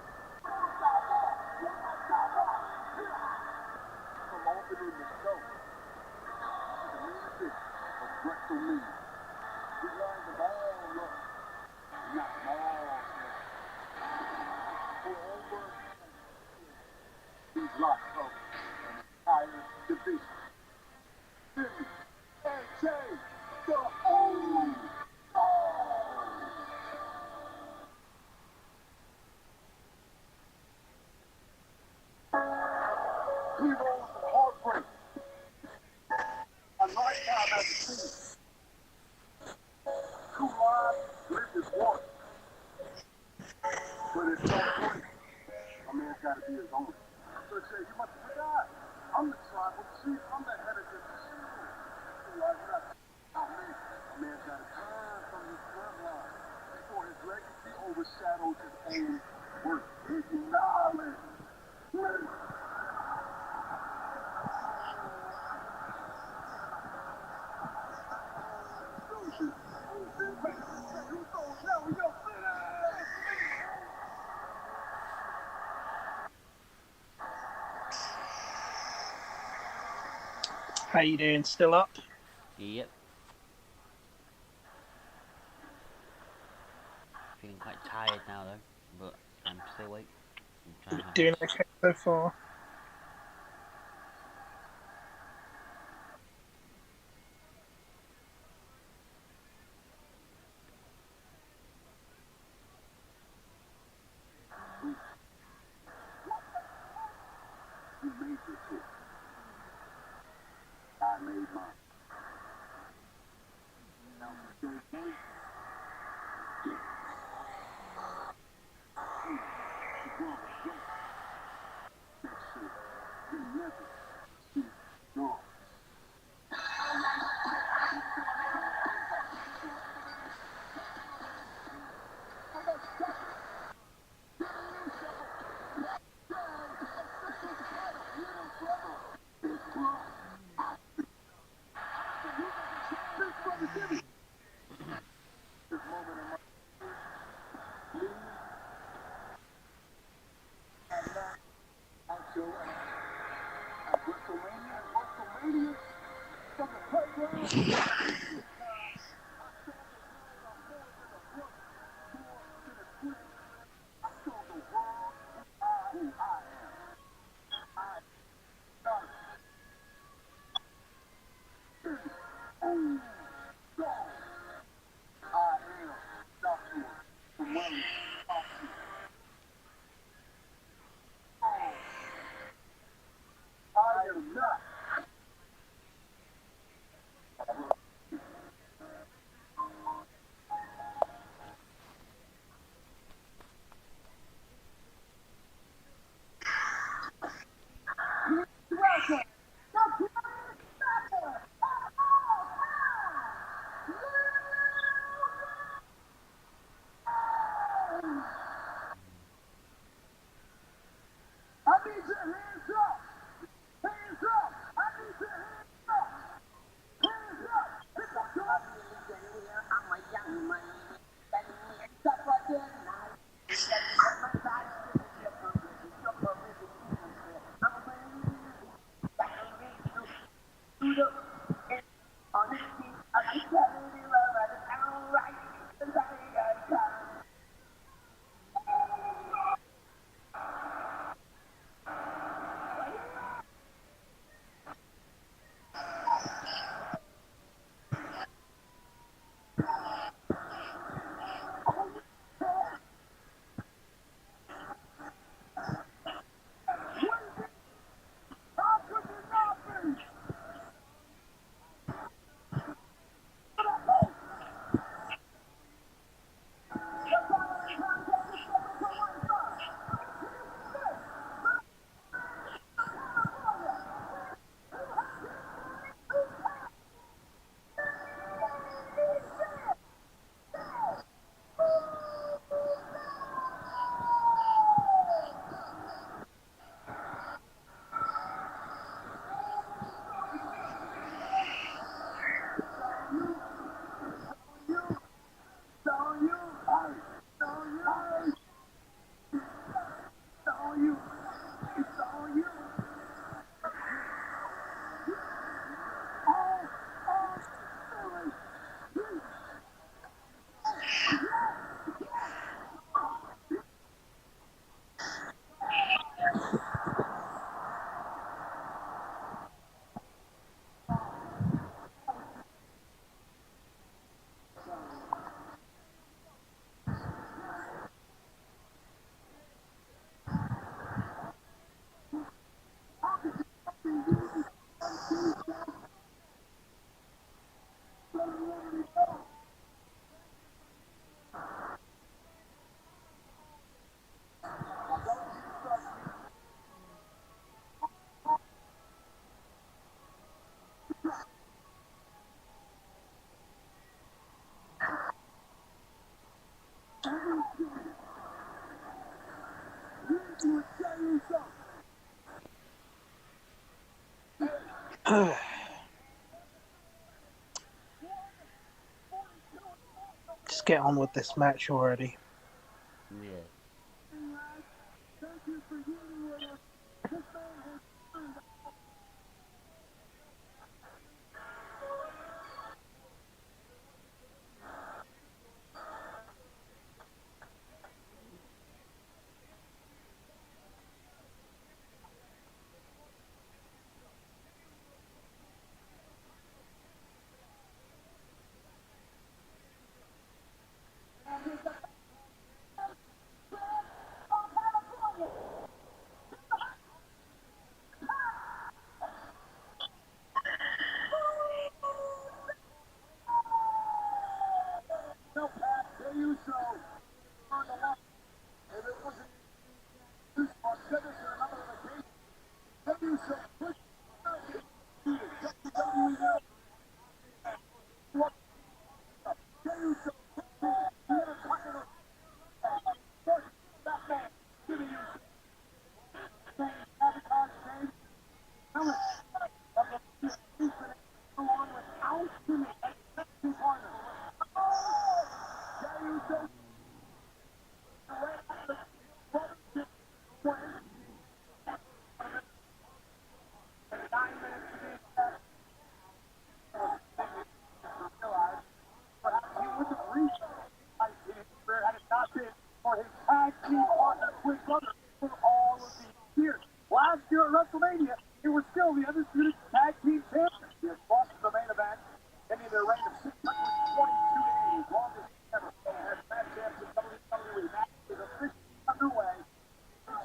From opening the show to the main event of WrestleMania, we learned them all up, not them all up. For over these lots of an entire division. Jimmy and Jay, the old. Heroes of heartbreak. A lifetime as a team. Two lives lived as one. But at some point, a man's got to be his own. So say, you must have forgot. I'm the tribal chief. I'm the head of this shield. A man's got to turn from his bloodline before his legacy overshadows his own work. Acknowledge me. How you doing? Still up? Yep. Feeling quite tired now though, but I'm still awake. I'm trying to have Doing this. okay so far? You made your choice. I made mine. Now, stay safe. Make sure you never see yours. Just get on with this match already. Yeah. last year at WrestleMania, they were still the undisputed tag team champions. They had lost the main event, ending their reign of 622 days, longest ever. They had tag champs in WWE. Match is officially underway.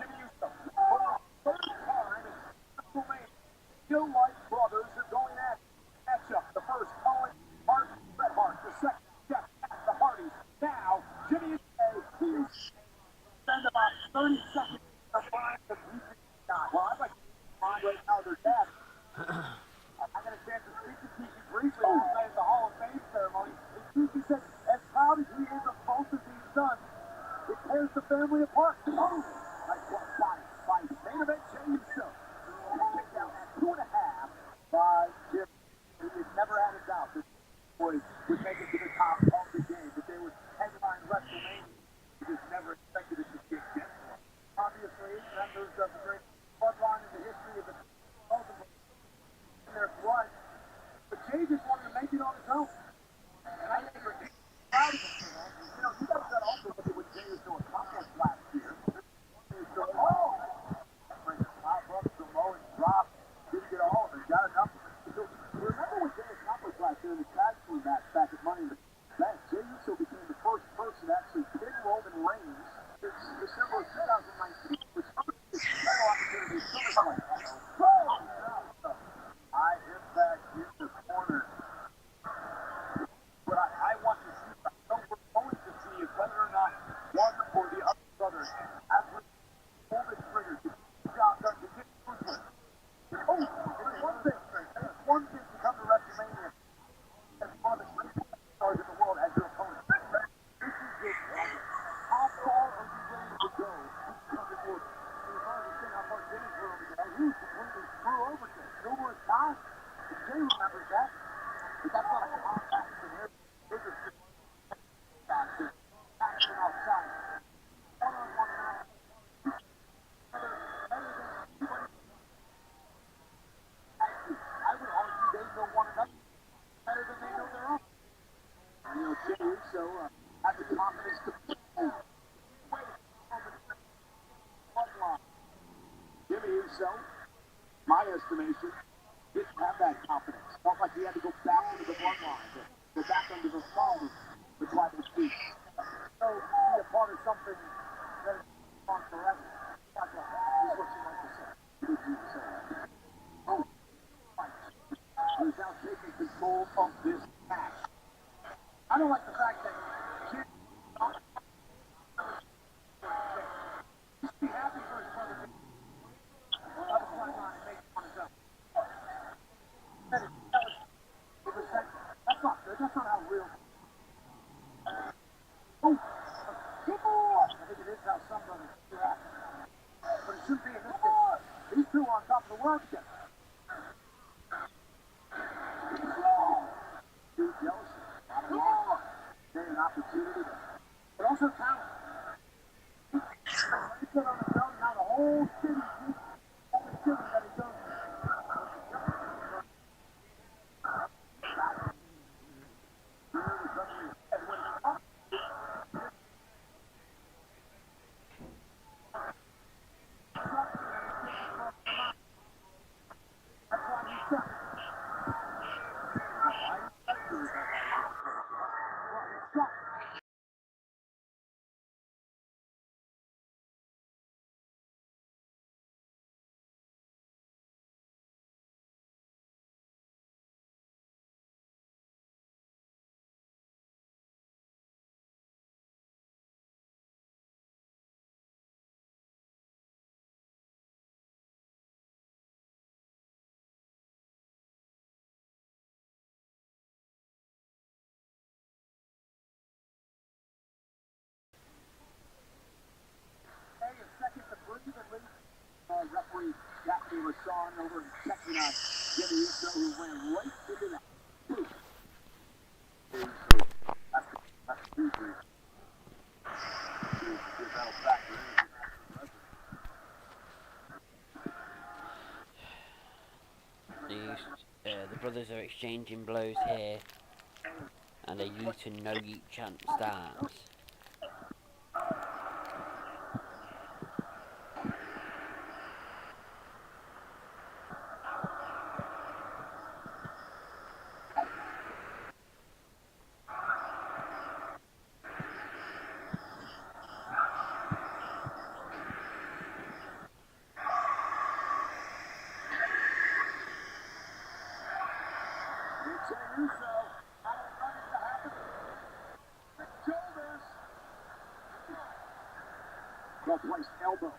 Jimmy Uso, for the third time in WrestleMania, still like brothers are going at it. Matchup, the first, Owen Hart, Bret Hart, the second, Jeff, the Hardys. Now, Jimmy Uso, spend about 30 seconds of mind of well, I'd like to find right now their dad. I got a chance to speak to Tiki briefly last night at the Hall of Fame ceremony. And Tiki said, as proud as he is of both of these sons, it tears the family apart. Oh, like what fight. Main event, Jey Uso. Kicked out at 2.5 by Jim. He had never had a doubt that boys would make it to the top of the game, that they would headline WrestleMania. He just never expected it to get there. Obviously, members of the great bloodline in the history of the both of them in their blood. But Jey just wanted to make it on his own. And I think we're proud of him for that. You know, you guys got to also look at what Jey was doing accomplished last year. Brothers Samoa dropped, didn't get all of it, got enough of it. So, remember what Jey accomplished last year in the tag team match back at Money in the Bank? Jey Uso became the first person to actually pin Roman Reigns since December of 2019, which is a opportunity to SummerSlam. High impact in the corner. What I want to see, what we're going to see is whether or not one or the other brother has pulled the trigger to get the job done, to get Brooklyn. Oh, and it's one thing to come to WrestleMania as one of the greatest stars in the world as your opponent. This is just how far are you willing to go? We've already seen how far Jim's willing to go. He was completely threw over to numerous times. And Jey remembers that. But that's not a compact scenario. Those are just action outside. One-on-one match. Better than anybody. I would argue they know one another better than they know their own. And, you know, Jey Uso had the confidence to wait on the bloodline. Jimmy Uso, my estimation, didn't have that confidence. Felt like he had to go back into the bloodline, to go back under the thumb to try to speak. So, be a part of something that is on forever. That's what she likes to say. Good to say. Oh, fight. He's now taking control of this match. I don't like the fact that Jim should be happy for his brother. That's not good. That's not how real. Oh, I think it is how some brothers react. But it shouldn't be in this case. These two are on top of the world together. Too jealousy. An opportunity. But also talent. He put on the belt, now the whole city. All the city that he goes to. Referee Jackie Rashawn over and checking on Jimmy Uso, who ran right into that. That's easy. The brothers are exchanging blows here, and a you to no yeet chant starts. Well-placed elbow.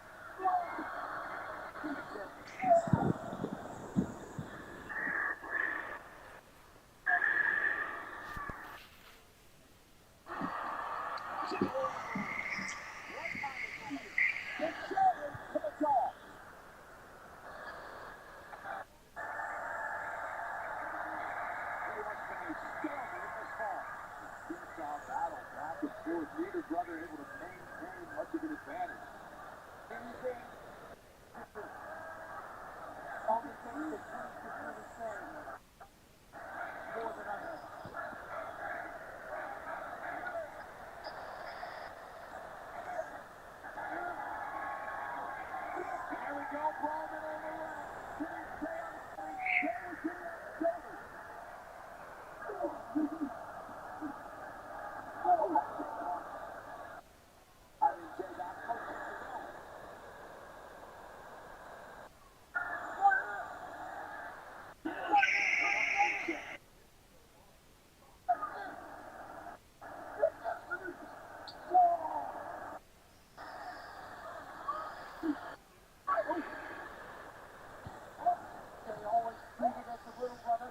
Neither brother able to maintain much of an advantage. Anything, all the things that Tony could really say, more than others. There we go, Brawlman on the left. Sitting down, shoulder to shoulder. I mean, Jay, that's coaching to go. They always treated as a little brother.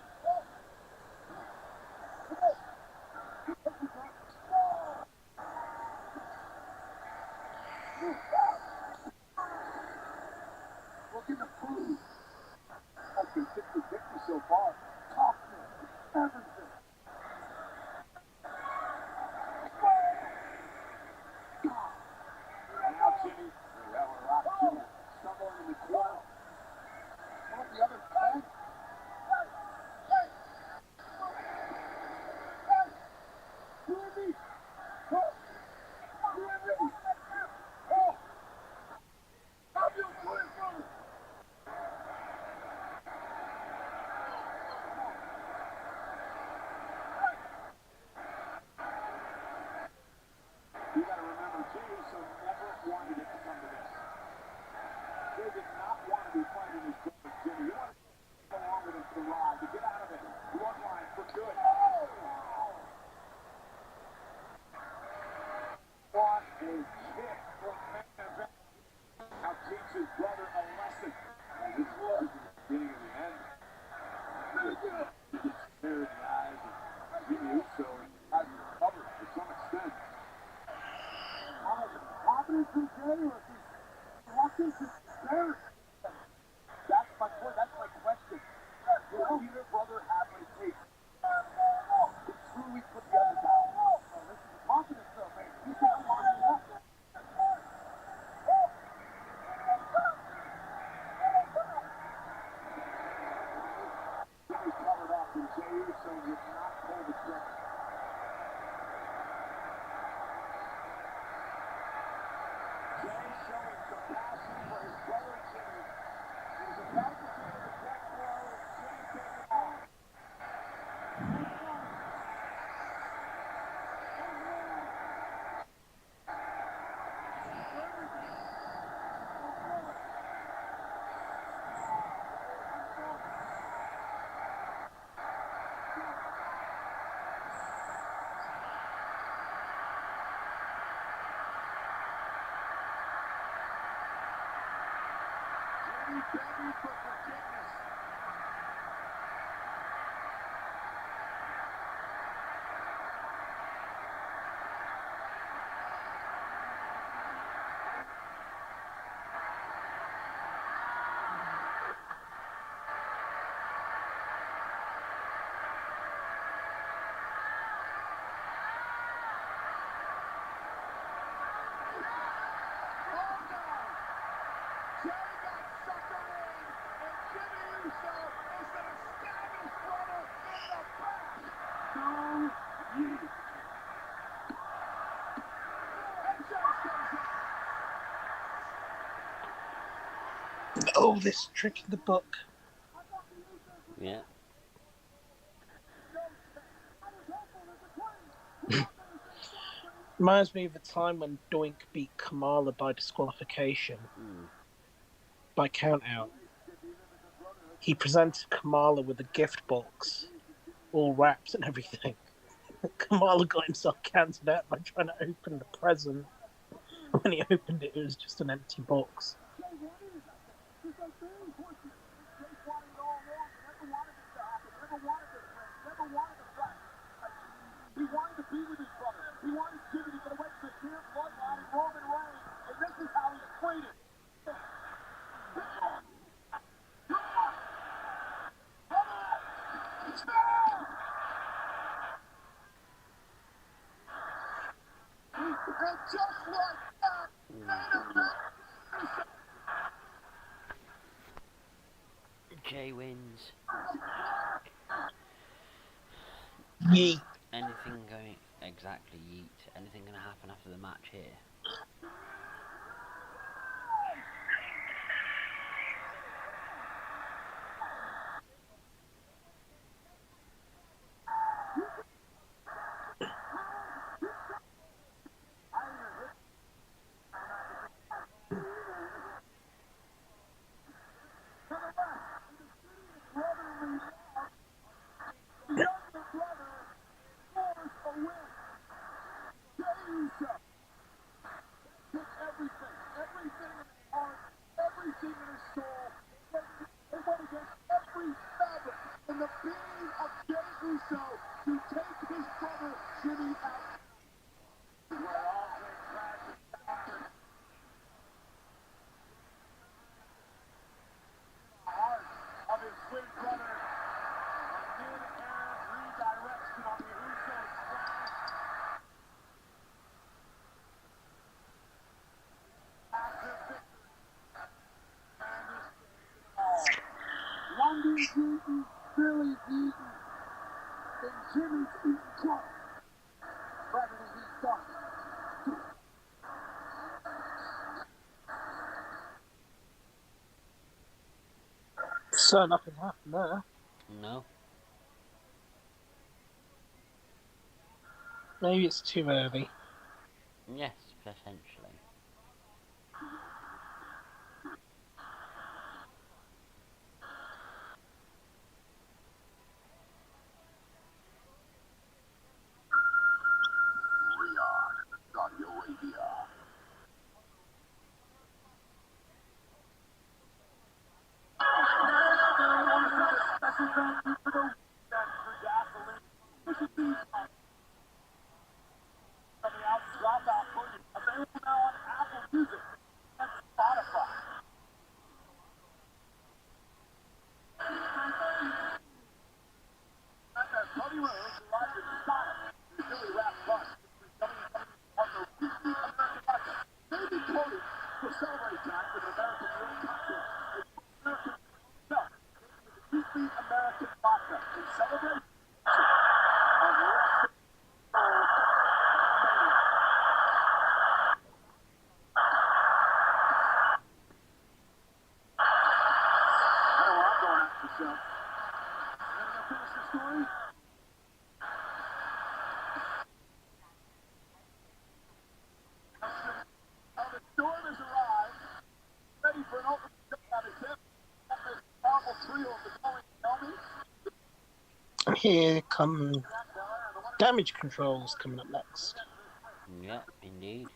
Looking to prove. That's been 50-50 so far. Toughness, everything. And now Jimmy, that was a lot of Jimmy, stumbling in the corner. One of the other 10. You got to remember, Jey Uso never wanted it to come to this. Jey did not want to be fighting his brother Jimmy. He wanted to go along with him for the ride, to get out of it. Bloodline for good. What a kick from main event. Now teach his brother a lesson. This was the beginning of the end. He gets stared in the eyes of Jimmy Uso and has him covered to some extent. Confidence in Jey, or is he reluctant to spare? That's my point. That's my question. Will either brother have what it takes to truly put the other down? Well, this is confidence, though, man. He's got to line it up. Jimmy's covered up, and Jey Uso would not pull the trigger. Jey showing some passion for his brother Jimmy. He's about to do the death blow, and Jimmy takes it off. Jimmy begging for forgiveness. Oh, this trick in the book. Yeah. Reminds me of the time when Doink beat Kamala by disqualification, by count out. He presented Kamala with a gift box, all wrapped and everything. Kamala got himself counted out by trying to open the present. When he opened it, it was just an empty box. He wanted to be with his brother. He wanted Jimmy to get away from the clear bloodline and Roman Reigns, and this is how he's treated. And just like that, Jay wins. Yeet. Anything going exactly yeet? Anything going to happen after the match here? Lundy's eaten, Billy's eaten, and Jimmy's eaten twice. Gravity he's done. So nothing happened there. No. Maybe it's too early. Yes, potentially. And here come damage controls coming up next. Yeah, indeed.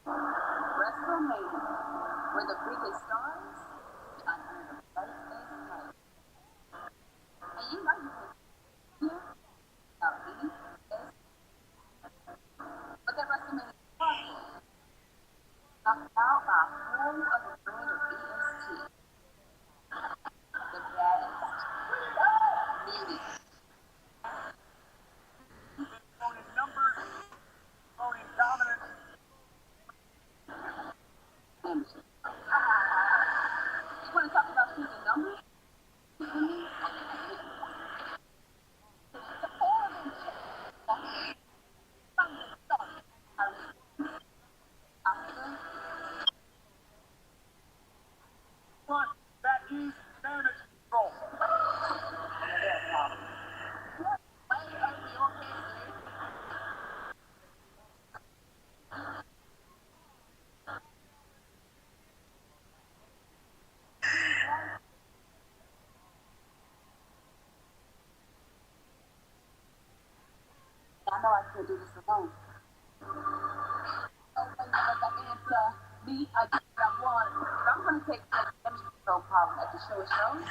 WrestleMania, where the biggest stars shine under the brightest lights. And you know you can hear about me, yes. But that WrestleMania knocked out by a whole other brand of I know I can't do this alone. So when you look answer me, I get what I want. If I'm going to take care of the chemistry control problem at the show of shows,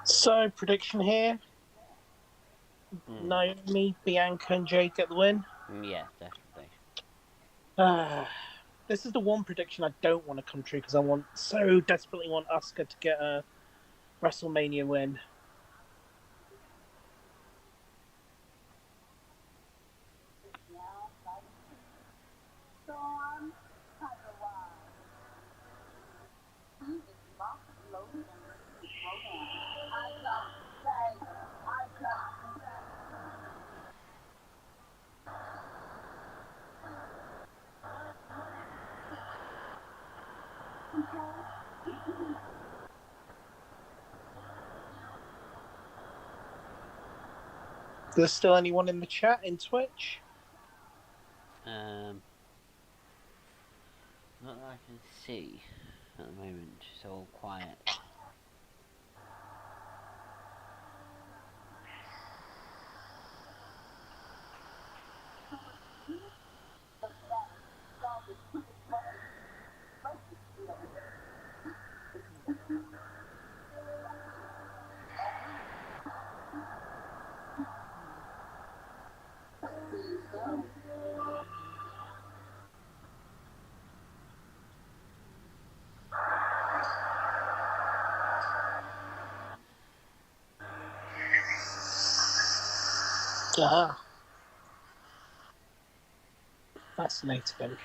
So, prediction here. Naomi, Bianca, and Jade get the win. Yeah, definitely. This is the one prediction I don't want to come true because I so desperately want Asuka to get a WrestleMania win. Storm, otherwise. He is locked, loaded, and ready to throw down. I come say, I come say. There's still anyone in the chat in Twitch? Not that I can see at the moment. It's all quiet. Fascinating.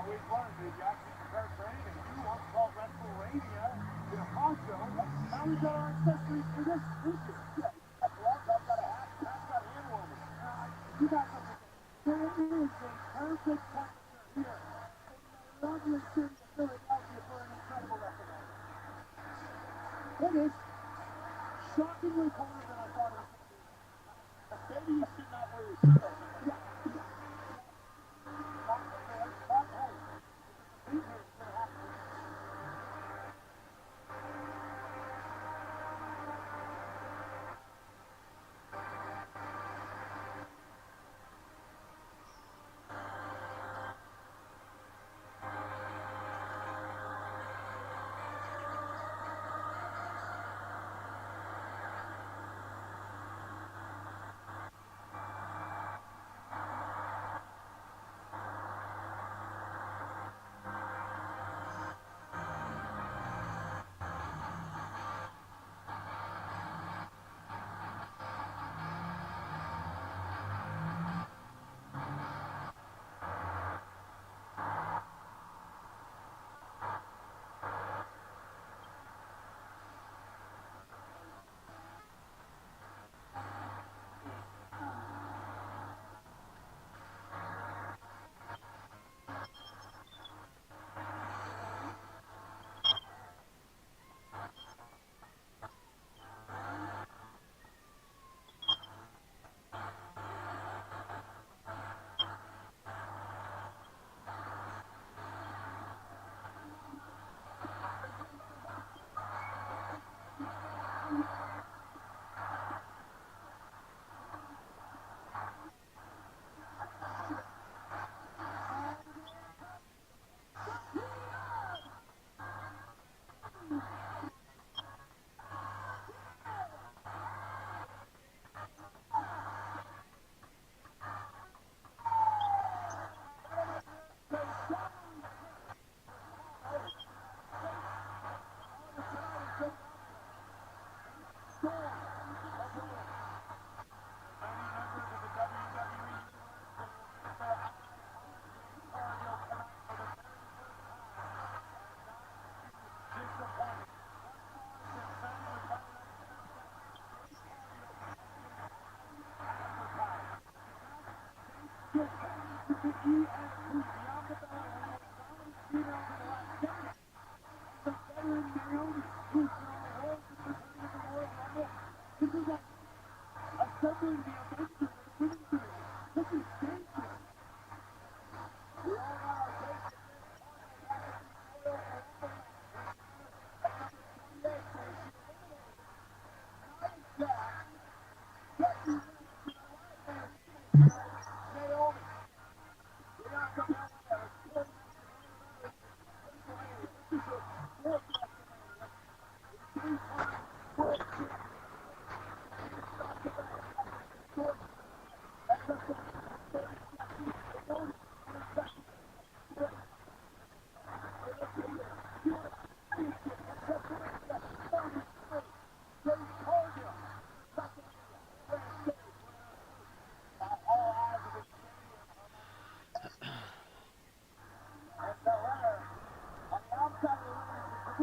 We've learned that you actually prepare for anything. You once called WrestleMania in a poncho. Now we've got our accessories for this year. Yeah, got gloves, I've got a hat, Pat's got hand warmers. You got something. There is a perfect temperature here. In the lovely city of Philadelphia for an incredible WrestleMania. It is shockingly colder than I thought it Maybe you should not wear your seatbelt. Not fair, but hey,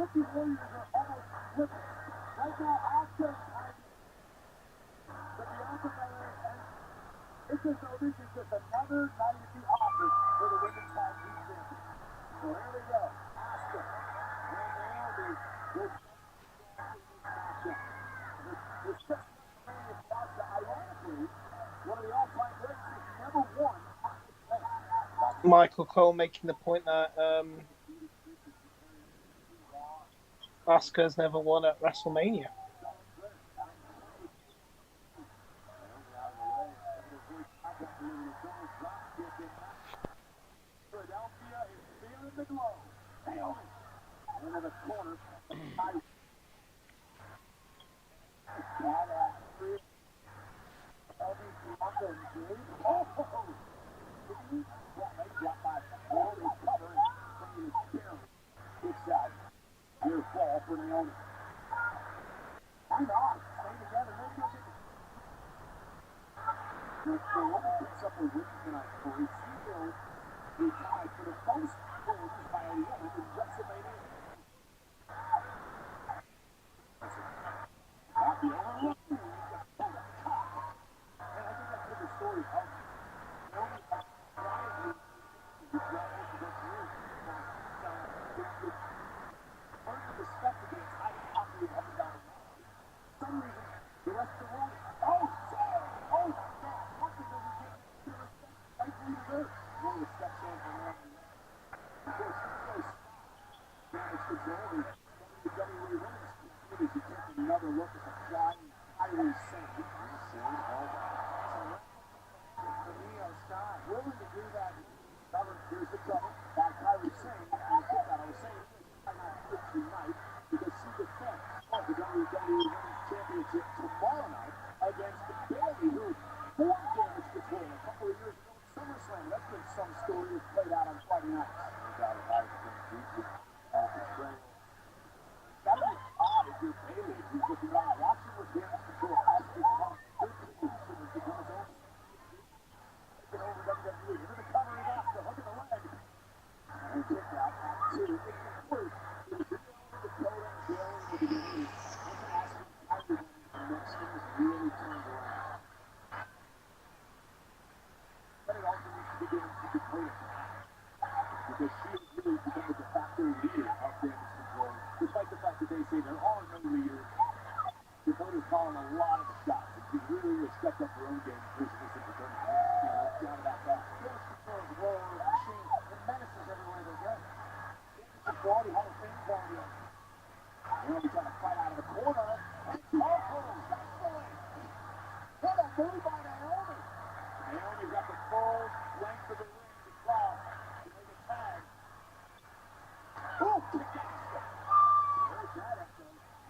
be here, you're gonna have to. It's as though this is just another night at the office for the women's tag team champions. So here we go. Asuka and Naomi will matchup. The WrestleMania for Asuka, ironically, one of the all-time greats who's never won. Michael Cole making the point that Asuka's never won at WrestleMania. Philadelphia is feeling the glow. Naomi into the corner. Near fall for Naomi. Why not? Stay together. Naomi picks up a win tonight for a single. He tied for the most wins by a woman in WrestleMania. Not the overlooked move. And I think that's what the story of Naomi quietly earned the respect of the entire company up and down the line. For some reason, the rest of the world. Oh, Kyrie Sane. Sane all by. The Neo Sky. Willing to do that. Cover, here's the cover by Kyrie Sane. And kick out. I was saying, I might hurt tonight because she defends the WWE Women's Championship tomorrow night against Bayley, who formed Damage Control a couple of years ago at SummerSlam. That's been some story that's played out on Friday nights. No doubt about it. Gotta be odd if you're Bayley, if you're looking around watching what Damage Control has become. Their position has become its own. Taking over WWE. Into the cover is Asuka, hook in the leg. And kick out at 2. It's the first. It was Dakota and Bayley in the beginning. Once Asuka and Kyrie went into the mix, things really turned around. But it also needs to be given to Dakota. Because she has really become the de facto leader of Damage Control. Despite the fact that they say there are no leaders, Dakota's calling a lot of the shots. And she's really stepped up her own game recently since the tournament. No doubt about that. Damage Control is a roller machine. It menaces everywhere they go. Damage Control, the Hall of Fame quality. Naomi trying to fight out of the corner. And Coco wrestling. What a move by Naomi. Naomi's got the full length of the ring to cross to make a tag. Oh, kick out. There's that echo.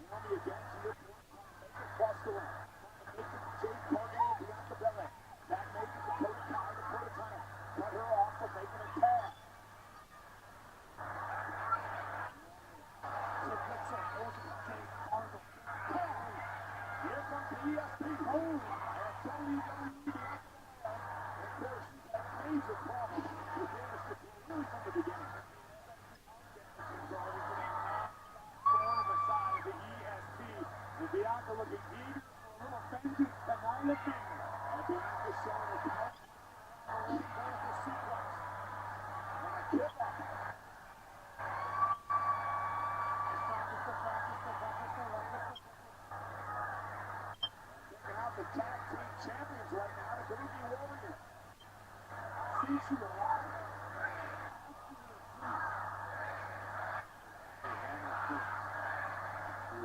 Naomi again to your point, trying to make it cross the line. Trying to make it Jade Cargill and Bianca Belair. That makes it Dakota Kai. Dakota trying to cut her off for making a tag. Here comes the ESP. Oh, and WWE Bianca Belair. And of course, she's had major problems with Damage Control really from the beginning. And Bianca looking eager for a little vengeance behind the finger. And Bianca showing her power. A beautiful sequence. And a kick up. Taking out the tag team champions right now, the Baby Warriors. Sensual.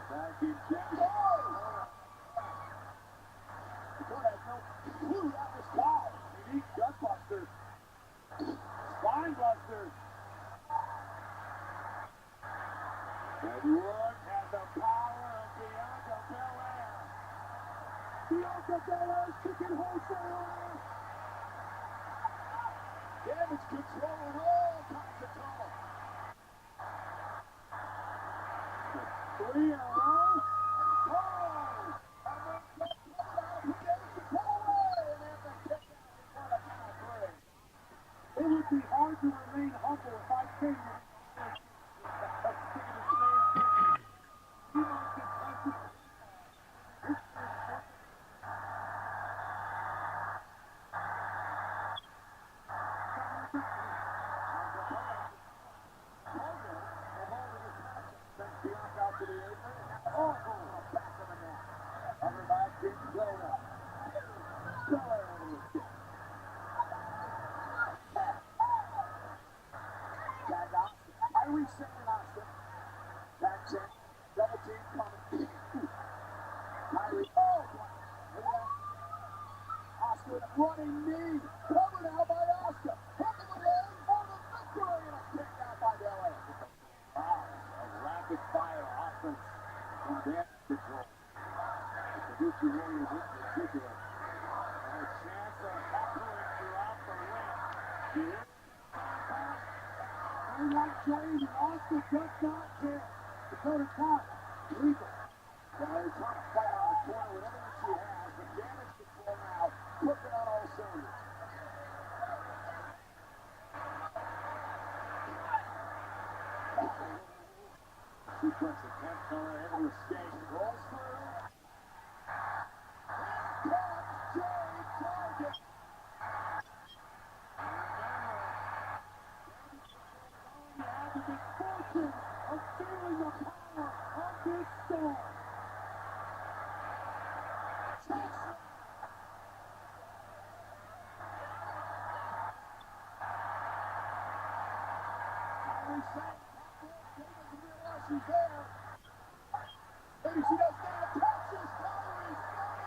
Back in Jackson. Dakota has no clue that was foul. Unique gutbuster. Spine buster. And look at the power of Bianca Belair. Bianca Belair's kicking wholesale. Damage Control on all kinds of trouble. 3 in a row. Oh! And then Damage Control away. And then the kick out before the count of 3. It would be hard to remain humble if I came here. Kyrie Sane and Asuka. Back check. Double team coming. Kyrie. Oh, look at that. Asuka running knee. Covered now by Asuka. Hook of the leg for the victory. And a kick out by Belair. Wow. A rapid fire offense from Damage Control. The Kabuki Warriors in particular. And a chance of echoing throughout the ring. They like Jade and Asuka does not care. Dakota Kai, legal. Well, they're trying to fight on the corner with everything she has, but Damage Control now cooking on all cylinders. Sequence attempt on her able to escape. Rolls through. Here comes Jade Cargill. The misfortune of feeling the power of this storm. Kyrie Sane, Jade doesn't realize she's there. Maybe she does now. Catches Kyrie Sane.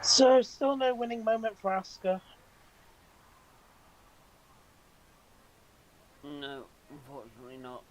So, still no winning moment for Asuka. No, unfortunately not.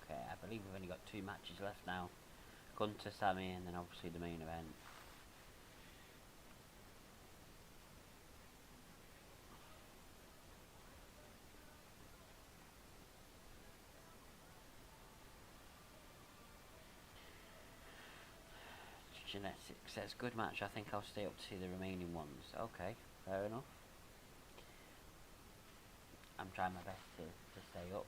Okay, I believe we've only got 2 matches left now. Gunter, Sammy, and then obviously the main event. Genetic says, good match, I think I'll stay up to see the remaining ones. Okay, fair enough. I'm trying my best to stay up.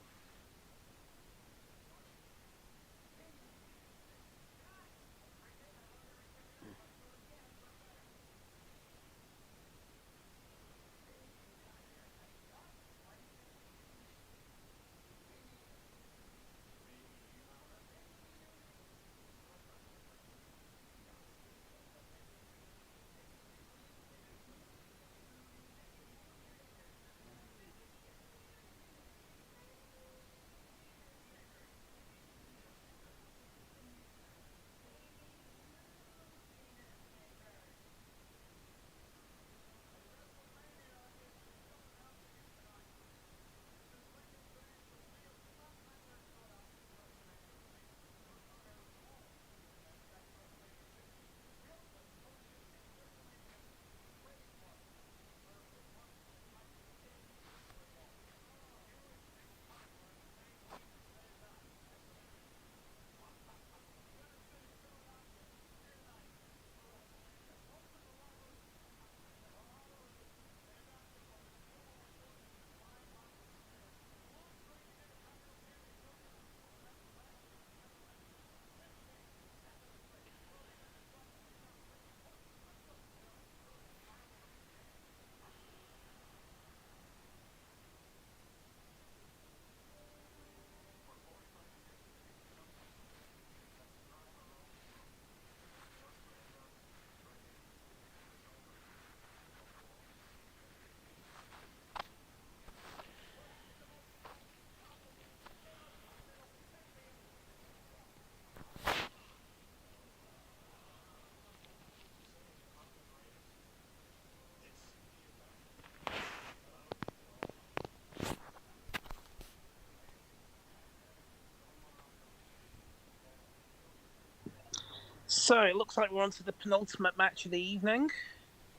So, it looks like we're on to the penultimate match of the evening.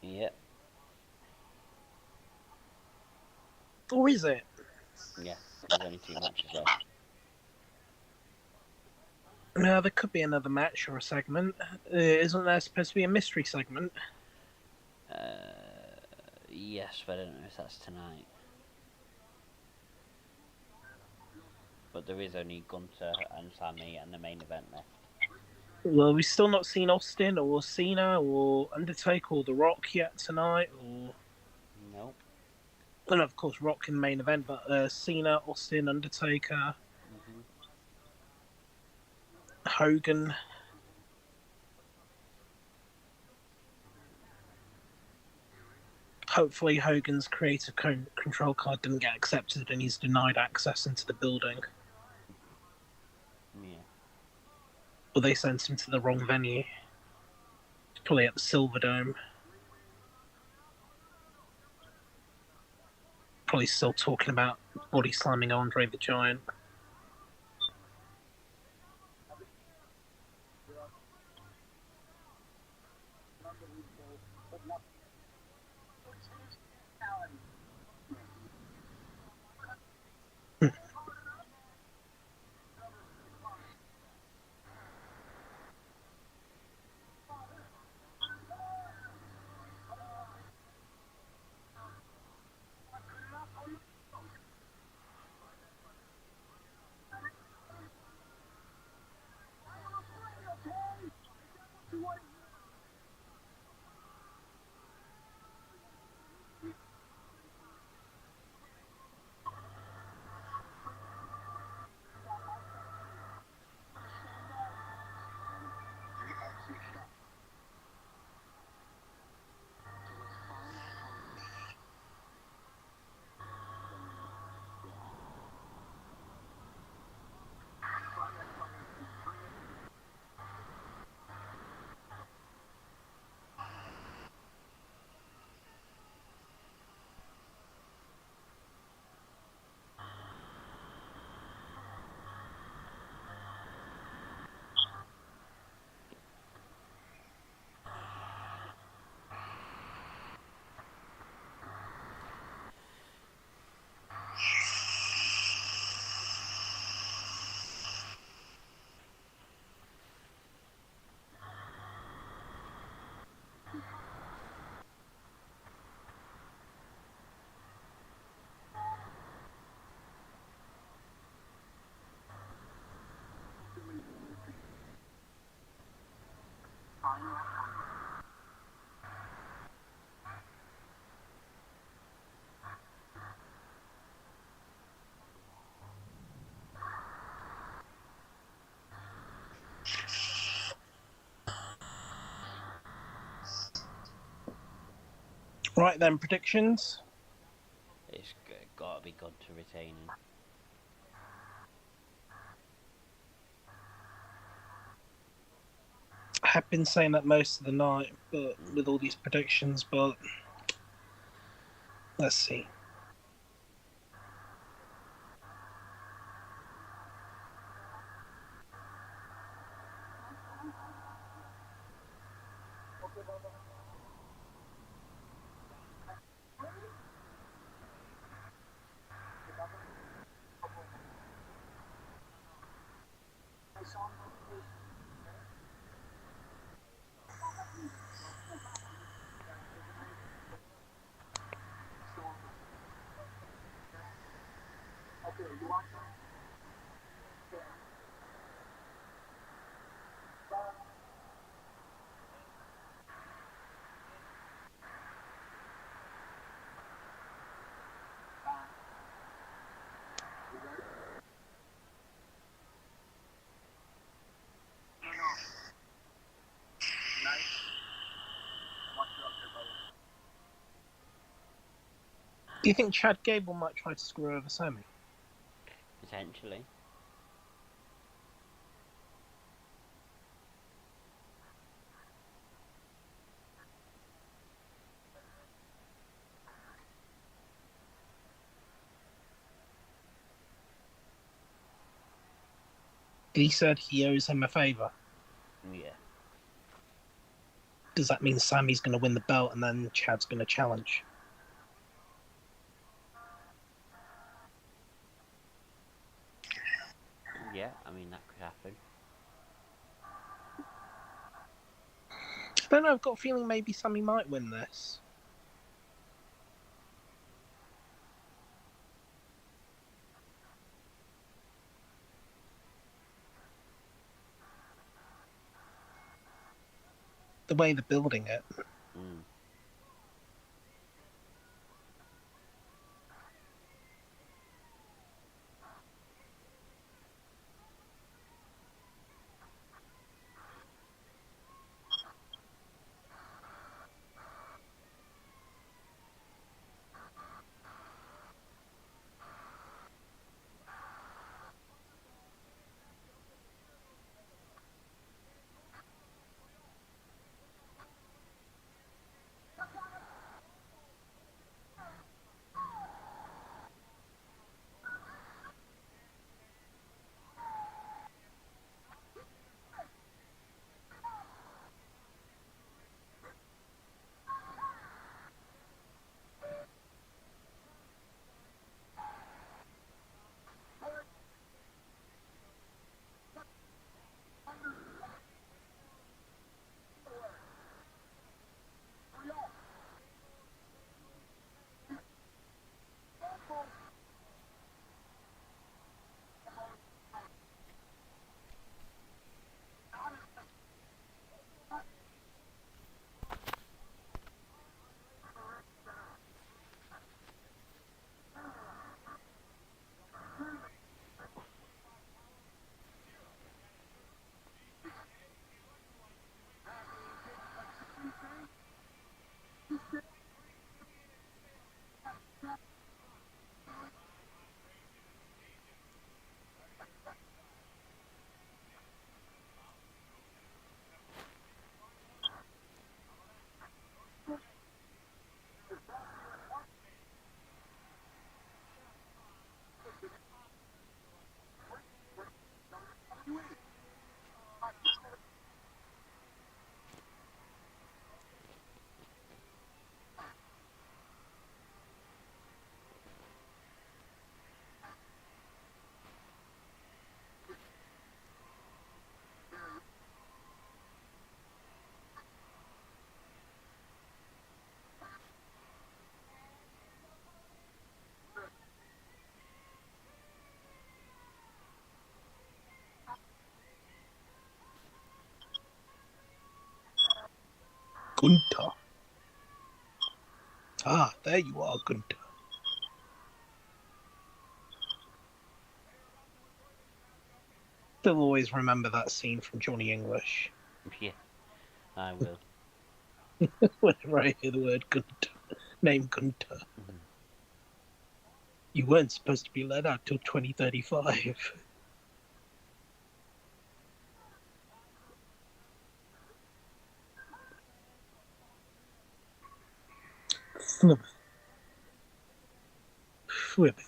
Yep. Or is it? Yeah, there's only 2 matches left. No, there could be another match or a segment. Isn't there supposed to be a mystery segment? Yes, but I don't know if that's tonight. But but there is only Gunter and Sammy and the main event left. Well, we've still not seen Austin or Cena or Undertaker or The Rock yet tonight, or... Nope. And of course, Rock in the main event, but Cena, Austin, Undertaker, Hogan. Hopefully, Hogan's creative control card didn't get accepted and he's denied access into the building. Yeah. Or they sent him to the wrong venue. Probably at the Silverdome. Probably still talking about body slamming Andre the Giant. Right then, predictions? It's got to be Gunter retaining. I have been saying that most of the night, but with all these predictions, but let's see. Do you think Chad Gable might try to screw over Sammy? Potentially. He said he owes him a favour. Yeah. Does that mean Sammy's going to win the belt and then Chad's going to challenge? Yeah, I mean, that could happen. I don't know, I've got a feeling maybe Sammy might win this. the way they're building it. Mm. Gunter. Ah, there you are, Gunter. Still always remember that scene from Johnny English. Yeah, I will. Whenever I hear the word Gunter, name Gunter. Mhm. You weren't supposed to be let out till 2035. Flip. Flip.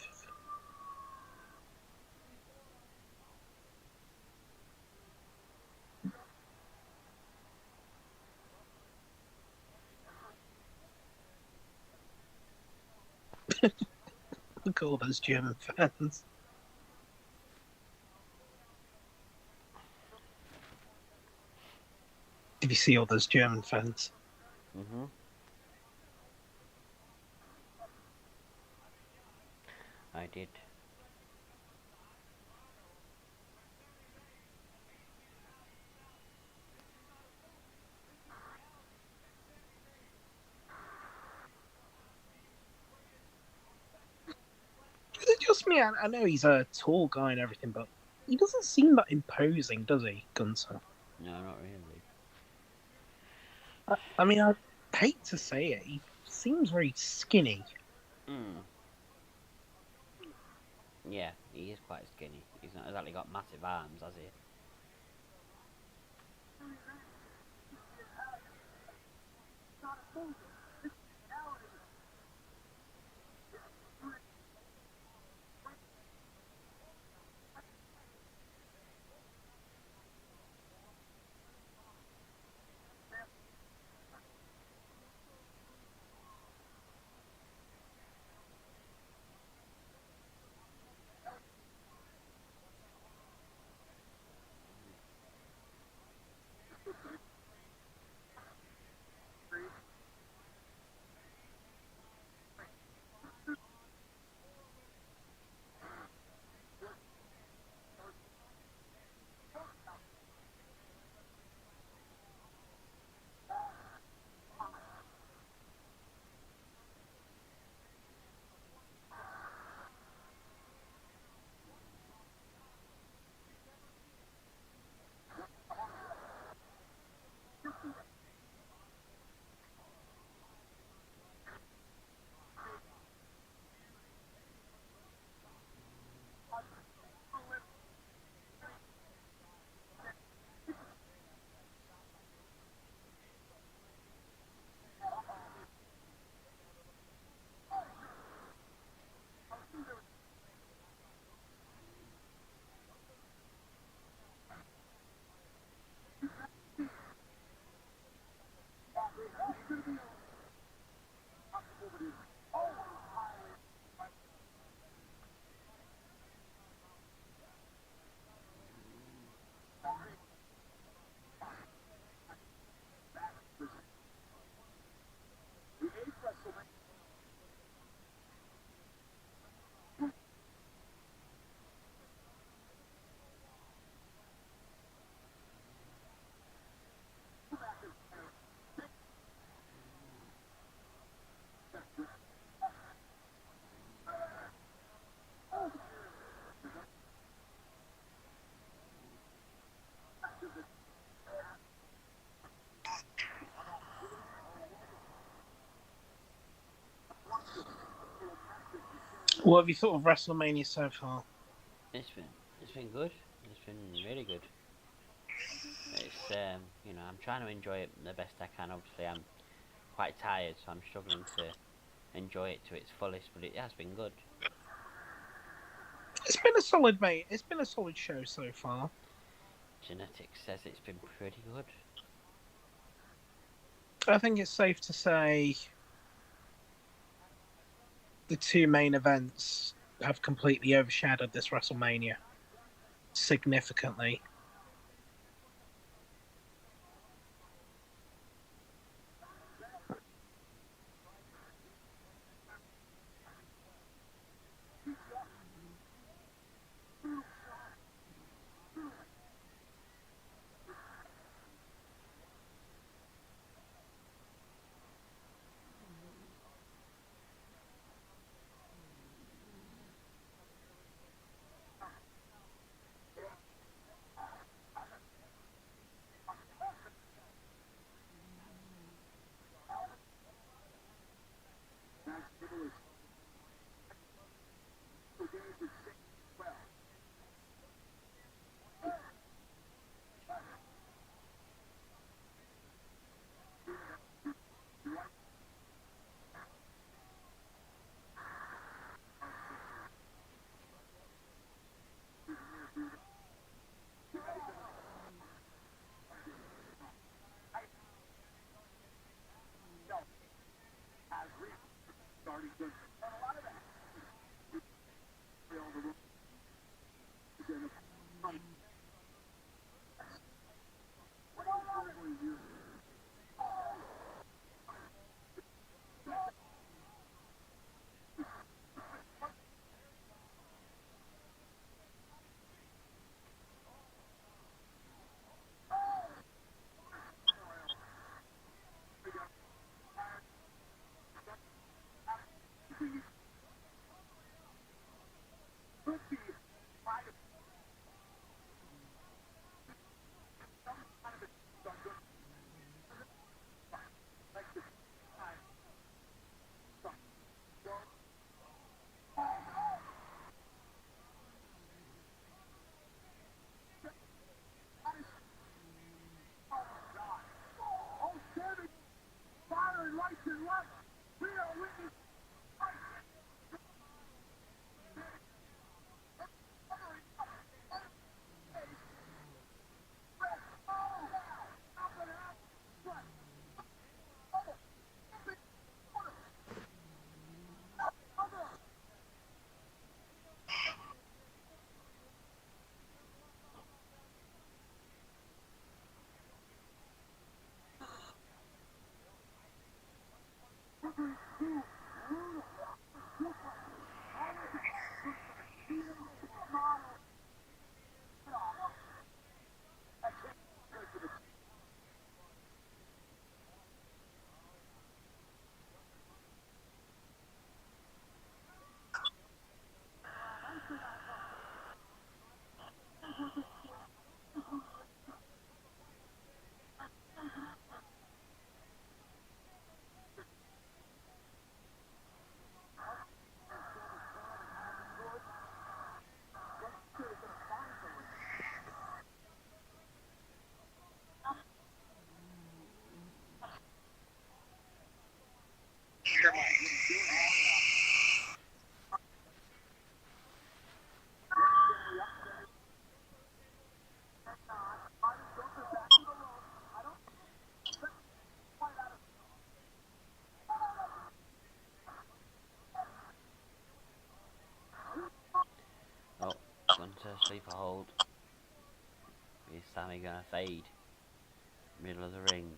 Look at all those German fans. Did you see all those German fans? Mhm. I did. Is it just me? I know he's a tall guy and everything, but he doesn't seem that imposing, does he, Gunter? No, not really. I mean, I hate to say it, he seems very skinny. Mm. Yeah, he is quite skinny. He's not exactly got massive arms, has he? What have you thought of WrestleMania so far? It's been good. It's been really good. It's I'm trying to enjoy it the best I can. Obviously, I'm quite tired, so I'm struggling to enjoy it to its fullest. But it has been good. It's been a solid, mate. It's been a solid show so far. Genetics says it's been pretty good. I think it's safe to say the two main events have completely overshadowed this WrestleMania significantly. Oh, gone to sleeper hold. Is Sammy gonna fade? Middle of the ring.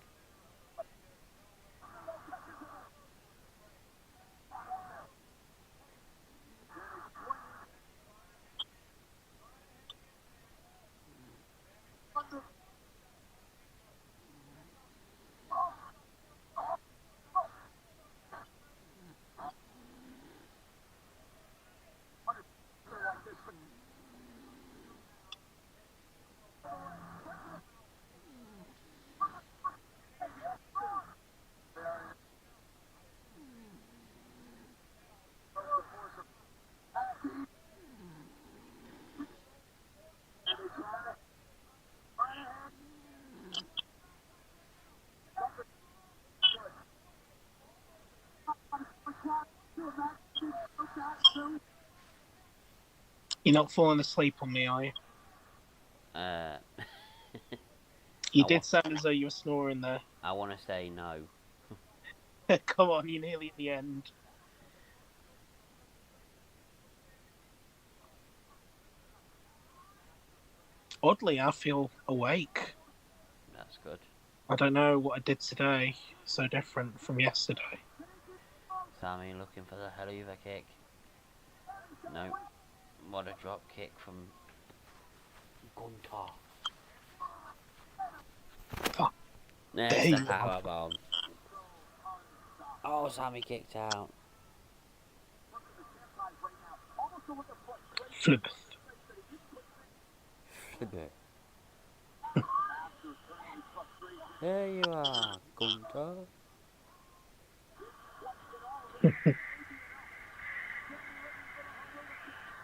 You're not falling asleep on me, are you? Uh, You I did wa- sound as though you were snoring there. I want to say no. Come on, you're nearly at the end. Oddly, I feel awake. That's good. I don't know what I did today. So different from yesterday. Sammy looking for the Helluva kick. No. What a drop kick from Gunter. Oh, There's there the you are. powerbomb. Oh, Sammy kicked out. Flip. There you are, Gunter.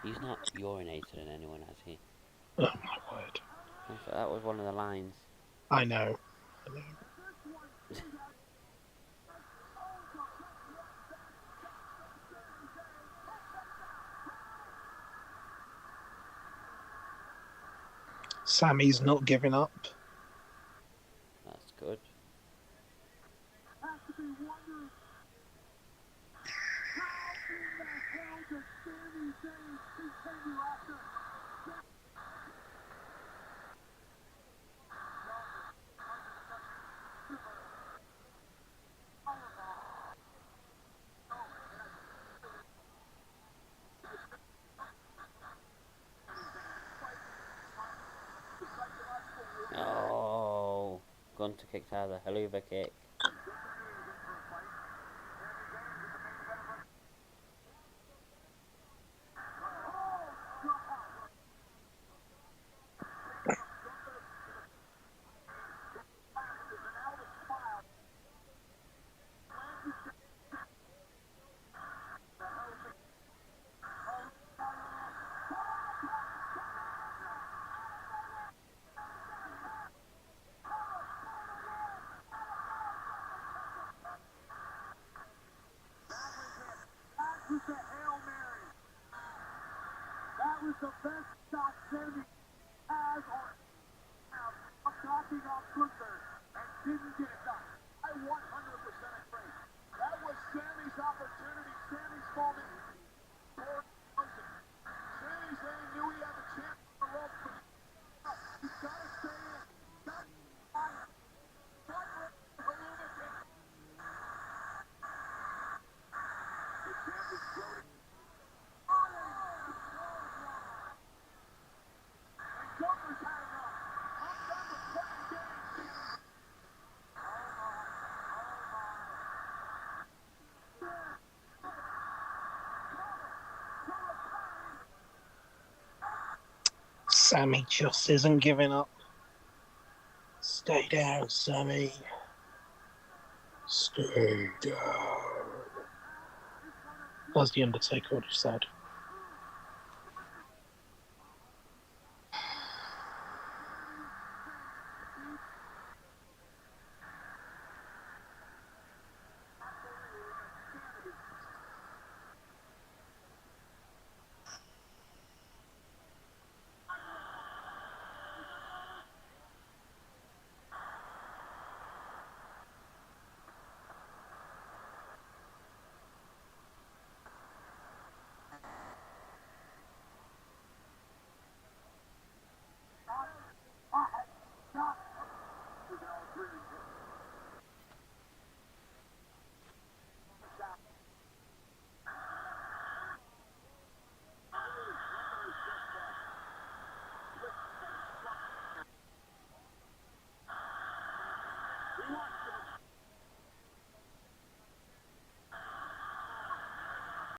He's not urinated in anyone, has he? Oh my word. That was one of the lines. I know. Sammy's not giving up. That's good. Oh, Gunter kicked out of the Helluva kick. That was the best shot Sammy has on knocking off Gunther and didn't get it done. I 100% agree. That was Sammy's opportunity, Sammy's moment. Sami Zayn knew he had the chance on the rope, but he's got to stay in. Sammy just isn't giving up. Stay down, Sammy. Stay down. As the Undertaker would have said.